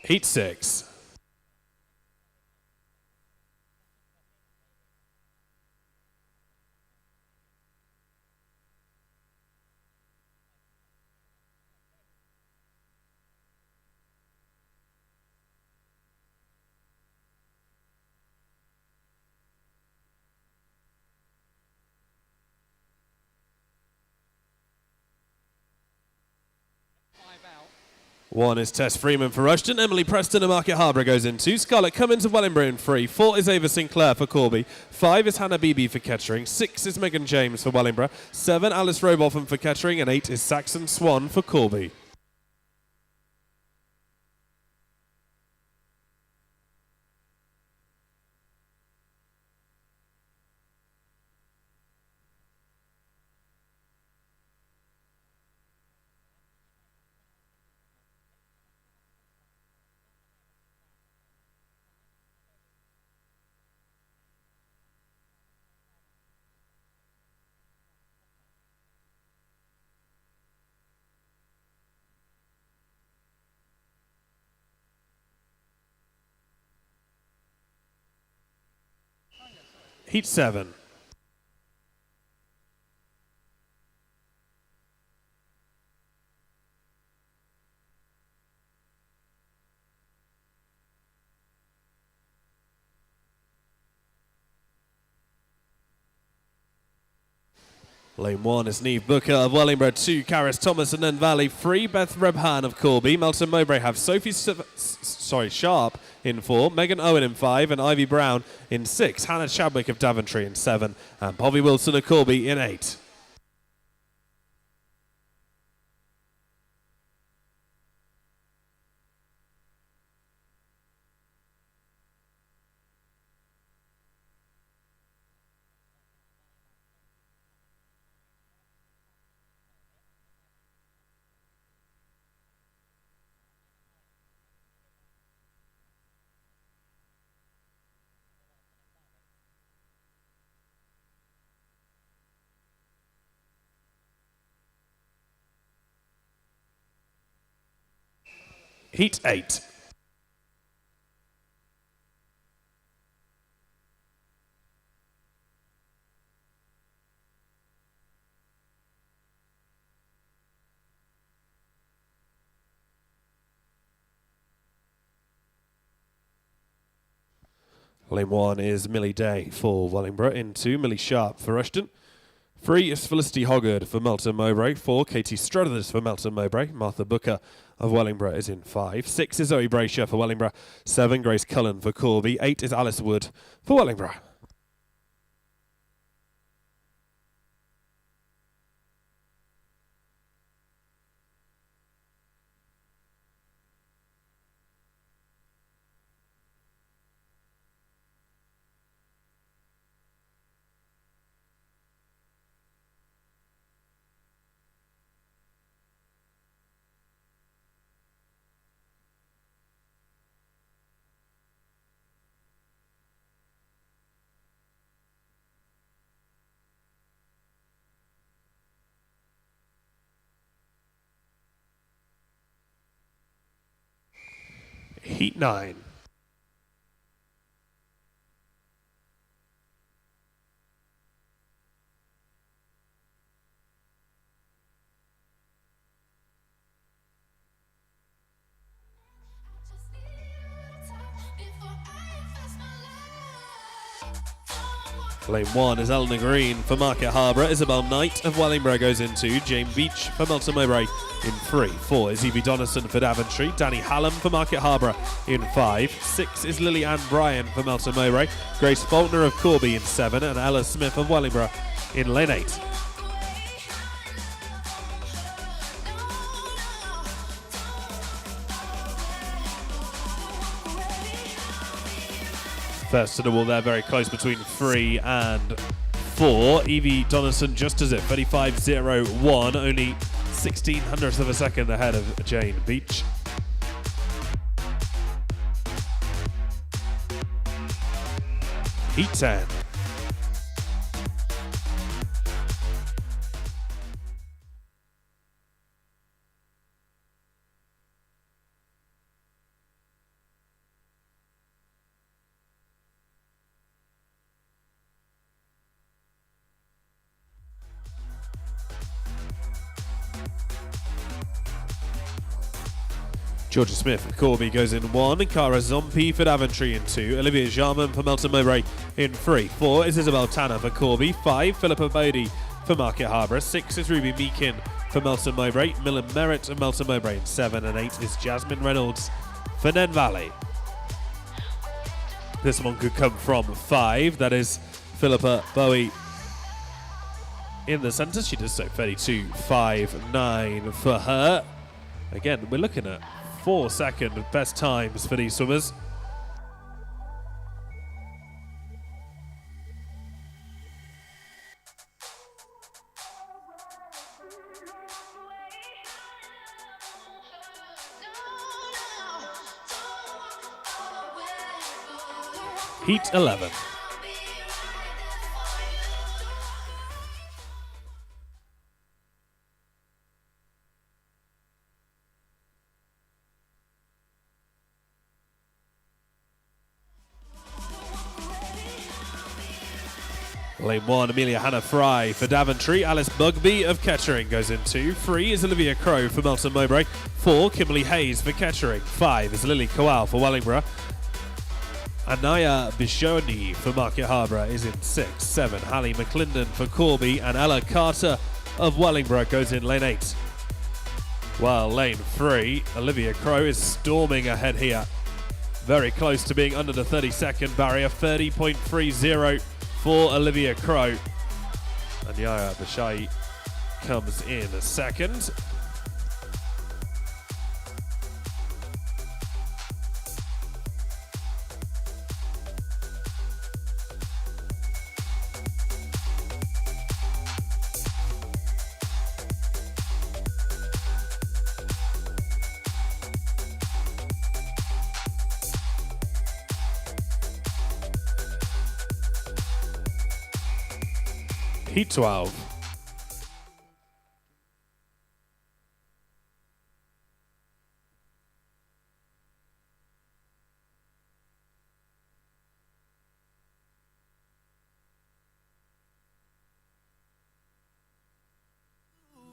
Heat 6. One is Tess Freeman for Rushton. Emily Preston of Market Harbour goes in 2. Scarlett Cummins of Wellingborough in 3. 4 is Ava Sinclair for Corby. 5 is Hannah Beebe for Kettering. 6 is Megan James for Wellingborough. 7, Alice Robotham for Kettering. And 8 is Saxon Swan for Corby. Heat 7. Lane 1 is Neve Booker of Wellingborough. 2, Karis Thomas and then Valley. 3, Beth Rebhan of Corby. Melton Mowbray have Sophie Sharp in 4, Megan Owen in 5, and Ivy Brown in 6. Hannah Chadwick of Daventry in 7, and Bobby Wilson of Corby in 8. Heat 8. Lane 1 is Millie Day for Wellingborough. In 2, Millie Sharp for Rushton. 3 is Felicity Hoggard for Melton Mowbray. 4, Katie Struthers for Melton Mowbray. Martha Booker of Wellingborough is in 5. 6 is Zoe Brasher for Wellingborough. 7, Grace Cullen for Corby. 8 is Alice Wood for Wellingborough. Heat 9. Lane 1 is Eleanor Green for Market Harbour. Isabel Knight of Wellingborough goes in 2. Jane Beach for Melton Mowbray in 3. 4 is Evie Donison for Daventry. Danny Hallam for Market Harbour in 5. 6 is Lily Ann Bryan for Melton Mowbray. Grace Faulkner of Corby in 7. And Ella Smith of Wellingborough in lane 8. First to the wall there, very close between 3 and 4. Evie Donison just as it, 35.01, only 1600ths of a second ahead of Jane Beach. Heat 10. Georgia Smith for Corby goes in 1. Cara Zombie for Daventry in 2. Olivia Jarman for Melton Mowbray in 3. 4 is Isabel Tanner for Corby. 5, Philippa Bodie for Market Harbour. 6 is Ruby Meakin for Melton Mowbray. Millen Merritt of Melton Mowbray in 7. And 8 is Jasmine Reynolds for Nen Valley. This one could come from 5. That is Philippa Bowie in the centre. She does so 32.59 for her. Again, we're looking at 4-second best times for these swimmers. Heat 11. Lane 1, Amelia Hannah Fry for Daventry. Alice Bugby of Kettering goes in 2. 3 is Olivia Crow for Melton Mowbray. 4, Kimberly Hayes for Kettering. 5 is Lily Kowal for Wellingborough. Anaya Bishoni for Market Harbour is in 6. 7, Hallie McClendon for Corby. And Ella Carter of Wellingborough goes in lane 8. While lane 3, Olivia Crow is storming ahead here. Very close to being under the 30-second barrier. 30.30 for Olivia Crow. And Yaya Bashai comes in a second. Heat 12.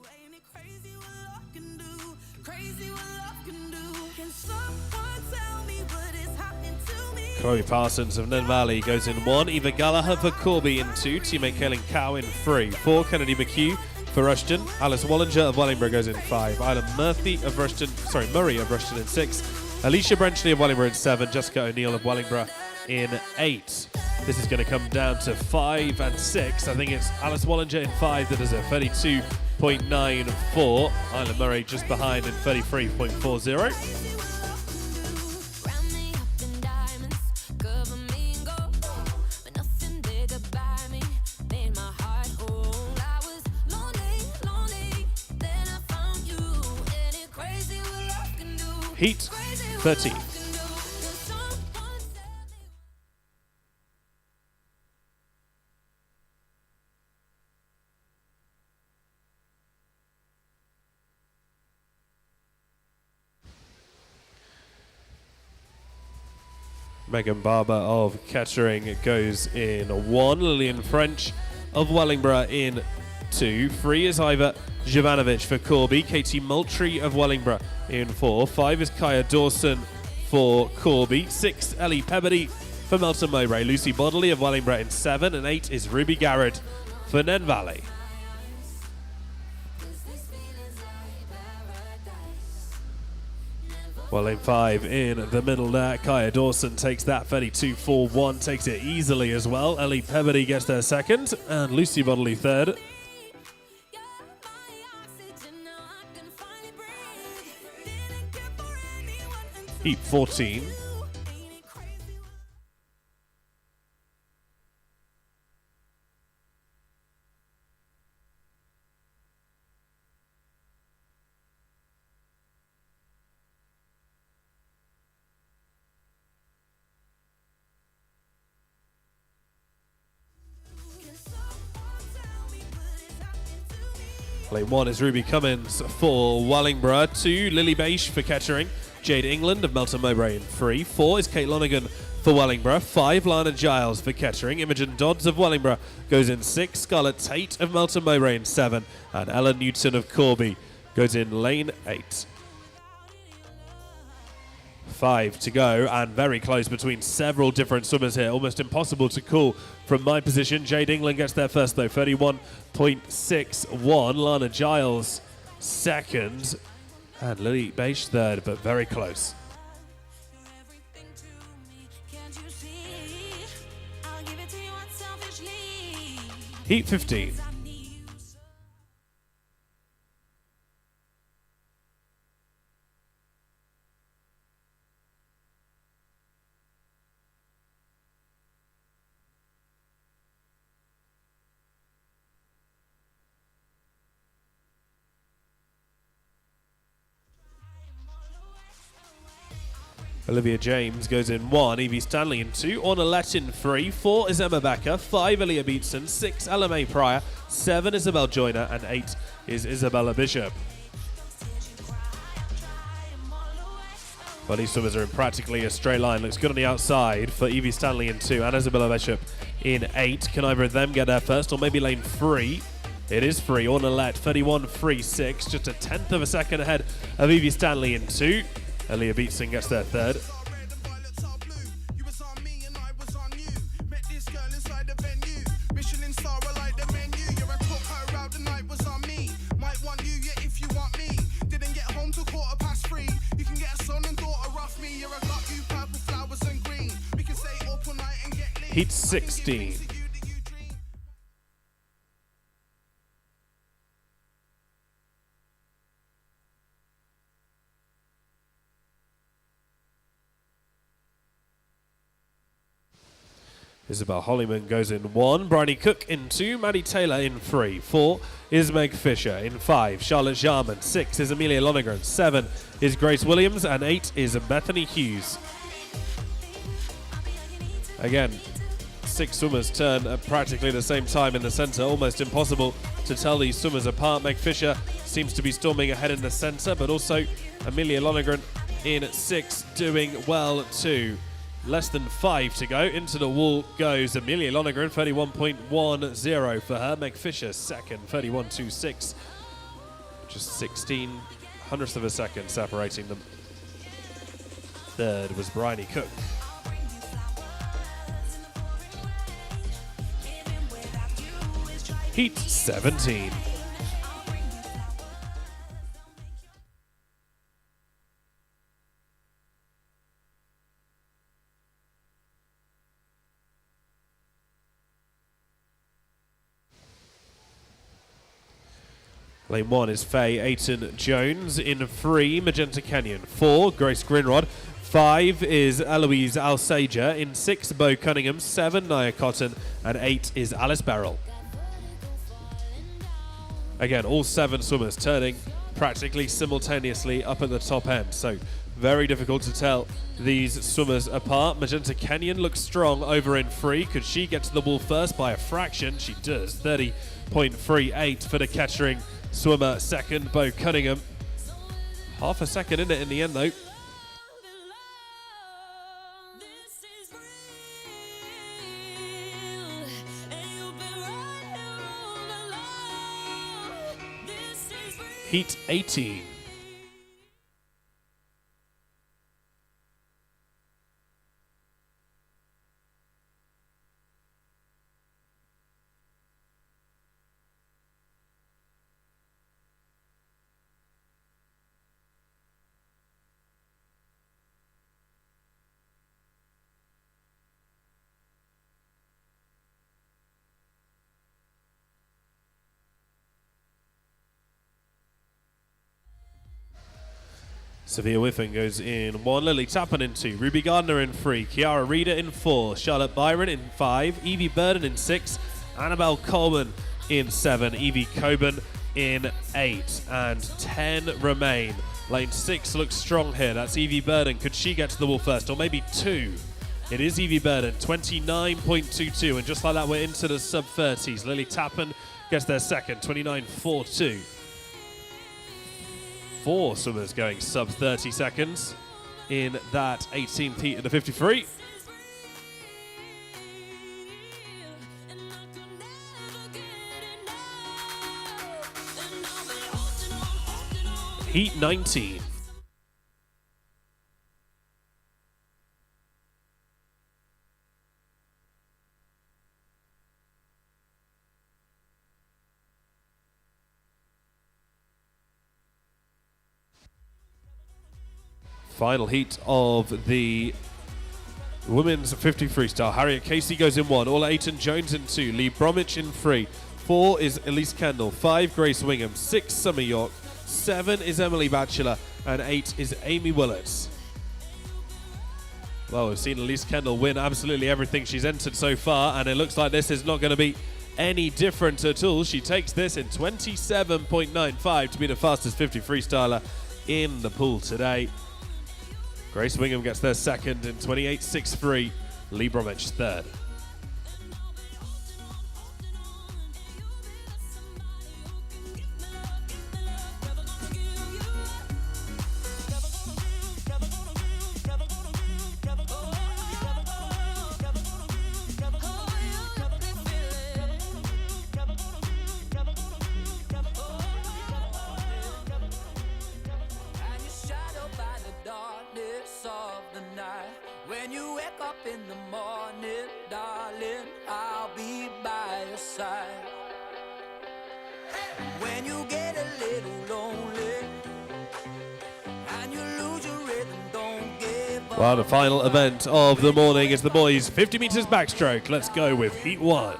Ain't it crazy what love can do? Crazy what love can do. Can someone tell me what is happening to me? Chloe Parsons of Nen Valley goes in 1. Eva Gallagher for Corby in 2. Teammate Kaylin Cow in 3. 4. Kennedy McHugh for Rushton. Alice Wallinger of Wellingborough goes in 5. Isla Murray of Rushton in 6. Alicia Brenchley of Wellingborough in 7. Jessica O'Neill of Wellingborough in 8. This is going to come down to 5 and 6. I think it's Alice Wallinger in 5 that does a 32.94. Isla Murray just behind in 33.40. Heat 13. Megan Barber of Kettering goes in 1. Lillian French of Wellingborough in 2. 3 is Iva Jovanovic for Corby. Katie Moultrie of Wellingborough in 4. 5 is Kaya Dawson for Corby. 6, Ellie Pebbody for Melton Mowbray. Lucy Bodley of Wellingborough in 7. And 8 is Ruby Garrett for Nen Valley. Well, in 5 in the middle there, Kaya Dawson takes that 32.41, takes it easily as well. Ellie Pebbody gets there second, and Lucy Bodley third. Heat 14. Lane 1 is Ruby Cummins for Wellingborough. 2, Lily Beish for Kettering. Jade England of Melton Mowbray in 3. 4 is Kate Lonergan for Wellingborough. 5, Lana Giles for Kettering. Imogen Dodds of Wellingborough goes in 6. Scarlett Tate of Melton Mowbray in 7. And Ella Newton of Corby goes in lane 8. 5 to go, and very close between several different swimmers here. Almost impossible to call from my position. Jade England gets there first though, 31.61. Lana Giles second, and Lily Beish third, but very close. Heat 15. Olivia James goes in 1, Evie Stanley in 2, Orna Lett in 3, 4 is Emma Becker, 5 Aaliyah Beatson, 6 Ella May Pryor, 7 Isabel Joyner, and 8 is Isabella Bishop. Well, these swimmers are in practically a straight line. Looks good on the outside for Evie Stanley in 2 and Isabella Bishop in 8. Can either of them get there first, or maybe lane 3? It is free. Orna Lett 31.36, just a tenth of a second ahead of Evie Stanley in 2. Aaliyah Beatson gets there third. Heat 16. Isabel Hollyman goes in 1, Bryony Cook in 2, Maddie Taylor in 3, 4 is Meg Fisher in 5, Charlotte Jarman, 6 is Amelia Lonergan, 7 is Grace Williams, and 8 is Bethany Hughes. Again, 6 swimmers turn at practically the same time in the centre, almost impossible to tell these swimmers apart. Meg Fisher seems to be storming ahead in the centre, but also Amelia Lonergan in 6 doing well too. Less than 5 to go. Into the wall goes Amelia Lonergan, 31.10 for her. Meg Fisher second, 31.26. Just 16 hundredths of a second separating them. Third was Bryony Cook. Heat 17. Lane 1 is Faye Ayton Jones. In 3, Magenta Canyon. 4, Grace Grinrod. 5 is Eloise Alsager. In 6, Bo Cunningham. 7, Nia Cotton. And 8 is Alice Barrell. Again, all 7 swimmers turning practically simultaneously up at the top end. So very difficult to tell these swimmers apart. Magenta Canyon looks strong over in 3. Could she get to the wall first by a fraction? She does. 30.38 for the Kettering swimmer second. Bo Cunningham. Half a second in it in the end though. Heat 18. Sophia Whiffen goes in 1, Lily Tappan in 2, Ruby Gardner in 3, Kiara Reeder in 4, Charlotte Byron in 5, Evie Burden in 6, Annabelle Coleman in 7, Evie Coburn in 8, and 10 remain. Lane 6 looks strong here. That's Evie Burden. Could she get to the wall first? Or maybe 2. It is Evie Burden, 29.22, and just like that we're into the sub-30s. Lily Tappan gets their second, 29.42. 4 swimmers going sub 30 seconds in that 18th heat of the 53. Heat 19. Final heat of the women's 50 freestyle. Harriet Casey goes in 1. Orla Ayton Jones in 2. Lee Bromwich in 3. 4 is Elise Kendall. 5, Grace Wingham. 6, Summer York. 7 is Emily Batchelor. And 8 is Amy Willets. Well, we've seen Elise Kendall win absolutely everything she's entered so far, and it looks like this is not going to be any different at all. She takes this in 27.95 to be the fastest 50 freestyler in the pool today. Grace Wingham gets their second in 28.63. Lee Bromwich third. When you wake up in the morning, darling, I'll be by your side. When you get a little lonely and you lose your rhythm, don't give up. Well, the final event of the morning is the boys' 50 meters backstroke. Let's go with Heat 1.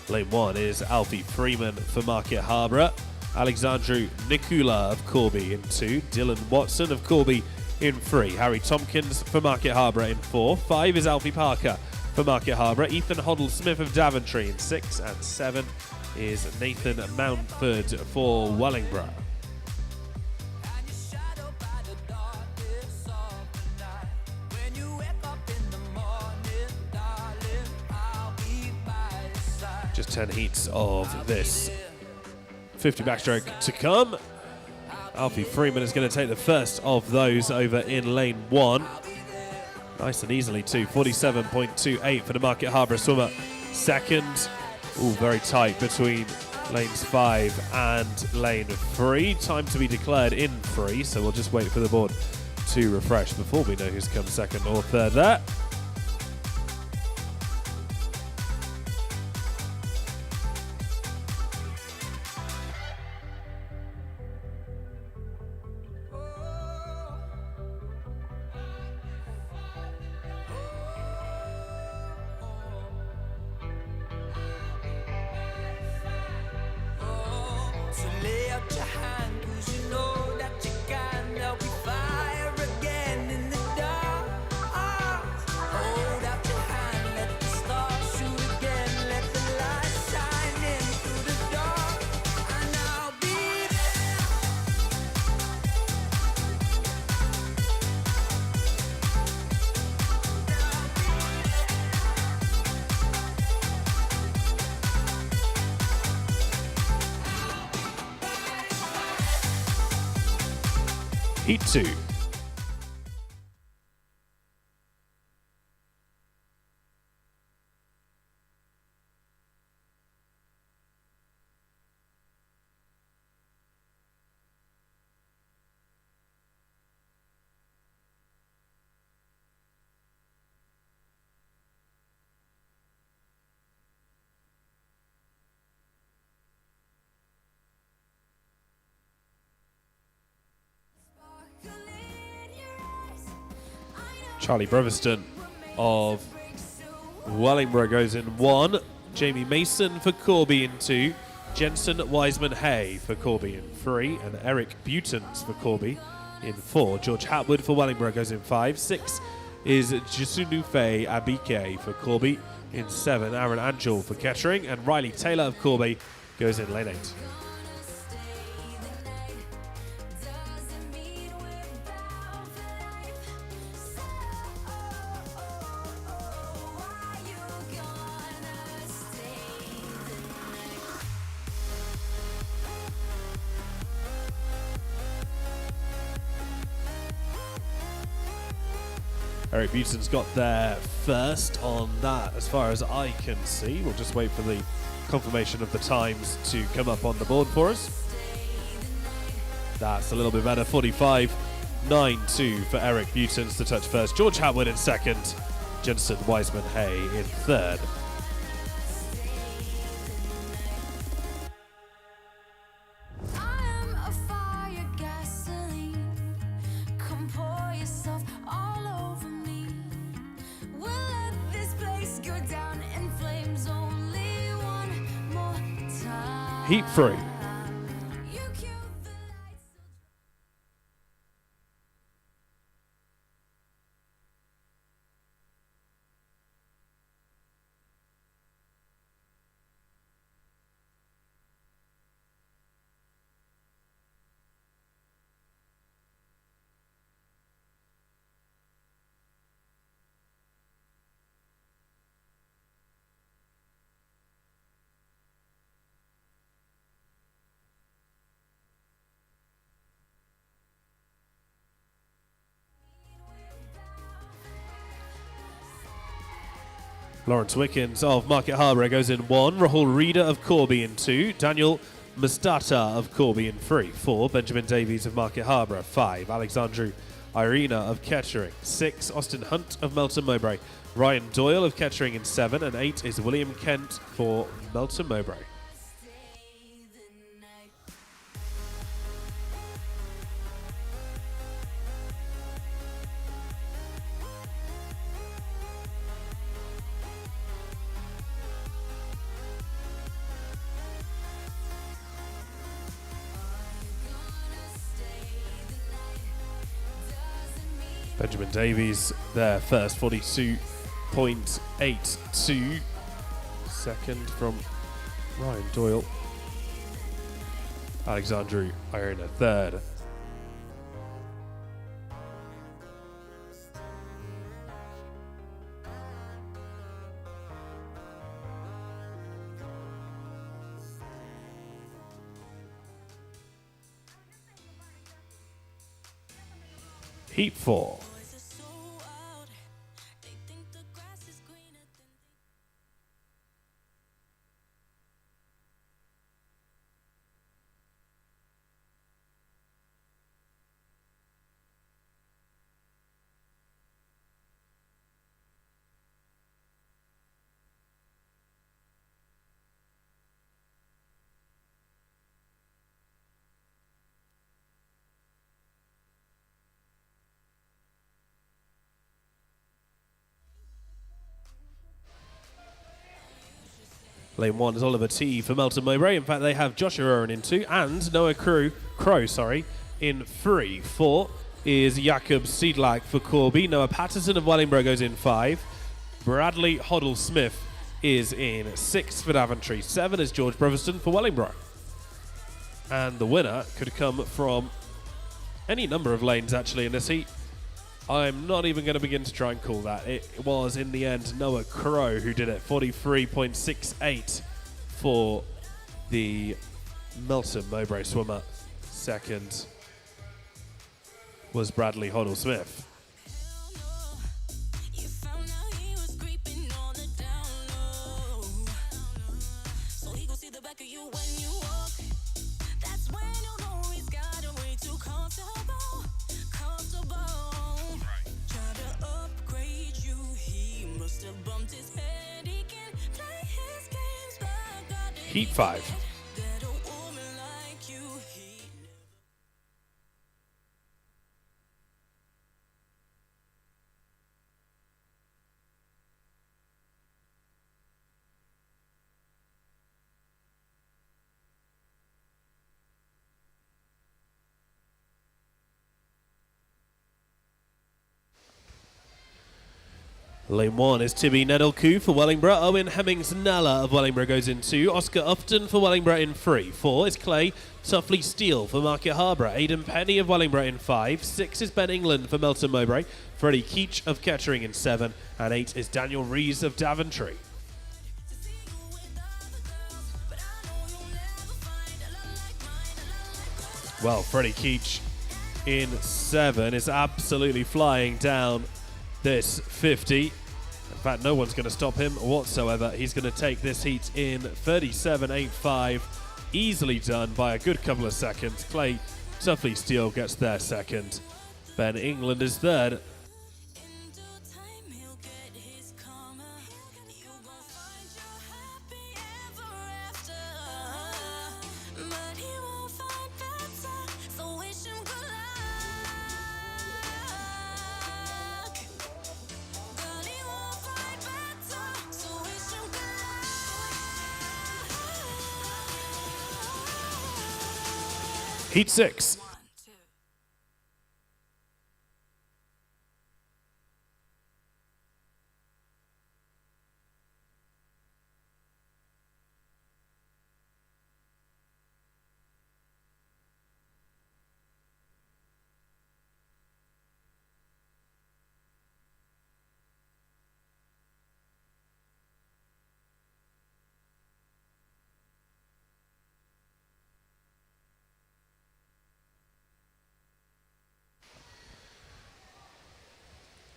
Lane 1 is Alfie Freeman for Market Harborough. Alexandru Nikula of Corby in 2. Dylan Watson of Corby in 3. Harry Tompkins for Market Harborough in 4. 5 is Alfie Parker for Market Harborough. Ethan Hoddle-Smith of Daventry in 6. And 7 is Nathan Mountford for Wellingborough. Just 10 heats of this 50 backstroke to come. Alfie Freeman is going to take the first of those over in lane 1. Nice and easily too. 47.28 for the Market Harbour swimmer. Second. Ooh, very tight between lanes 5 and lane 3. Time to be declared in 3, so we'll just wait for the board to refresh before we know who's come second or third there. So lay out your hand, 'cause you know that you can. There'll be fire again in the dark. Hold out your hand, let the stars shoot again. Let the light shine in through the dark, and I'll be there. Heat 2. Charlie Breviston of Wellingborough goes in 1. Jamie Mason for Corby in 2. Jensen Wiseman-Hay for Corby in 3. And Eric Butons for Corby in 4. George Hatwood for Wellingborough goes in 5. 6 is Jisunufe Abike for Corby in 7. Aaron Angel for Kettering. And Riley Taylor of Corby goes in lane 8. Eric Buton's got there first on that, as far as I can see. We'll just wait for the confirmation of the times to come up on the board for us. That's a little bit better. 45.92 for Eric Butons to touch first. George Hatwood in second. Jensen Wiseman-Hay in third. Heat 3. Lawrence Wickens of Market Harbour goes in 1. Rahul Reader of Corby in 2. Daniel Mustata of Corby in 3. 4. Benjamin Davies of Market Harbour. 5. Alexandru Irina of Kettering. 6. Austin Hunt of Melton Mowbray. Ryan Doyle of Kettering in 7. And 8 is William Kent for Melton Mowbray. Benjamin Davies there first, 42.82. Second from Ryan Doyle. Alexandru Irina third. Heat 4. Lane 1 is Oliver T for Melton Mowbray. In fact, they have Joshua Owen in 2 and Noah Crow in 3. 4 is Jakob Siedlak for Corby. Noah Patterson of Wellingborough goes in 5. Bradley Hoddle-Smith is in 6 for Daventry. 7 is George Breviston for Wellingborough. And the winner could come from any number of lanes, actually, in this heat. I'm not even going to begin to try and call that. It was, in the end, Noah Crow who did it. 43.68 for the Melton Mowbray swimmer. Second was Bradley Hoddle-Smith. Heat 5. Lane 1 is Tibby Nedelku for Wellingborough. Owen Hemmings-Nella of Wellingborough goes in 2. Oscar Upton for Wellingborough in 3. 4 is Clay Tuffley Steele for Market Harborough. Aidan Penny of Wellingborough in 5. 6 is Ben England for Melton Mowbray. Freddie Keach of Kettering in 7. And 8 is Daniel Rees of Daventry. Well, Freddie Keach in 7 is absolutely flying down this 50. In fact, no one's going to stop him whatsoever. He's going to take this heat in 37.85. Easily done by a good couple of seconds. Clay Tuffley Steele gets there second. Ben England is third. Heat 6.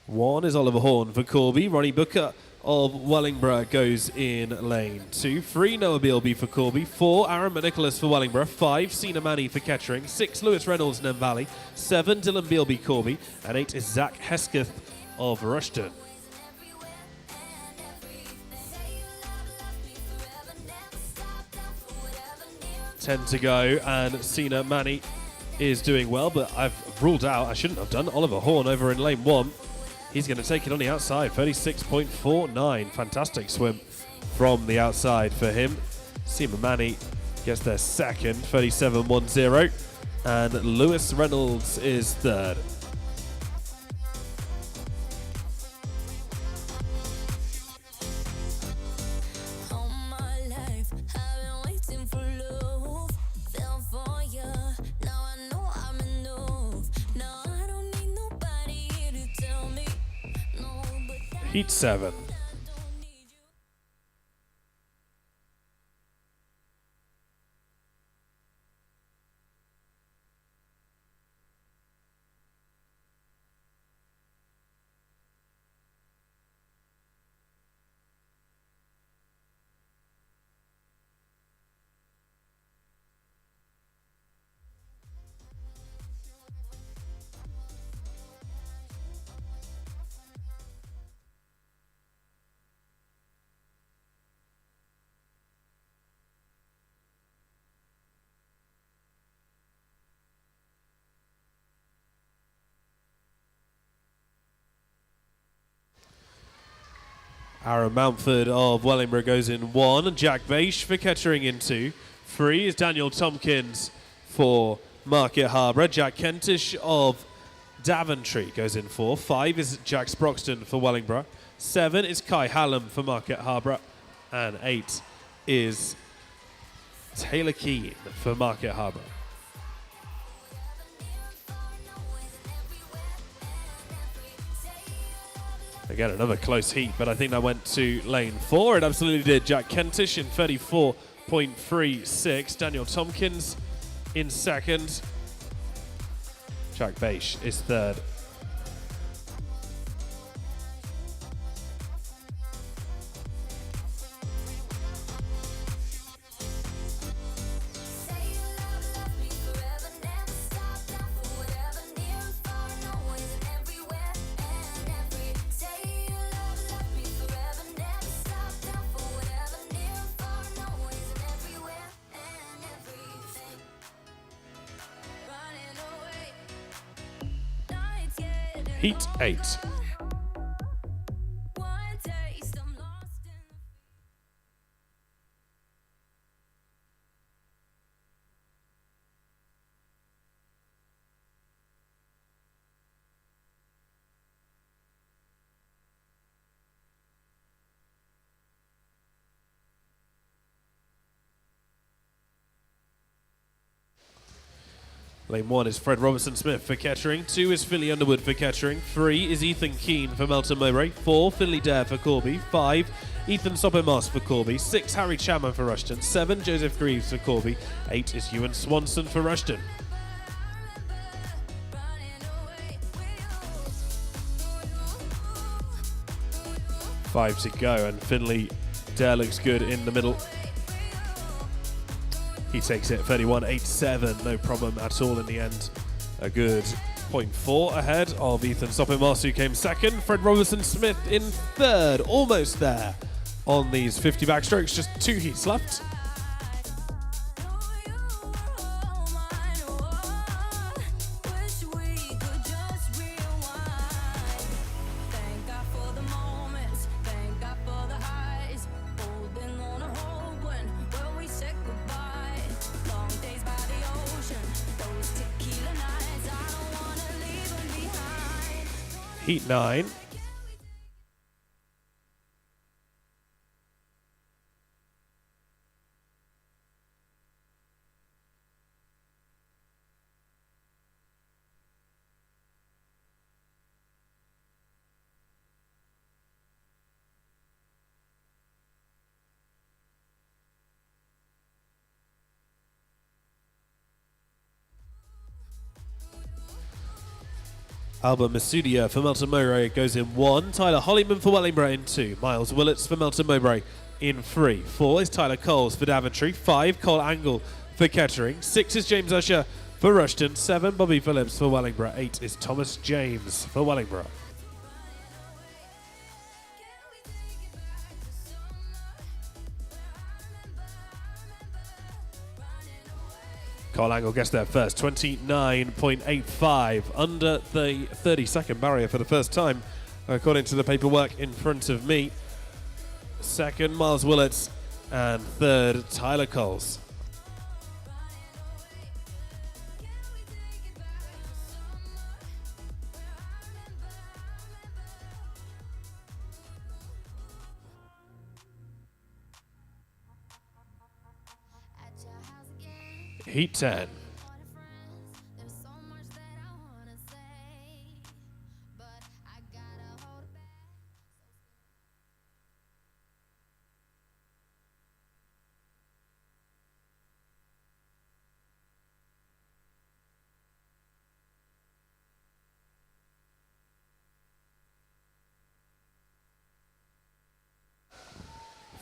One is Oliver Horn for Corby. Ronnie Booker of Wellingborough goes in lane 2. 3, Noah Bealby for Corby. 4, Aaron McNicholas for Wellingborough. 5, Sina Manny for Kettering. 6, Lewis Reynolds, Nen Valley. 7, Dylan Bealby, Corby. And 8 is Zach Hesketh of Rushton. Ten to go, and Sina Manny is doing well, but I've ruled out, I shouldn't have done, Oliver Horn over in lane 1. He's going to take it on the outside, 36.49. Fantastic swim from the outside for him. Sina Manny gets there second, 37.10. And Lewis Reynolds is third. Heat 7. Aaron Mountford of Wellingborough goes in 1. Jack Baish for Kettering in 2. 3 is Daniel Tompkins for Market Harborough. Jack Kentish of Daventry goes in 4. 5 is Jack Sproxton for Wellingborough. 7 is Kai Hallam for Market Harborough. And 8 is Taylor Keane for Market Harborough. Again, another close heat, but I think that went to lane 4. It absolutely did. Jack Kentish in 34.36. Daniel Tompkins in 2nd. Jack Baish is 3rd. Heat 8. Lane 1 is Fred Robertson-Smith for Kettering. 2 is Finley Underwood for Kettering. 3 is Ethan Keane for Melton Mowbray. 4, Finley Dare for Corby. 5, Ethan Soppemos for Corby. 6, Harry Chapman for Rushton. 7, Joseph Greaves for Corby. 8 is Ewan Swanson for Rushton. 5 to go, and Finley Dare looks good in the middle. He takes it 31.87, no problem at all in the end. A good 0.4 ahead of Ethan Soppemos, who came 2nd. Fred Robertson-Smith in 3rd, almost there on these 50 backstrokes, just 2 heats left. Heat 9. Albert Masudia for Melton Mowbray goes in 1. Tyler Hollyman for Wellingborough in 2. Miles Willets for Melton Mowbray in 3. 4 is Tyler Coles for Daventry. 5, Cole Angle for Kettering. 6 is James Usher for Rushton. 7, Bobby Phillips for Wellingborough. 8 is Thomas James for Wellingborough. Cole Angle gets there first, 29.85, under the 30-second barrier for the first time, according to the paperwork in front of me. 2nd, Miles Willets, and 3rd, Tyler Coles. Heat 10.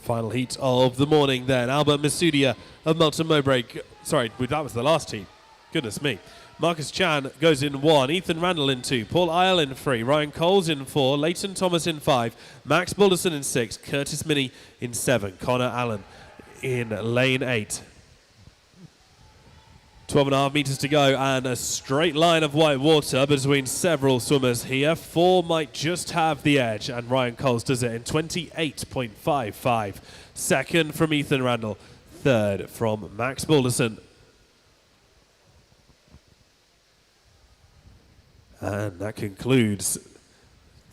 Final heat of the morning then. Albert Masudia of Melton Mowbray. Sorry, that was the last heat. Goodness me. Marcus Chan goes in 1. Ethan Randall in 2. Paul Isle in 3. Ryan Coles in 4. Leighton Thomas in 5. Max Balderson in 6. Curtis Minney in 7. Connor Allen in lane 8. 12.5 meters to go and a straight line of white water between several swimmers here. 4 might just have the edge, and Ryan Coles does it in 28.55. Second from Ethan Randall. Third from Max Balderson. And that concludes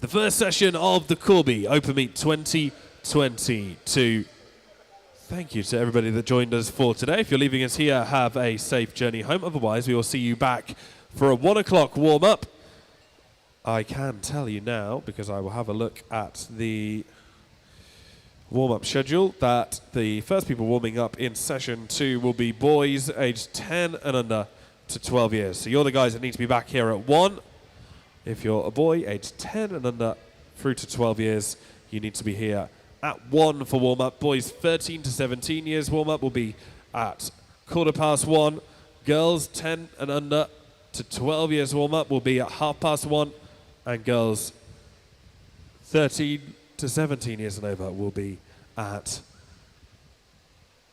the first session of the Corby Open Meet 2022. Thank you to everybody that joined us for today. If you're leaving us here, have a safe journey home. Otherwise, we will see you back for a 1 o'clock warm-up. I can tell you now, because I will have a look at the warm-up schedule, that the first people warming up in session 2 will be boys aged 10 and under to 12 years. So you're the guys that need to be back here at 1. If you're a boy aged 10 and under through to 12 years, you need to be here at 1 for warm-up. Boys 13 to 17 years warm-up will be at 1:15. Girls 10 and under to 12 years warm-up will be at 1:30. And girls 13 to 17 years and over will be at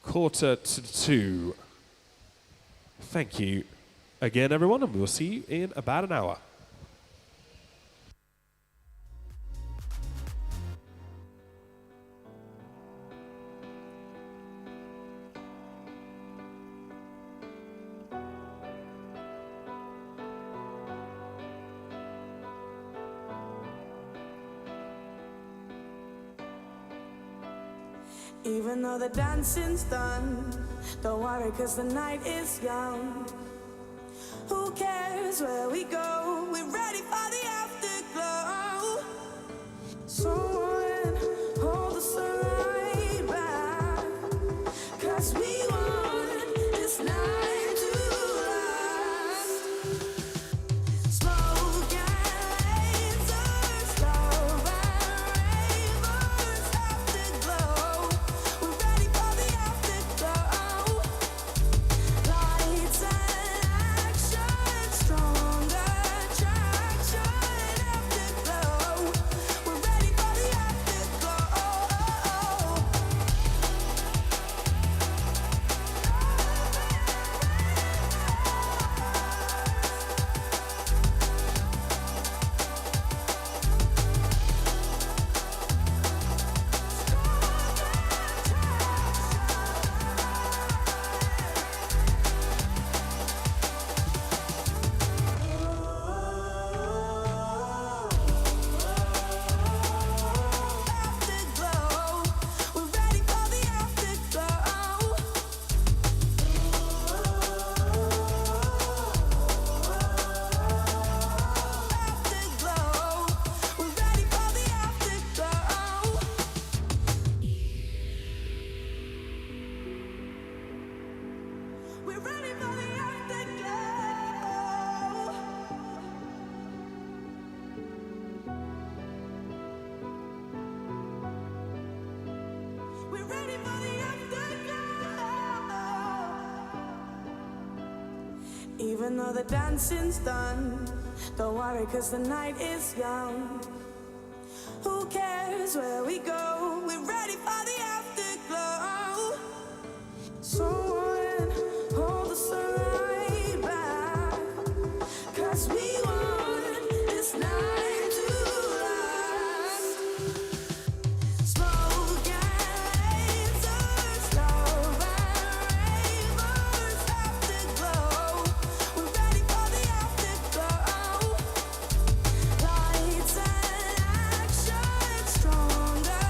1:45. Thank you again, everyone, and we will see you in about an hour. Even though the dancing's done, don't worry, cause the night is young. Who cares where we go? We're ready for the afterglow. Someone hold us right back, cause we want this night to last. Smoke and lasers, love and ravers, afterglow. We're ready for the afterglow. Lights and action, stronger attraction, afterglow. We're ready for the afterglow. Afterglow. We're ready for the afterglow. Afterglow. We're ready for the afterglow. We're ready for the afterglow. We're ready for the afterglow. Even though the dancing's done, don't worry, cause the night is young. Who cares where we go? We're ready for the afterglow. Someone hold us right back, cause we want this night to last. Smoke and lasers, love and ravers, afterglow. We're ready for the afterglow. Lights and action, stronger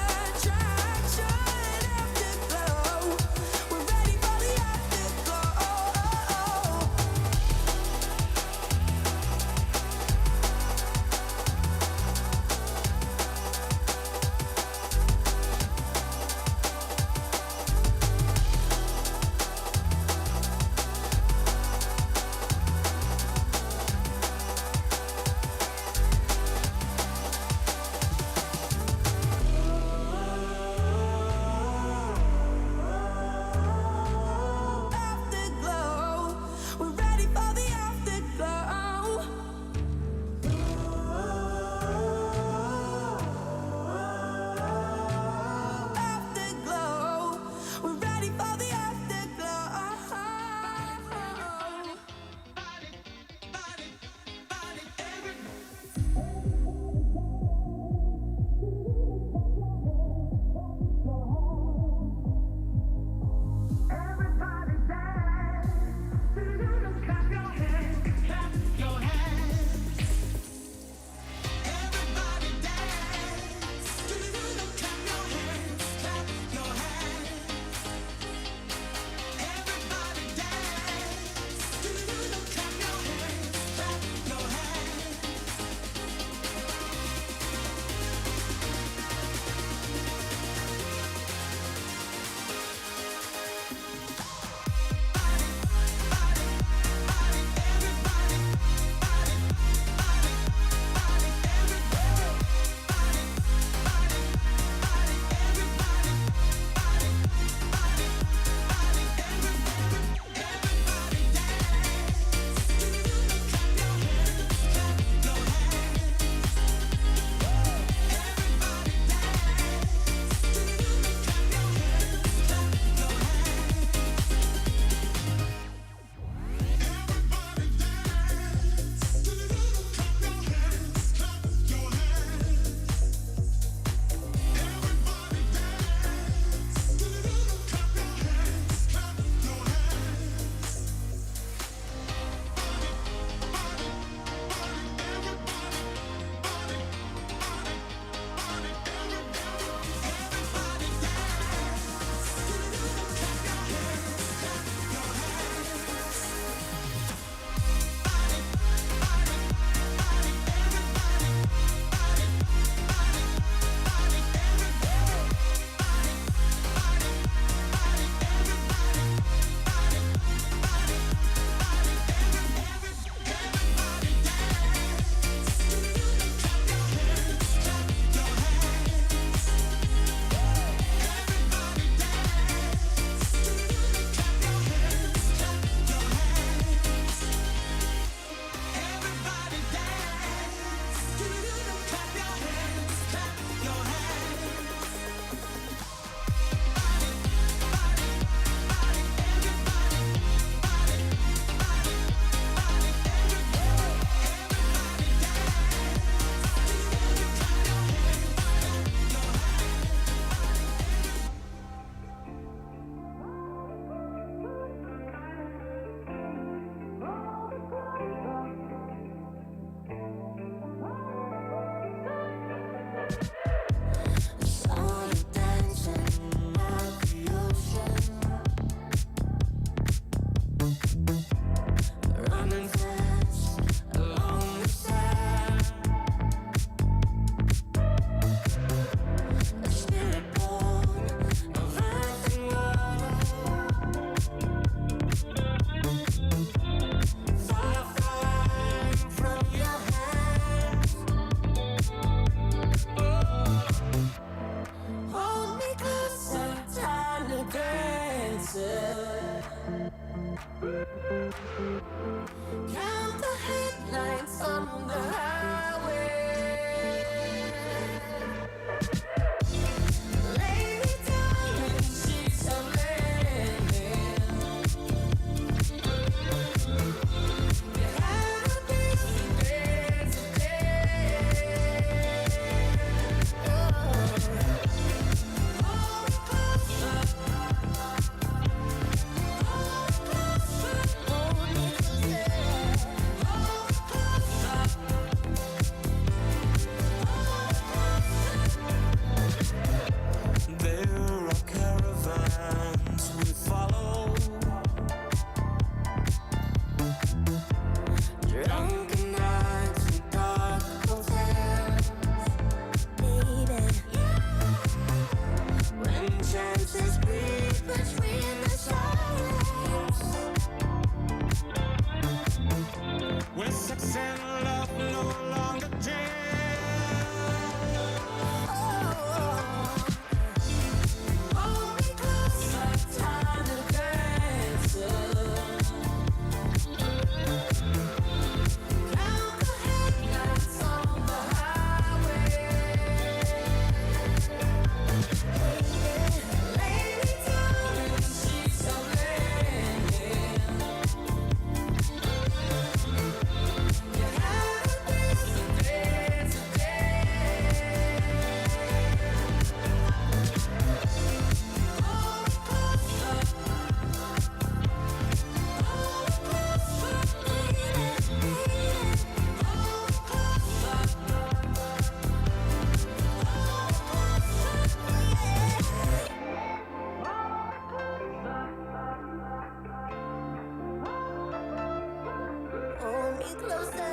Saw you dancing at the ocean, running fast along the sand. A spirit born of earth and water, fire flying from your hands. Hold me closer, tiny dancer. Count the headlights on the highway. Lay me down in sheets of linen. You had a busy day today. Hold me closer. Hold me closer. There are caravans we follow, drunken nights and dark hotels, baby. When chances breathe between the silence, when sex and love no longer jam. Hold me closer, tiny dancer. Count the headlights on the highway. Lay me down in sheets of linen. You had a busy day today. Hold me closer. Hold me closer, baby. Hold me closer. Hold me closer.